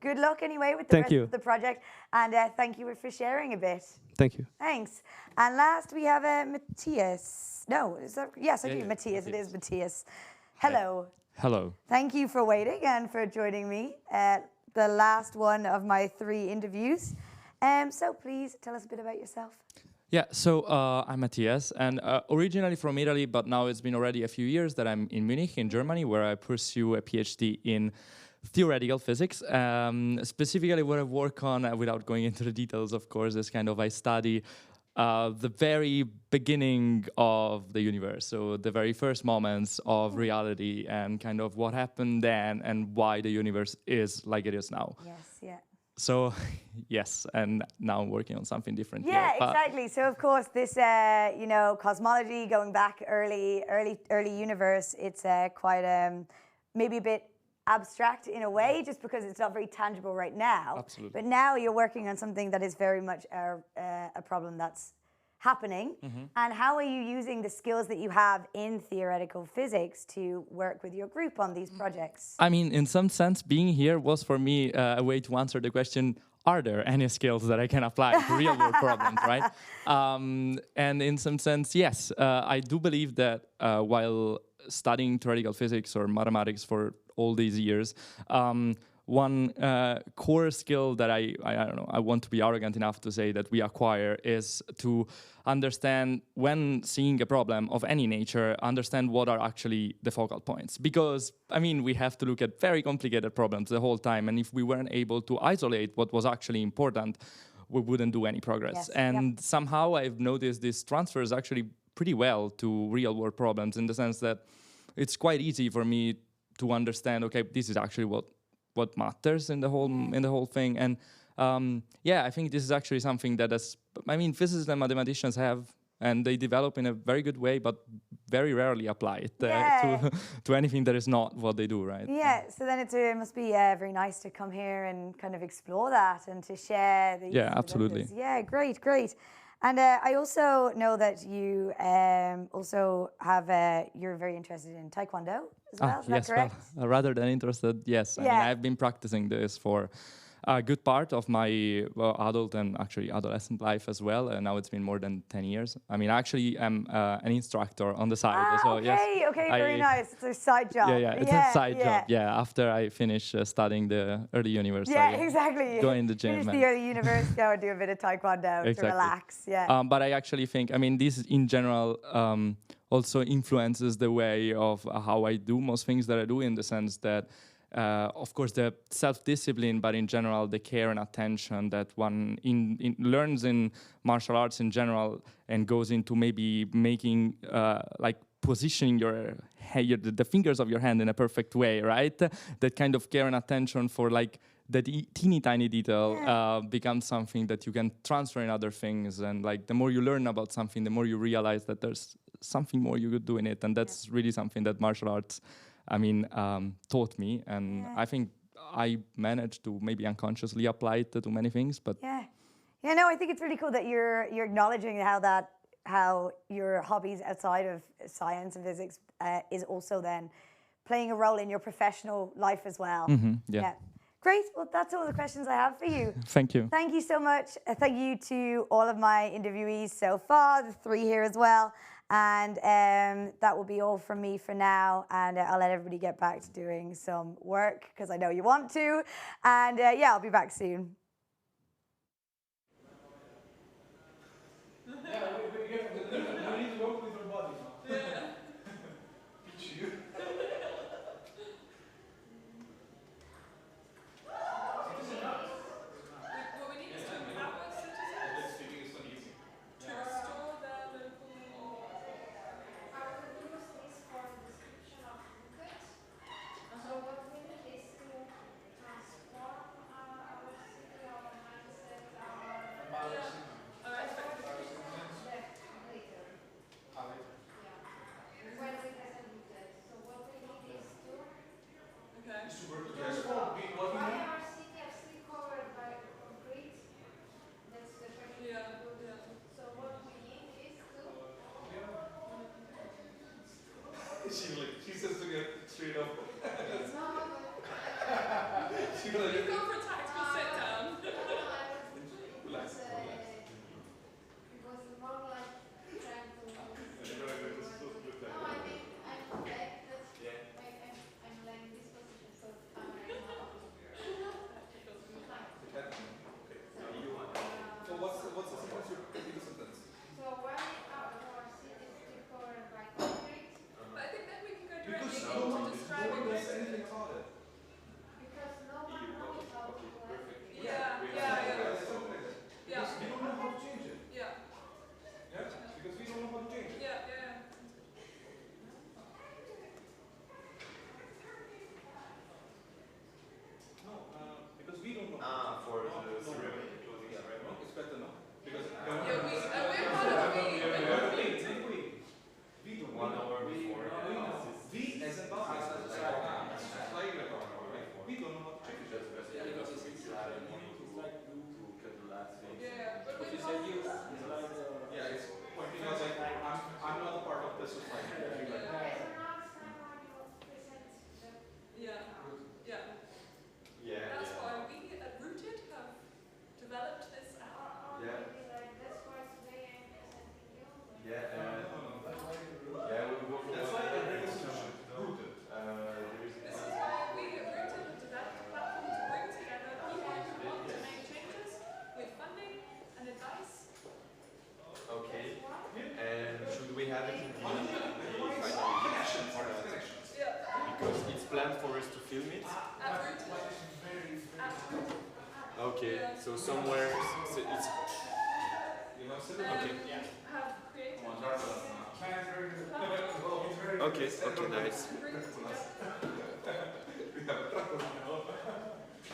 good luck anyway with the rest of the project, and thank you for sharing a bit. Thank you. Thanks. And last we have Matthias. No, is that? Yes, I do. Yeah, Matthias. It is Matthias. Hello. Hello. Thank you for waiting and for joining me at the last one of my 3 interviews. So please tell us a bit about yourself. Yeah, so I'm Matthias, and originally from Italy, but now it's been already a few years that I'm in Munich, in Germany, where I pursue a PhD in theoretical physics. Specifically what I work on, without going into the details, of course, is kind of I study the very beginning of the universe, so the very first moments of reality and kind of what happened then and why the universe is like it is now. Yes, yeah. So, yes, and now I'm working on something different. Yeah, here, exactly. So, of course, this, cosmology, going back early universe, it's quite maybe a bit abstract in a way, just because it's not very tangible right now. Absolutely. But now you're working on something that is very much a problem that's happening. And how are you using the skills that you have in theoretical physics to work with your group on these projects? I mean, in some sense, being here was for me a way to answer the question, are there any skills that I can apply to real world problems, right? And in some sense, yes, I do believe that while studying theoretical physics or mathematics for all these years, one core skill that I don't know, I want to be arrogant enough to say that we acquire is to understand, when seeing a problem of any nature, understand what are actually the focal points. Because, I mean, we have to look at very complicated problems the whole time, and if we weren't able to isolate what was actually important, we wouldn't do any progress. Yes. And somehow I've noticed this transfers actually pretty well to real world problems, in the sense that it's quite easy for me to understand, okay, this is actually what matters in the whole thing. And I think this is actually something that physicists and mathematicians have, and they develop in a very good way, but very rarely apply it to anything that is not what they do, right? Yeah, so then it must be very nice to come here and kind of explore that and to share these. Yeah, absolutely. Ideas. Yeah, great. And I also know that you also have, you're very interested in Taekwondo as well, is that correct? Well, rather than interested, yes. Yeah. I mean, I've been practicing this for a good part of my adult and actually adolescent life as well, and now it's been more than 10 years. I mean, actually, I'm an instructor on the side. So, okay, very nice. It's a side job. It's a side job. Yeah, after I finish studying the early university. Yeah, exactly. Go in the gym. Finish the early university, go and do a bit of Taekwondo to relax. Yeah. But I actually think, this in general also influences the way of how I do most things that I do, in the sense that of course, the self-discipline, but in general, the care and attention that one learns in martial arts in general, and goes into maybe making, positioning the fingers of your hand in a perfect way, right? That kind of care and attention for that teeny tiny detail becomes something that you can transfer in other things. And the more you learn about something, the more you realize that there's something more you could do in it. And that's really something that martial arts taught me, and I think I managed to maybe unconsciously apply it to many things. But I think it's really cool that you're acknowledging how your hobbies outside of science and physics is also then playing a role in your professional life as well. Yeah. Great. Well, that's all the questions I have for you. Thank you. Thank you so much. Thank you to all of my interviewees so far, the 3 here as well. And that will be all from me for now. And I'll let everybody get back to doing some work, because I know you want to. And I'll be back soon. Okay, so somewhere so it's okay. Okay, okay, nice.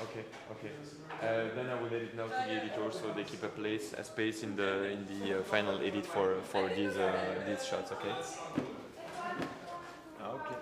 Okay, okay. Then I will let it now to the editor, so they keep a space in the final edit for these shots. Okay. Okay.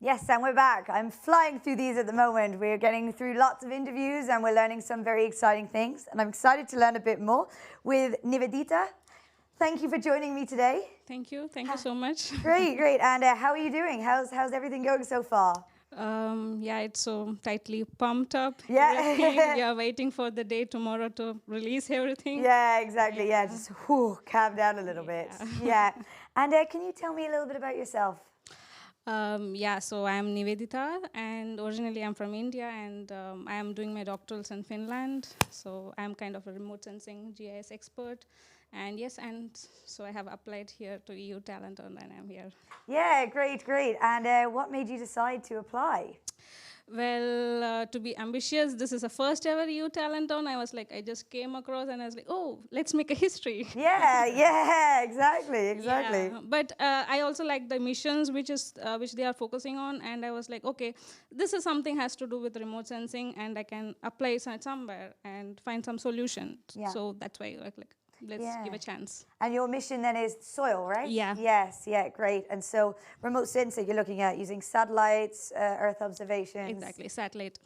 Yes, and we're back. I'm flying through these at the moment. We're getting through lots of interviews and we're learning some very exciting things. And I'm excited to learn a bit more with Nivedita. Thank you for joining me today. Thank you so much. Great, great. And how are you doing? How's everything going so far? Yeah, it's so tightly pumped up. Yeah. Everything. Yeah, waiting for the day tomorrow to release everything. Yeah, exactly. Yeah, just calm down a little bit. Yeah. And can you tell me a little bit about yourself? Yeah, so I'm Nivedita, and originally I'm from India, and I am doing my doctorals in Finland. So I'm kind of a remote sensing GIS expert. And yes, and so I have applied here to EU Talent, and I'm here. Yeah, great, great. And what made you decide to apply? Well, to be ambitious, this is a first ever EU Talenton. I was like, I just came across and I was like, oh, let's make a history. Yeah, yeah, exactly. Yeah, but I also like the missions which they are focusing on, and I was like, okay, this is something has to do with remote sensing, and I can apply it somewhere and find some solution. Yeah. So that's why let's give a chance. And your mission then is soil, right? Yeah. Yes, yeah, great. And so remote sensing, you're looking at using satellites, Earth observations. Exactly, satellite.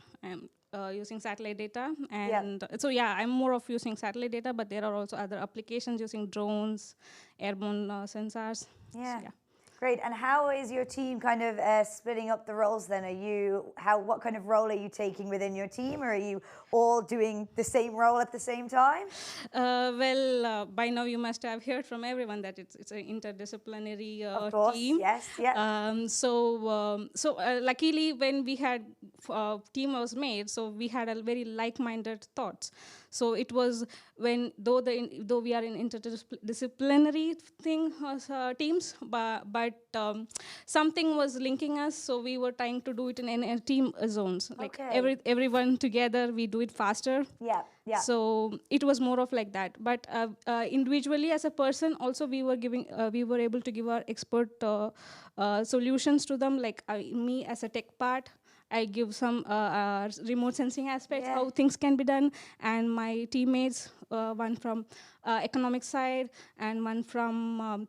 Using satellite data, and so yeah, I'm more of using satellite data, but there are also other applications using drones, airborne sensors. Yeah. So, yeah. Great. And how is your team kind of splitting up the roles then? What kind of role are you taking within your team, or are you all doing the same role at the same time? By now you must have heard from everyone that it's an interdisciplinary of course, team. Yes, yeah. Luckily, when we had team was made, so we had a very like-minded thoughts. So it was though we are in interdisciplinary teams, but something was linking us. So we were trying to do it in team zones, like everyone together. We do it faster. Yeah, yeah. So it was more of like that. But individually, as a person, also we were able to give our expert solutions to them. Like me as a tech part, I give some remote sensing aspects, how things can be done, and my teammates, one from economic side and one from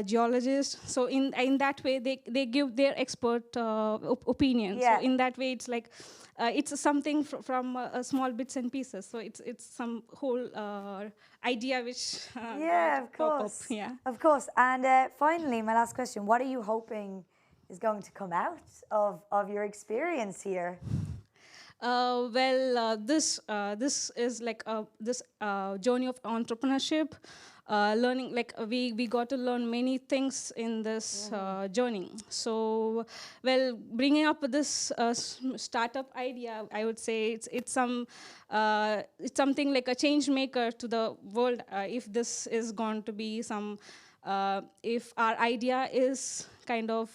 geologists. So in that way, they give their expert opinion. Yeah. So in that way, it's like it's something from small bits and pieces. So it's some whole idea which of course, pop up. Yeah, of course. And finally, my last question: what are you hoping is going to come out of your experience here? This is like this journey of entrepreneurship. Learning, like we got to learn many things in this journey. So, bringing up this startup idea, I would say it's something like a change maker to the world. If this is going to be some, if our idea is kind of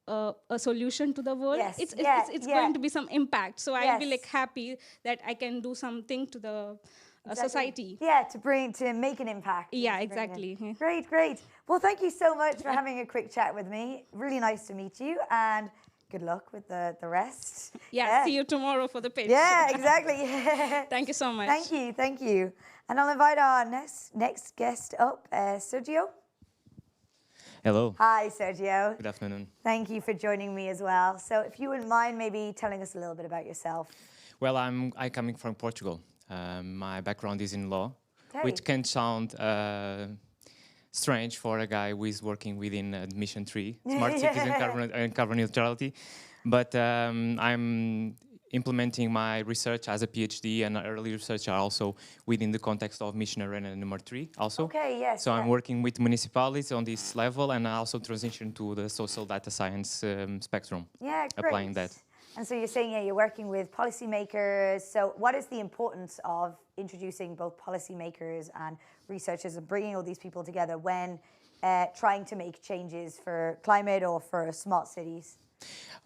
a solution to the world, it's going to be some impact. So I'll be like happy that I can do something to the society. Yeah, to make an impact. Yeah, exactly. Great, great. Well, thank you so much for having a quick chat with me. Really nice to meet you, and good luck with the rest. Yeah, see you tomorrow for the pitch. Yeah, exactly. Thank you so much. Thank you. And I'll invite our next guest up, Sergio. Hello. Hi, Sergio. Good afternoon. Thank you for joining me as well. So if you wouldn't mind maybe telling us a little bit about yourself. Well, I'm coming from Portugal. My background is in law, which can sound strange for a guy who is working within Mission 3, Smart Cities and Carbon Neutrality. But I'm implementing my research as a PhD and early researcher also within the context of Mission Arena number 3 also. Okay, yes. So I'm working with municipalities on this level, and I also transition to the social data science spectrum. Yeah, great. Applying that. And so you're saying, you're working with policymakers. So what is the importance of introducing both policymakers and researchers and bringing all these people together when trying to make changes for climate or for smart cities?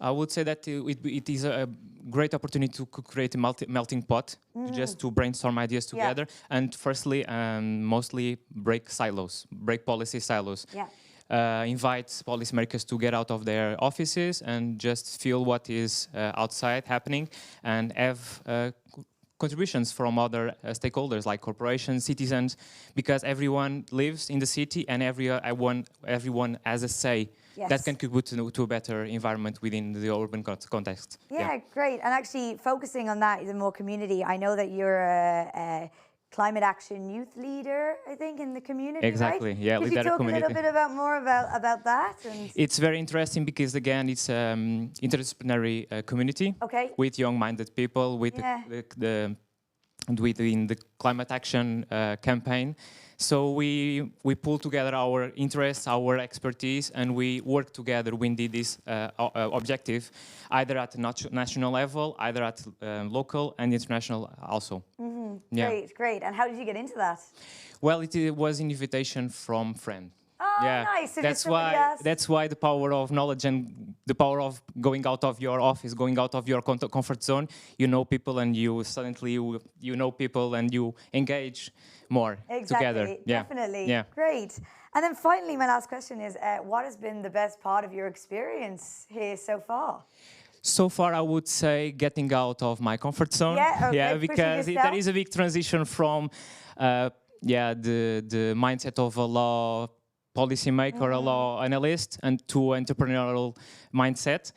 I would say that it is a great opportunity to create a melting pot, just to brainstorm ideas together, and firstly, mostly break policy silos. Yeah. Invite policymakers to get out of their offices and just feel what is outside happening, and have contributions from other stakeholders like corporations, citizens, because everyone lives in the city and everyone has a say that can contribute to a better environment within the urban context. Yeah, great. And actually focusing on that, the more community, I know that you're a climate action youth leader, I think, in the community, Exactly, right? yeah, Could you leader talk community. a little bit more about that? And It's very interesting because, again, it's interdisciplinary community with young-minded people, with within the climate action campaign. So we pull together our interests, our expertise, and we work together within this objective, either at national level, either at local and international also. Mm-hmm. Yeah. Great. And how did you get into that? Well, it was an invitation from friend. Oh, yeah, nice. So that's why the power of knowledge and the power of going out of your office, going out of your comfort zone. You know people, and you suddenly you know people, and you engage more together. Yeah, definitely. Yeah. Great. And then finally, my last question is, what has been the best part of your experience here so far? So far, I would say getting out of my comfort zone. Yeah, because there is a big transition from, the mindset of a law policymaker, a law analyst, and to entrepreneurial mindset.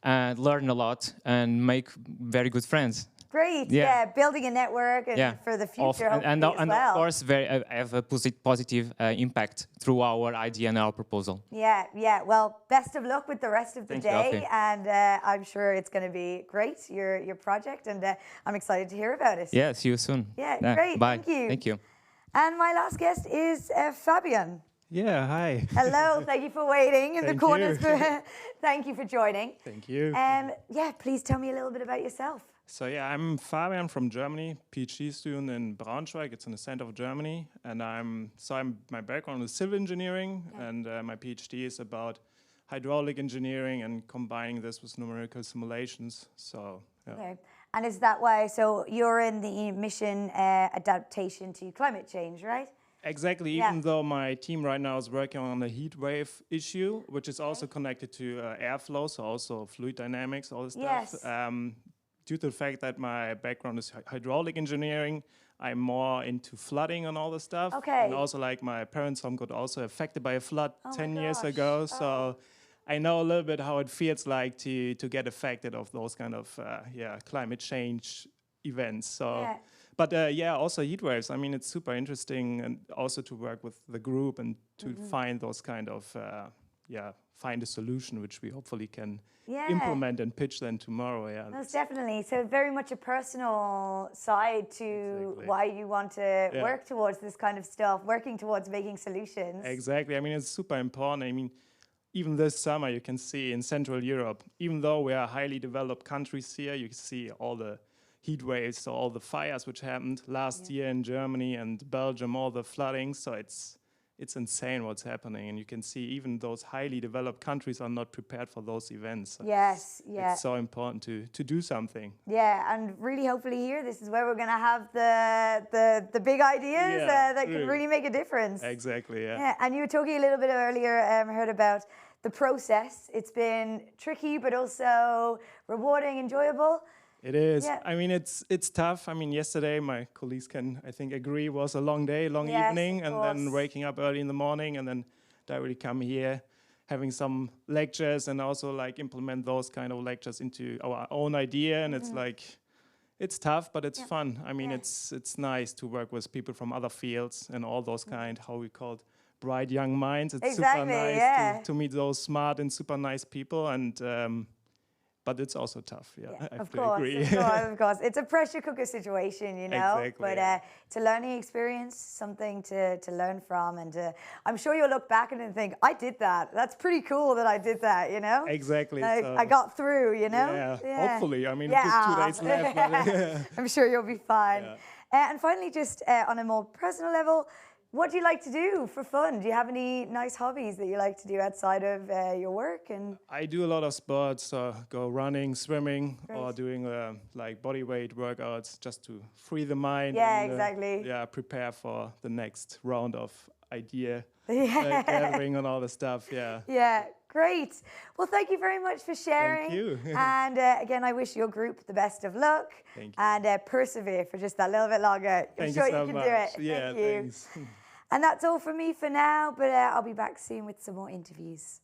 And learn a lot and make very good friends. Great. Yeah, building a network and for the future, and as well. Of course, have a positive impact through our idea and our proposal. Yeah. Well, best of luck with the rest of the day, you, and I'm sure it's going to be great, your project, and I'm excited to hear about it. Yeah, see you soon. Yeah, great. Bye. Thank you. Thank you. And my last guest is Fabian. Yeah, hi. Hello, thank you for waiting in the corners. Thank you for joining. Thank you. Yeah, please tell me a little bit about yourself. So yeah, I'm Fabian from Germany, PhD student in Braunschweig. It's in the center of Germany, and my background is civil engineering, and my PhD is about hydraulic engineering and combining this with numerical simulations. So yeah. Okay. And is that why? So you're in the mission adaptation to climate change, right? Exactly, even though my team right now is working on the heat wave issue, which is also connected to airflow, so also fluid dynamics, all this stuff. Due to the fact that my background is hydraulic engineering, I'm more into flooding and all this stuff. Okay. And also, like, my parents' home got also affected by a flood 10 years ago, so I know a little bit how it feels like to get affected of those kind of climate change events. So. But also heat waves. I mean, it's super interesting, and also to work with the group and to find those kind of, find a solution which we hopefully can implement and pitch then tomorrow. Yeah, most definitely. So very much a personal side to why you want to work towards this kind of stuff, working towards making solutions. Exactly. I mean, it's super important. I mean, even this summer, you can see in Central Europe, even though we are highly developed countries here, you can see all the heat waves, so all the fires which happened last year in Germany and Belgium, all the flooding. So it's insane what's happening, and you can see even those highly developed countries are not prepared for those events. So it's so important to do something. Yeah, and really hopefully here, this is where we're going to have the big ideas that can really make a difference. Exactly, yeah. And you were talking a little bit earlier, I heard about the process. It's been tricky, but also rewarding, enjoyable. It is. Yeah. I mean, it's tough. I mean, yesterday, my colleagues can, I think, agree, was a long day, long evening, and then waking up early in the morning, and then directly come here, having some lectures, and also like implement those kind of lectures into our own idea. And it's like, it's tough, but it's fun. I mean, it's nice to work with people from other fields and all those kind, how we call it, bright young minds. It's super nice to meet those smart and super nice people, and but it's also tough, I have to agree. Of course. It's a pressure cooker situation, you know. Exactly, but it's a learning experience, something to learn from. And I'm sure you'll look back and think, I did that. That's pretty cool that I did that, you know. Exactly. I got through, you know. Yeah. Hopefully. I mean, just 2 days left. But I'm sure you'll be fine. And finally, just on a more personal level, what do you like to do for fun? Do you have any nice hobbies that you like to do outside of your work? And I do a lot of sports, go running, swimming, or doing like body weight workouts just to free the mind. Yeah, and, exactly. Prepare for the next round of idea gathering and all the stuff. Yeah, great. Well, thank you very much for sharing. Thank you. And again, I wish your group the best of luck. Thank you. And persevere for just that little bit longer. I'm sure you can do it. Yeah, thank you. Thanks. And that's all from me for now, but I'll be back soon with some more interviews.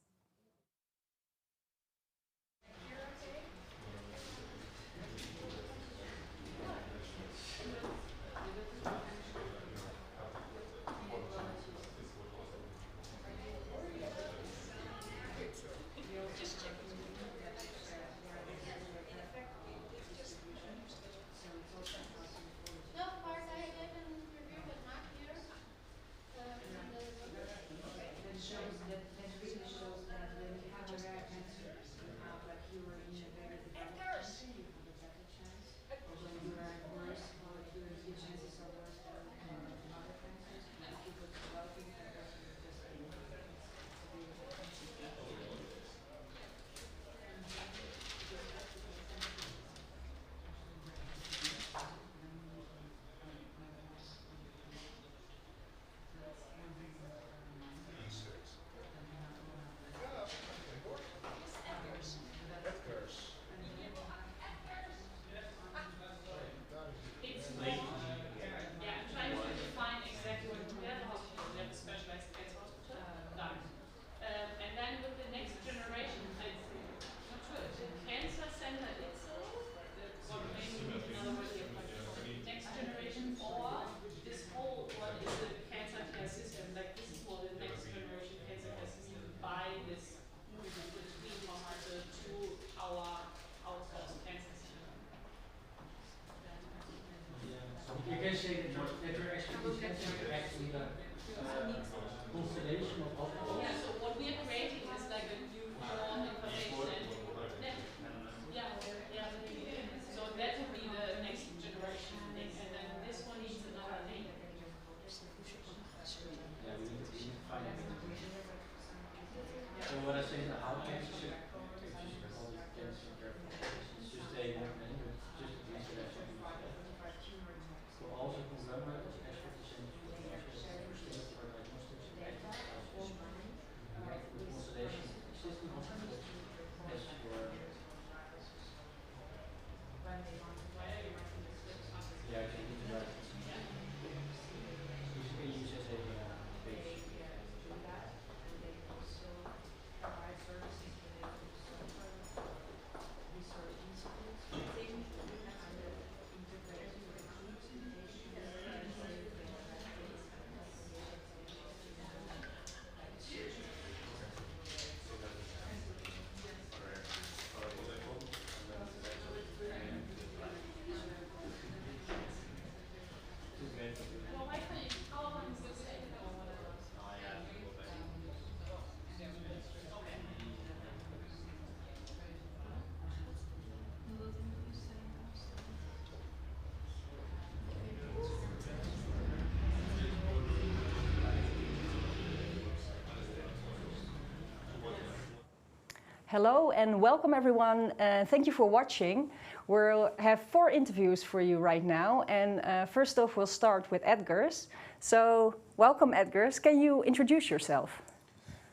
Hello and welcome everyone. Thank you for watching. We'll have 4 interviews for you right now. And first off, we'll start with Edgar's. So welcome Edgar's. Can you introduce yourself?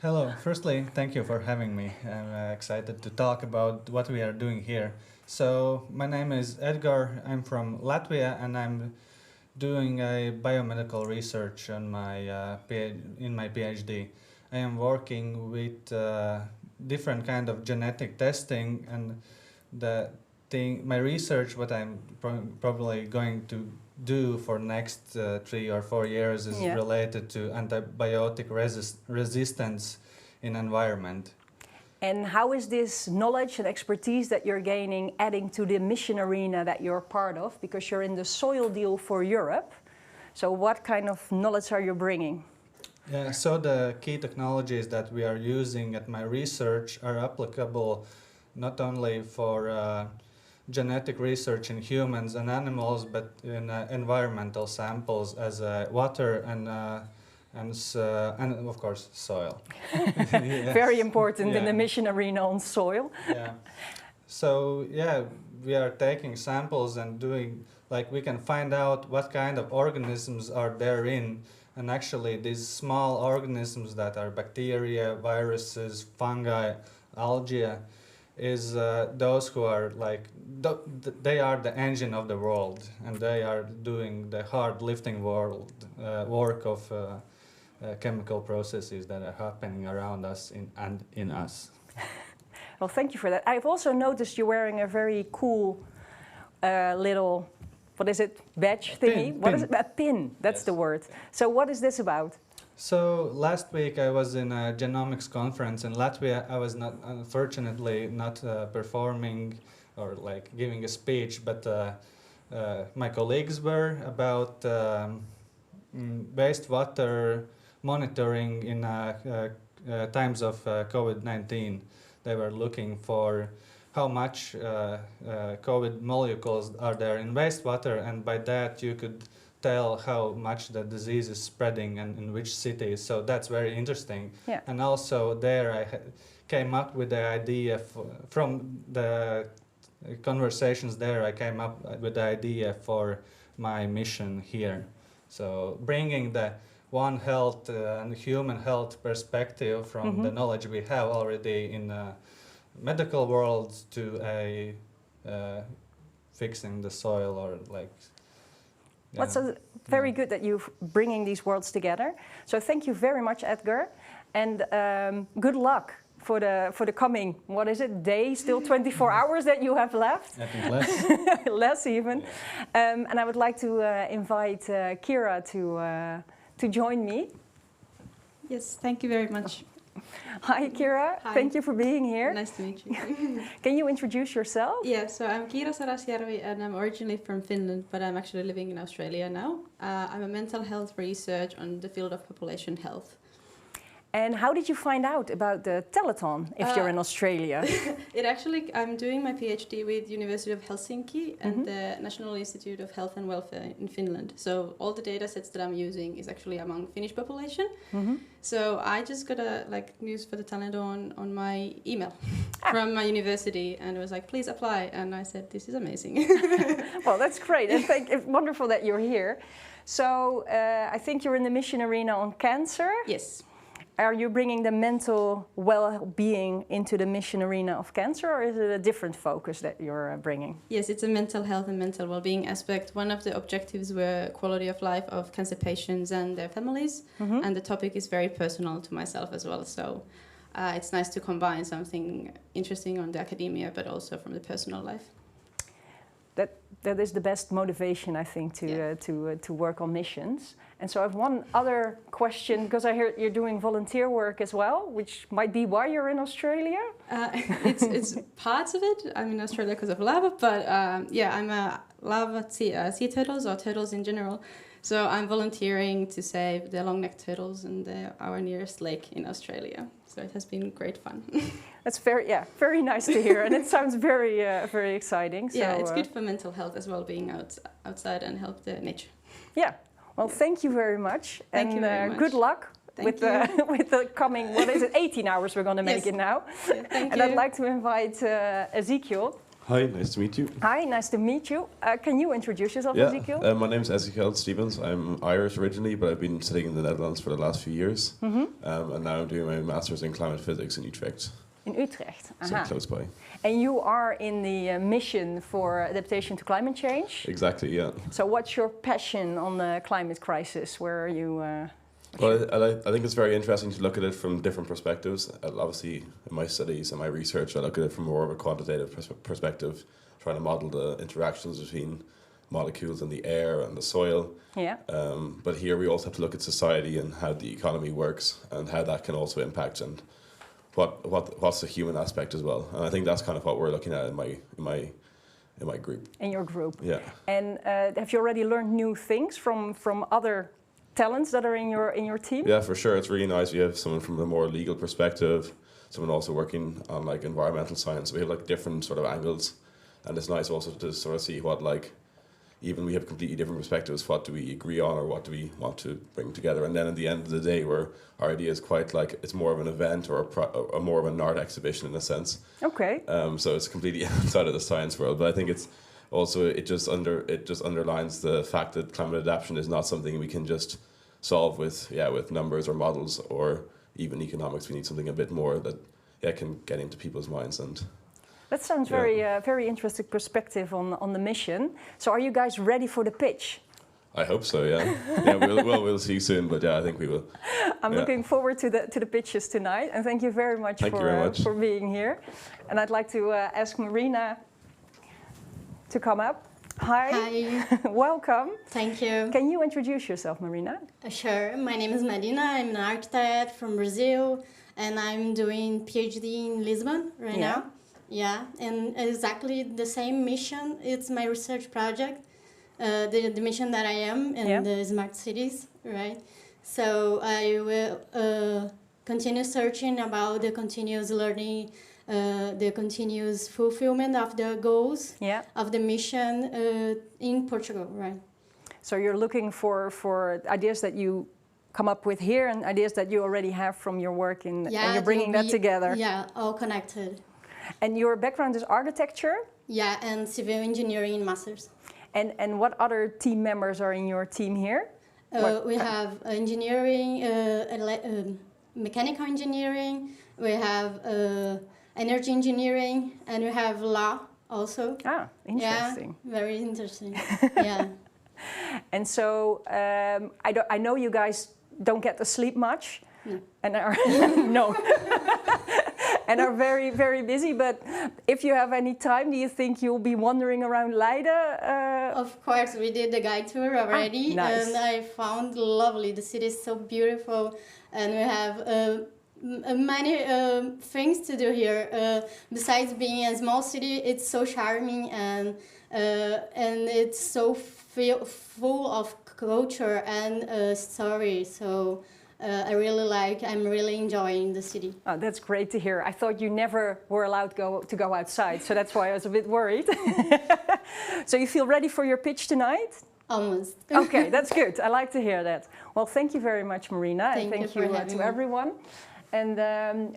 Hello. Firstly, thank you for having me. I'm excited to talk about what we are doing here. So my name is Edgar. I'm from Latvia and I'm doing a biomedical research on in my PhD. I am working with different kind of genetic testing, and my research, what I'm probably going to do for next 3 or 4 years is related to antibiotic resistance in environment. And how is this knowledge and expertise that you're gaining adding to the mission arena that you're part of? Because you're in the soil deal for Europe. So what kind of knowledge are you bringing? Yeah, so the key technologies that we are using at my research are applicable not only for genetic research in humans and animals, but in environmental samples as water and of course soil. Yes. Very important in the mission arena on soil. Yeah. So yeah, we are taking samples and doing, like, we can find out what kind of organisms are therein. And actually these small organisms that are bacteria, viruses, fungi, algae, is those who are like, they are the engine of the world, and they are doing the hard lifting work of chemical processes that are happening around us and in us. Well, thank you for that. I've also noticed you're wearing a very cool little, what is it, badge thingy? What is it? A pin, that's the word. So what is this about? So last week I was in a genomics conference in Latvia. I was unfortunately not performing or like giving a speech, but my colleagues were about wastewater monitoring in times of COVID-19. They were looking for how much COVID molecules are there in wastewater, and by that you could tell how much the disease is spreading and in which cities. So that's very interesting. Yeah. And also there I came up with the idea from the conversations there. I came up with the idea for my mission here. So bringing the One Health and human health perspective from the knowledge we have already in medical world to a fixing the soil or like. Yeah. Well, so very good that you're bringing these worlds together. So thank you very much, Edgar, and good luck for the coming, what is it, day, still 24 hours that you have left? I think less. Less even. Yeah. And I would like to invite Kira to join me. Yes, thank you very much. Hi, Kira. Hi. Thank you for being here. Nice to meet you. Can you introduce yourself? Yeah, so I'm Kira Sarasjärvi and I'm originally from Finland, but I'm actually living in Australia now. I'm a mental health researcher on the field of population health. And how did you find out about the telethon if you're in Australia? I'm doing my PhD with University of Helsinki and the National Institute of Health and Welfare in Finland. So all the data sets that I'm using is actually among Finnish population. So I just got a news for the telethon on my email from my university, and it was like, please apply. And I said, this is amazing. Well, that's great. And it's wonderful that you're here. So I think you're in the mission arena on cancer. Yes. Are you bringing the mental well-being into the mission arena of cancer, or is it a different focus that you're bringing? Yes, it's a mental health and mental well-being aspect. One of the objectives were quality of life of cancer patients and their families, and the topic is very personal to myself as well. So it's nice to combine something interesting on the academia, but also from the personal life. That is the best motivation, I think, to work on missions. And so I have one other question, because I hear you're doing volunteer work as well, which might be why you're in Australia. It's parts of it. I'm in Australia because of lava, but I'm a lava sea turtles or turtles in general. So I'm volunteering to save the long-necked turtles in our nearest lake in Australia. So it has been great fun. That's very nice to hear, and it sounds very, very exciting. So, yeah, it's good for mental health as well, being outside and help the nature. Yeah. Well, thank you very much. Thank you very much. Good luck with the coming, what is it, 18 hours we're going to make it now. Yeah, thank and you. I'd like to invite Ezekiel. Hi, nice to meet you. Hi, nice to meet you. Can you introduce yourself, Ezekiel? My name is Ezekiel Stevens. I'm Irish originally, but I've been studying in the Netherlands for the last few years. And now I'm doing my master's in climate physics in Utrecht. In Utrecht. So close by. And you are in the mission for adaptation to climate change? Exactly, yeah. So what's your passion on the climate crisis? Where are you? Well, I think it's very interesting to look at it from different perspectives. Obviously, in my studies and my research, I look at it from more of a quantitative perspective, trying to model the interactions between molecules in the air and the soil. Yeah. But here we also have to look at society and how the economy works and how that can also impact and what's the human aspect as well. And I think that's kind of what we're looking at in my group. In your group. Yeah. And have you already learned new things from other talents that are in your team? Yeah, for sure. It's really nice. We have someone from a more legal perspective, someone also working on like environmental science. We have like different sort of angles, and it's nice also to sort of see what like, even we have completely different perspectives. What do we agree on, or what do we want to bring together? And then at the end of the day, where our idea is quite like it's more of an event or a more of an art exhibition in a sense. Okay. So it's completely outside of the science world, but I think it's also it just underlines the fact that climate adaptation is not something we can just solve with numbers or models or even economics. We need something a bit more that can get into people's minds. And that sounds very interesting perspective on the mission. So are you guys ready for the pitch? I hope so. Yeah. We'll see soon. But yeah, I think we will. I'm looking forward to the pitches tonight, and thank you very much for being here. And I'd like to ask Marina to come up. Hi. Hi. Welcome. Thank you. Can you introduce yourself, Marina? Sure. My name is Marina. I'm an architect from Brazil, and I'm doing PhD in Lisbon right now. Yeah, and exactly the same mission. It's my research project, the mission that I am in the smart cities, right? So I will continue searching about the continuous learning, the continuous fulfillment of the goals of the mission in Portugal, right? So you're looking for ideas that you come up with here and ideas that you already have from your work and you're bringing that together. Yeah, all connected. And your background is architecture? Yeah, and civil engineering masters. And what other team members are in your team here? We have engineering, mechanical engineering, we have energy engineering, and we have law also. Ah, interesting. Yeah, very interesting. Yeah. And so I know you guys don't get to sleep much, and are no, and are very, very busy. But if you have any time, do you think you'll be wandering around Leiden? Of course, we did the guide tour already, nice. and I found lovely. The city is so beautiful, and we have many things to do here. Besides being a small city, it's so charming and it's so full of culture and story. So I'm really enjoying the city. Oh, that's great to hear. I thought you never were allowed to go outside, so that's why I was a bit worried. So you feel ready for your pitch tonight? Almost. Okay, that's good. I like to hear that. Well, thank you very much, Marina, and thank you to everyone. And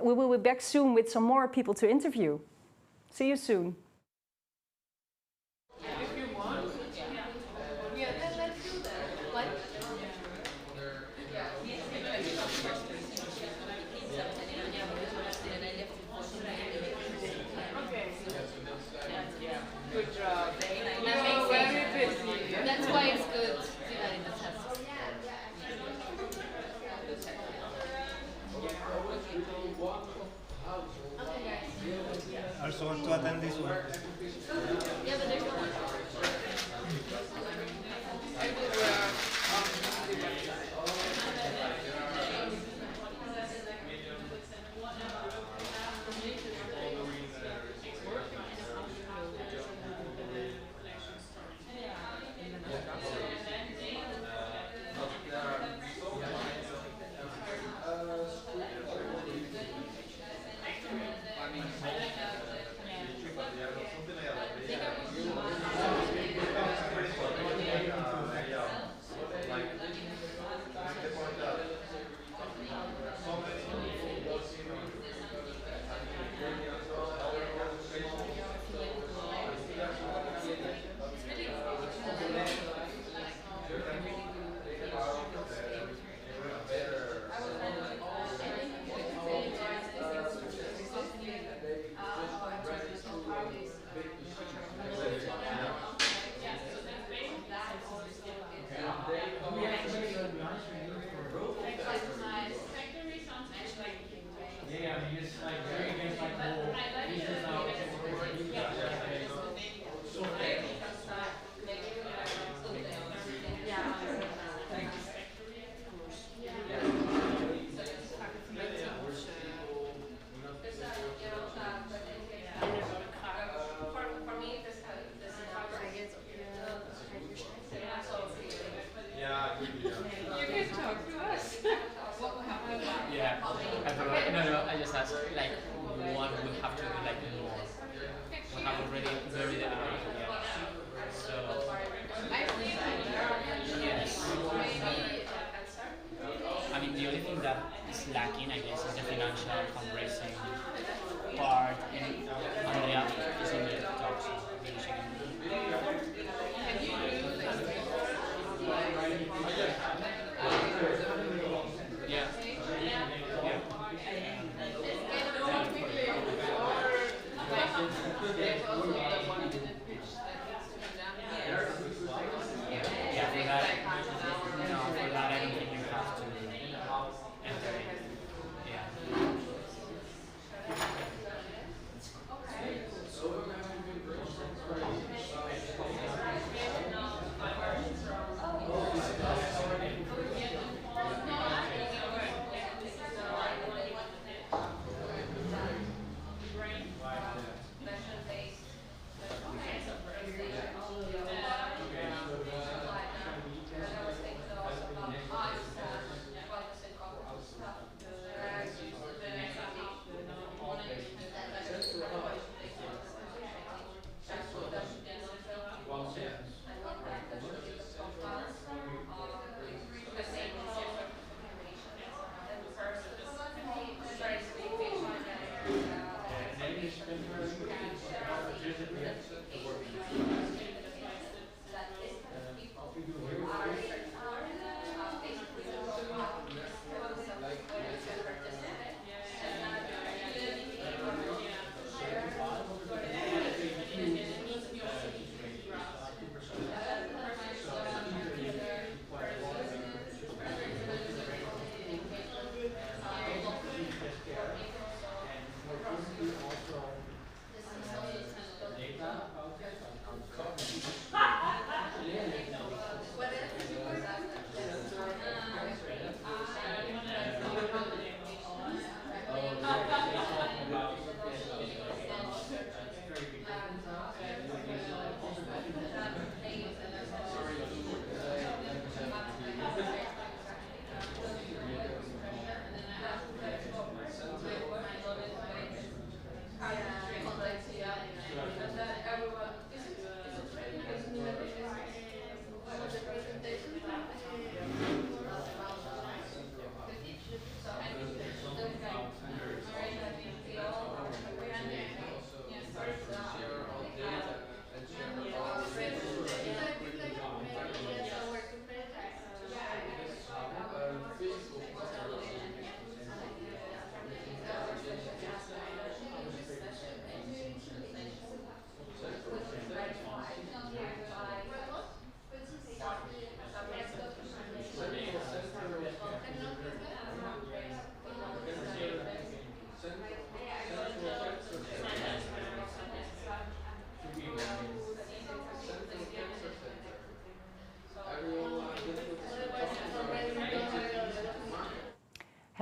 we will be back soon with some more people to interview. See you soon. Good job. That's why it's good. Also want to attend this one.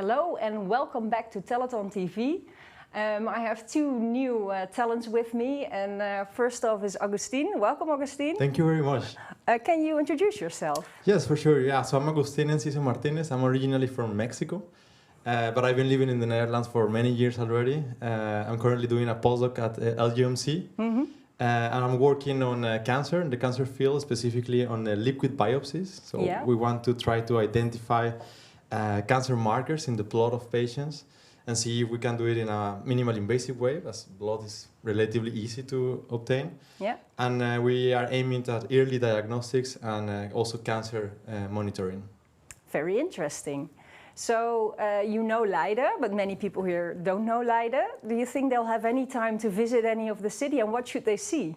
hello and welcome back to Telethon TV. I have two new talents with me, and first off is Agustin. Welcome, Agustin. Thank you very much. Can you introduce yourself? Yes, for sure. Yeah, so I'm Agustin Enciso Martinez. I'm originally from Mexico, but I've been living in the Netherlands for many years already. I'm currently doing a postdoc at LGMC, and I'm working on cancer, in the cancer field, specifically on liquid biopsies. So we want to try to identify cancer markers in the blood of patients and see if we can do it in a minimal invasive way, as blood is relatively easy to obtain. Yeah. And we are aiming at early diagnostics and also cancer monitoring. Very interesting. So you know Leiden, but many people here don't know Leiden. Do you think they'll have any time to visit any of the city, and what should they see?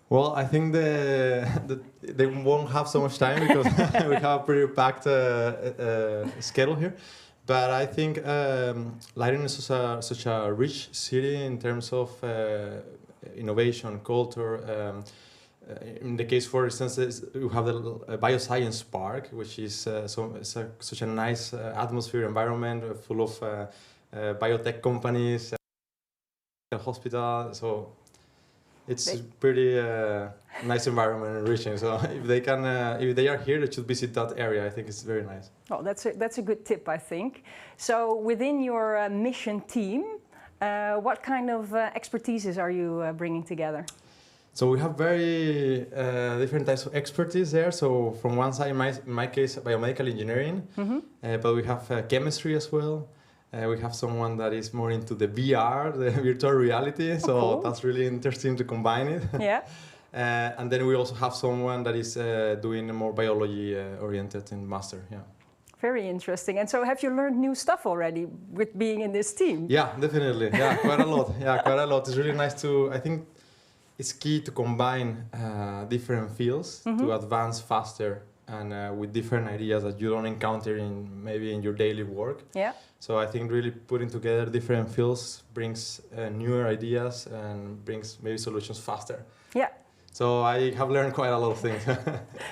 Well, I think they won't have so much time because we have a pretty packed schedule here. But I think Leiden is such a rich city in terms of innovation, culture. In the case, for instance, you have the Bioscience Park, which is such a nice atmosphere, environment full of biotech companies, hospital. So it's pretty nice environment, enriching. So if they are here, they should visit that area. I think it's very nice. Oh, that's a good tip, I think. So within your mission team, what kind of expertises are you bringing together? So we have very different types of expertise there. So from one side, in my case, biomedical engineering, but we have chemistry as well. We have someone that is more into the VR, the virtual reality. So cool. That's really interesting to combine it. Yeah. And then we also have someone that is doing more biology oriented in master. Yeah. Very interesting. And so have you learned new stuff already with being in this team? Yeah, definitely. Yeah, quite a lot. Yeah, quite a lot. It's really nice I think it's key to combine different fields to advance faster and with different ideas that you don't encounter maybe in your daily work. Yeah. So I think really putting together different fields brings newer ideas and brings maybe solutions faster. Yeah. So I have learned quite a lot of things.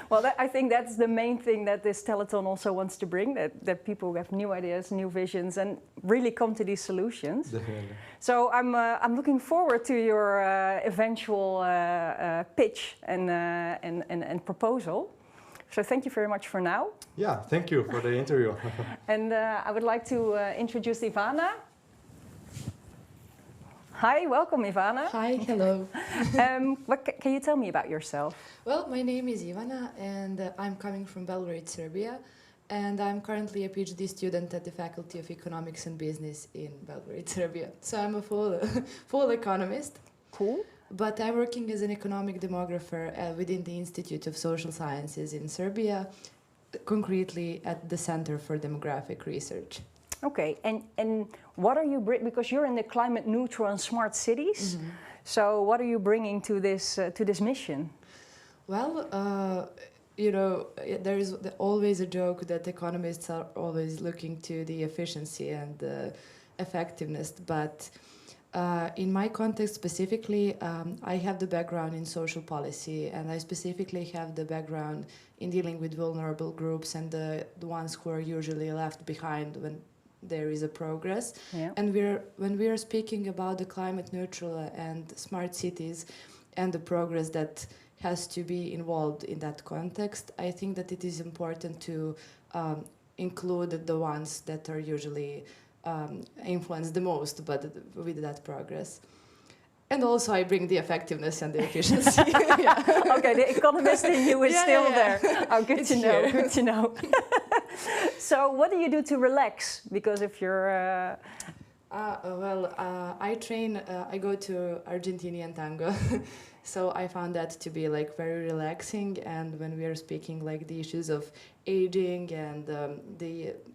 Well, I think that's the main thing that this telethon also wants to bring, that people have new ideas, new visions, and really come to these solutions. Definitely. So I'm looking forward to your eventual pitch and proposal. So thank you very much for now. Yeah, thank you for the interview. And I would like to introduce Ivana. Hi, welcome Ivana. Hi, hello. Can you tell me about yourself? Well, my name is Ivana and I'm coming from Belgrade, Serbia. And I'm currently a PhD student at the Faculty of Economics and Business in Belgrade, Serbia. So I'm a full economist. Cool. But I'm working as an economic demographer within the Institute of Social Sciences in Serbia, concretely at the Center for Demographic Research. Okay, and what are you because you're in the climate neutral and smart cities. So what are you bringing to this mission? Well, you know, there is always a joke that economists are always looking to the efficiency and the effectiveness, but in my context specifically, I have the background in social policy, and I specifically have the background in dealing with vulnerable groups and the ones who are usually left behind when there is a progress. Yeah. And when we are speaking about the climate neutral and smart cities and the progress that has to be involved in that context, I think that it is important to include the ones that are usually influenced the most with that progress. And also I bring the effectiveness and the efficiency. Yeah. Okay, the economist in you is still there. Oh, good to know, here. good to know. So what do you do to relax? Because if you're... I train, I go to Argentinian tango. So I found that to be like very relaxing, and when we are speaking like the issues of aging and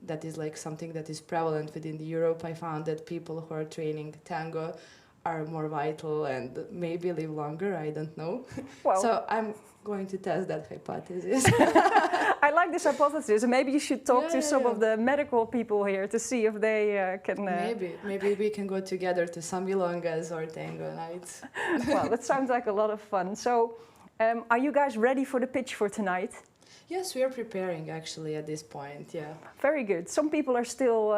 that is like something that is prevalent within the Europe, I found that people who are training tango are more vital and maybe live longer, I don't know. Well, so I'm going to test that hypothesis. I like this hypothesis. Maybe you should talk to some of the medical people here to see if they can... Maybe we can go together to some milongas or tango nights. Well, that sounds like a lot of fun. So are you guys ready for the pitch for tonight? Yes, we are preparing actually at this point, yeah. Very good. Some people are still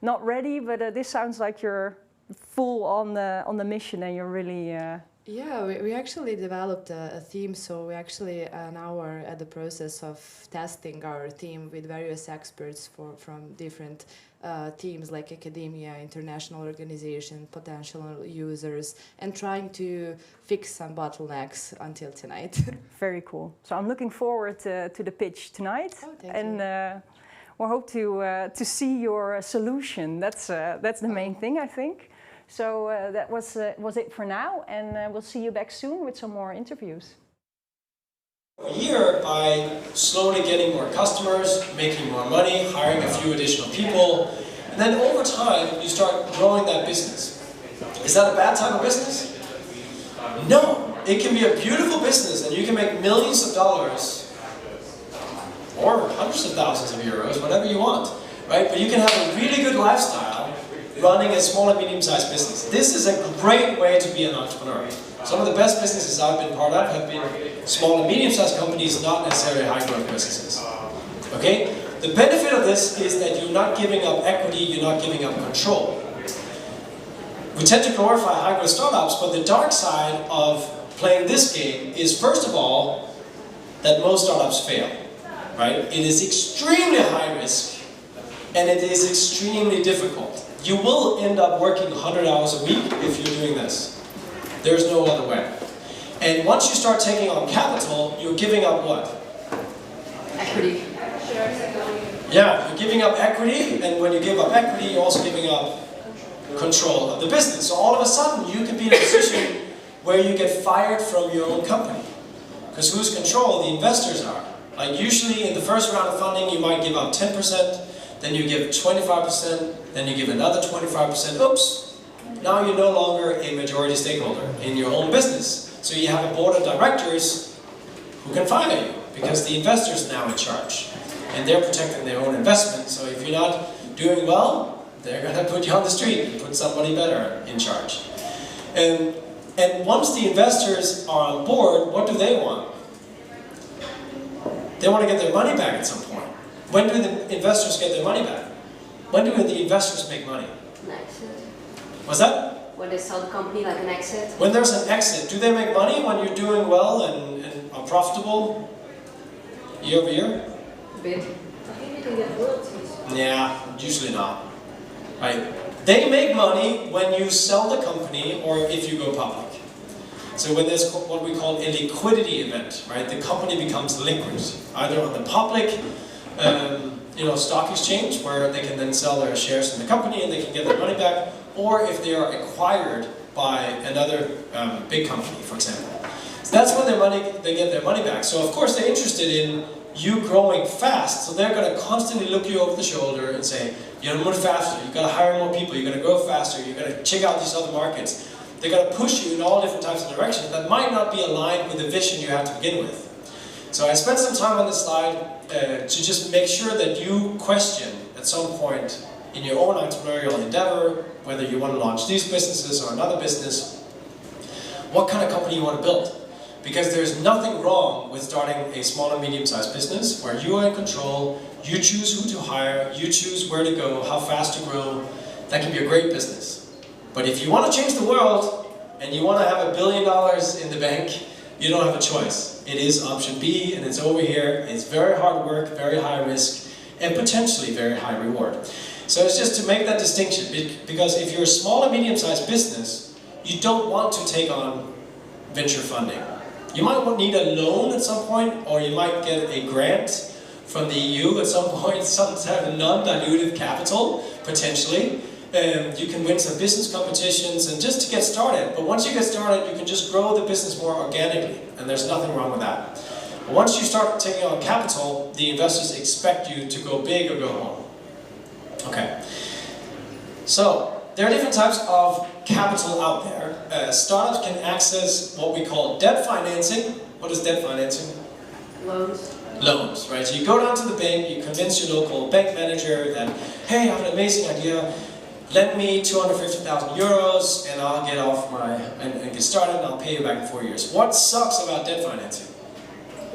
not ready, but this sounds like you're full on the mission and you're really... Yeah, we actually developed a theme, so we actually now are at the process of testing our theme with various experts from different teams like academia, international organization, potential users, and trying to fix some bottlenecks until tonight. Very cool. So I'm looking forward to the pitch tonight, and we hope to see your solution. That's the main thing, I think. So that was it for now, and we'll see you back soon with some more interviews. A year by slowly getting more customers, making more money, hiring a few additional people, and then over time you start growing that business. Is that a bad type of business? No, it can be a beautiful business and you can make millions of dollars or hundreds of thousands of euros, whatever you want, right? But you can have a really good lifestyle running a small and medium-sized business. This is a great way to be an entrepreneur. Some of the best businesses I've been part of have been small and medium-sized companies, not necessarily high-growth businesses. Okay? The benefit of this is that you're not giving up equity, you're not giving up control. We tend to glorify high-growth startups, but the dark side of playing this game is, first of all, that most startups fail. Right? It is extremely high risk, and it is extremely difficult. You will end up working 100 hours a week if you're doing this. There's no other way. And once you start taking on capital, you're giving up what? Equity. Yeah, you're giving up equity, and when you give up equity, you're also giving up control of the business. So all of a sudden, you can be in a position where you get fired from your own company. Because who's control? The investors are. Like usually in the first round of funding, you might give up 10%, then you give 25%, then you give another 25%. Oops! Now you're no longer a majority stakeholder in your own business. So you have a board of directors who can fire you because the investors are now in charge. And they're protecting their own investment. So if you're not doing well, they're going to put you on the street and put somebody better in charge. And once the investors are on board, what do they want? They want to get their money back at some point. When do the investors get their money back? When do the investors make money? An exit. What's that? When they sell the company, like an exit. When there's an exit, do they make money when you're doing well and are profitable year over year? A bit. I think they can get royalties. Yeah, usually not. Right? They make money when you sell the company or if you go public. So when there's what we call a liquidity event, right? The company becomes liquid, either on the public stock exchange, where they can then sell their shares in the company and they can get their money back, or if they are acquired by another big company, for example. So that's when they get their money back. So of course they're interested in you growing fast, so they're going to constantly look you over the shoulder and say, you gotta move faster, you gotta hire more people, you gotta grow faster, you gotta check out these other markets. They're going to push you in all different types of directions that might not be aligned with the vision you have to begin with. So I spent some time on this slide to just make sure that you question at some point in your own entrepreneurial endeavor, whether you want to launch these businesses or another business, what kind of company you want to build. Because there's nothing wrong with starting a small and medium-sized business where you are in control, you choose who to hire, you choose where to go, how fast to grow. That can be a great business. But if you want to change the world, and you want to have $1 billion in the bank, you don't have a choice. It is option B, and it's over here. It's very hard work, very high risk, and potentially very high reward. So it's just to make that distinction, because if you're a small and medium-sized business, you don't want to take on venture funding. You might need a loan at some point, or you might get a grant from the EU at some point, some type of non-dilutive capital, potentially. You can win some business competitions and just to get started. But once you get started, you can just grow the business more organically, and there's nothing wrong with that. But once you start taking on capital, the investors expect you to go big or go home. Okay. So, there are different types of capital out there. Startups can access what we call debt financing. What is debt financing? Loans. Loans, right? So you go down to the bank, you convince your local bank manager that, hey, I have an amazing idea. Lend me 250,000 euros and I'll get off and get started and I'll pay you back in 4 years. What sucks about debt financing?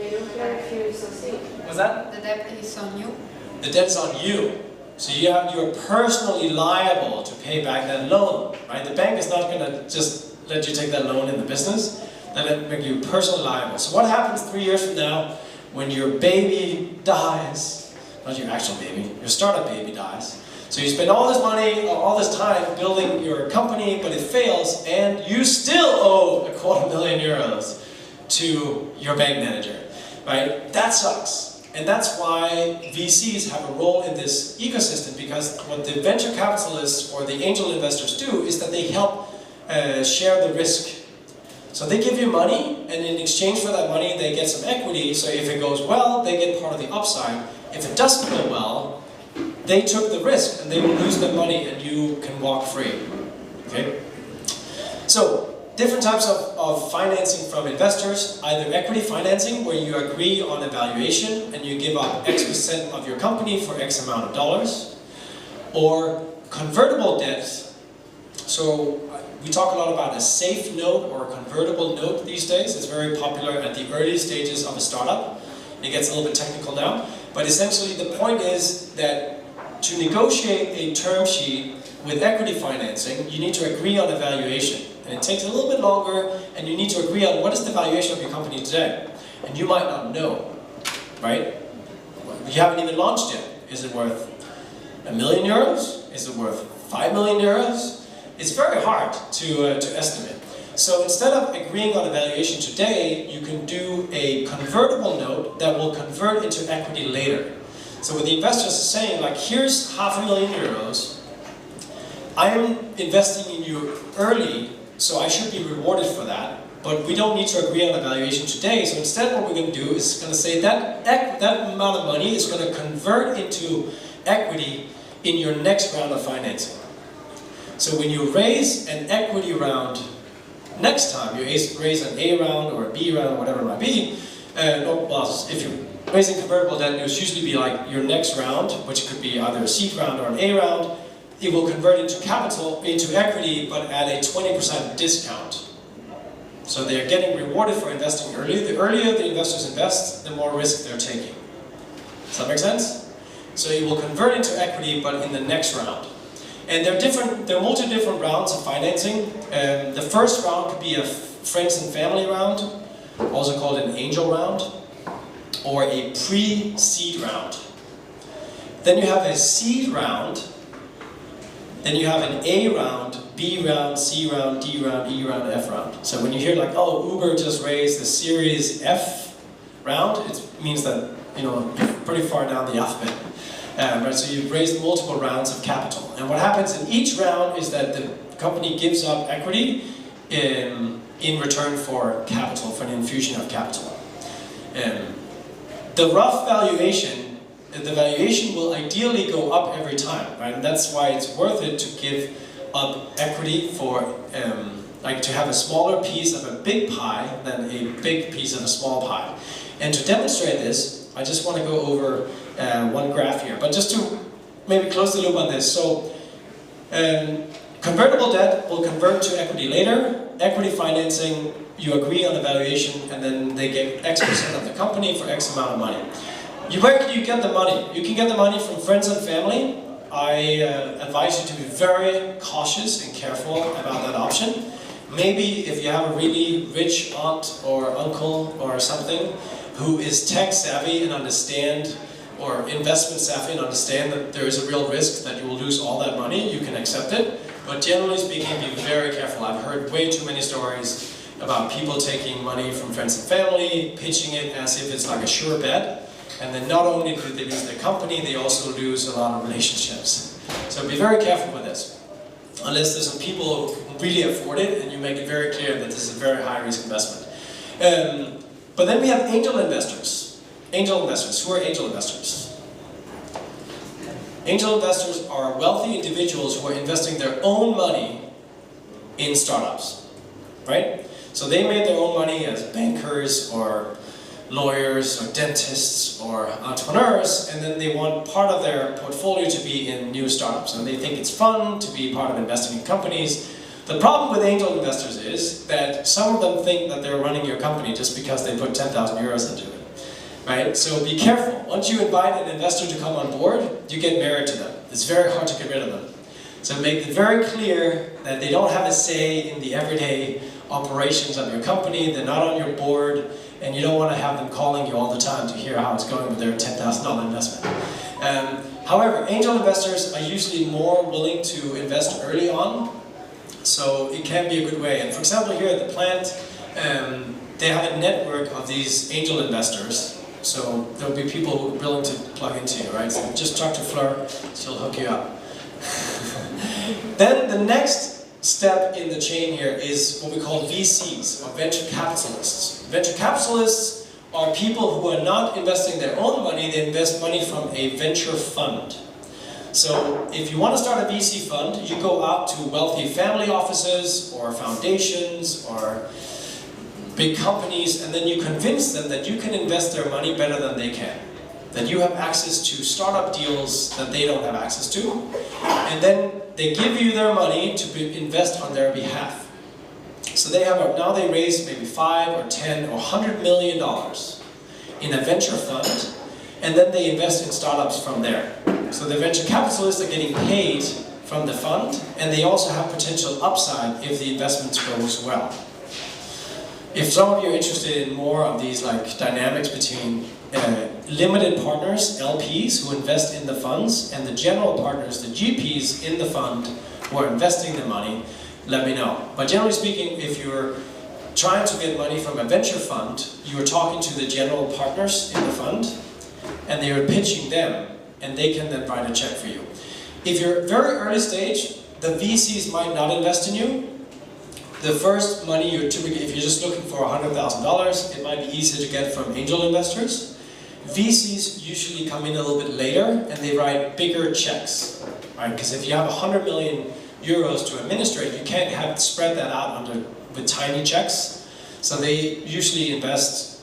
They don't care if you succeed. What's that? The debt is on you. The debt is on you. So you're personally liable to pay back that loan, right? The bank is not going to just let you take that loan in the business. They'll make you personally liable. So what happens 3 years from now when your baby dies? Not your actual baby, your startup baby dies. So you spend all this money, all this time building your company, but it fails, and you still owe €250,000 to your bank manager, right? That sucks. And that's why VCs have a role in this ecosystem, because what the venture capitalists or the angel investors do is that they help share the risk. So they give you money, and in exchange for that money, they get some equity. So if it goes well, they get part of the upside. If it doesn't go well, they took the risk, and they will lose their money, and you can walk free. Okay? So, different types of financing from investors, either equity financing, where you agree on a valuation and you give up X% of your company for X amount of dollars, or convertible debt. So we talk a lot about a safe note or a convertible note these days. It's very popular at the early stages of a startup. It gets a little bit technical now, but essentially the point is that to negotiate a term sheet with equity financing, you need to agree on a valuation. And it takes a little bit longer, and you need to agree on what is the valuation of your company today. And you might not know, right? You haven't even launched yet. Is it worth €1 million? Is it worth €5 million? It's very hard to estimate. So instead of agreeing on a valuation today, you can do a convertible note that will convert into equity later. So what the investors are saying, like, here's €500,000, I'm investing in you early, so I should be rewarded for that, but we don't need to agree on a valuation today. So instead what we're going to do is going to say that amount of money is going to convert into equity in your next round of financing. So when you raise an equity round next time, you raise an A round or a B round, whatever it might be, if you're raising convertible debt, it will usually be like your next round, which could be either a seed round or an A round. It will convert into capital, into equity, but at a 20% discount. So they're getting rewarded for investing early. The earlier the investors invest, the more risk they're taking. Does that make sense? So it will convert into equity, but in the next round. And there are multi-different rounds of financing. The first round could be a friends and family round, also called an angel round, or a pre-seed round. Then you have a seed round. Then you have an A round, B round, C round, D round, E round, F round. So when you hear like, oh, Uber just raised the Series F round, it means that you're pretty far down the alphabet. Right? So you've raised multiple rounds of capital. And what happens in each round is that the company gives up equity in return for capital, for an infusion of capital. The rough valuation, the valuation will ideally go up every time, right? And that's why it's worth it to give up equity for, like to have a smaller piece of a big pie than a big piece of a small pie. And to demonstrate this, I just want to go over one graph here, but just to maybe close the loop on this. So, convertible debt will convert to equity later. Equity financing, you agree on a valuation, and then they get X% of the company for X amount of money. Where can you get the money? You can get the money from friends and family. I advise you to be very cautious and careful about that option. Maybe if you have a really rich aunt or uncle or something who is tech savvy and understand, or investment savvy and understand that there is a real risk that you will lose all that money, you can accept it. But generally speaking, be very careful. I've heard way too many stories about people taking money from friends and family, pitching it as if it's like a sure bet. And then not only do they lose their company, they also lose a lot of relationships. So be very careful with this. Unless there's some people who really afford it, and you make it very clear that this is a very high-risk investment. But then we have angel investors. Angel investors. Who are angel investors? Angel investors are wealthy individuals who are investing their own money in startups, right? So they made their own money as bankers or lawyers or dentists or entrepreneurs, and then they want part of their portfolio to be in new startups, and they think it's fun to be part of investing in companies. The problem with angel investors is that some of them think that they're running your company just because they put €10,000 into it. right? So be careful. Once you invite an investor to come on board, you get married to them. It's very hard to get rid of them. So make it very clear that they don't have a say in the everyday operations of your company, they're not on your board, and you don't want to have them calling you all the time to hear how it's going with their $10,000 investment. However, angel investors are usually more willing to invest early on, so it can be a good way. And for example, here at the plant, they have a network of these angel investors, so there'll be people who are willing to plug into you, right? So just talk to Fleur, she'll hook you up. Then the next step in the chain here is what we call VCs, or venture capitalists. Venture capitalists are people who are not investing their own money, they invest money from a venture fund. So if you want to start a VC fund, you go out to wealthy family offices or foundations or big companies, and then you convince them that you can invest their money better than they can. That you have access to startup deals that they don't have access to, and then they give you their money to invest on their behalf. So they have now they raise maybe $5 or $10 or $100 million in a venture fund, and then they invest in startups from there. So the venture capitalists are getting paid from the fund, and they also have potential upside if the investment goes well. If some of you are interested in more of these like dynamics between limited partners, LPs, who invest in the funds, and the general partners, the GPs in the fund, who are investing the money, let me know. But generally speaking, if you're trying to get money from a venture fund, you are talking to the general partners in the fund, and they are pitching them, and they can then write a check for you. If you're very early stage, the VCs might not invest in you. The first money you're typically, if you're just looking for $100,000, it might be easier to get from angel investors. VCs usually come in a little bit later, and they write bigger checks, right? Because if you have 100 million euros to administrate, you can't spread that out with tiny checks. So they usually invest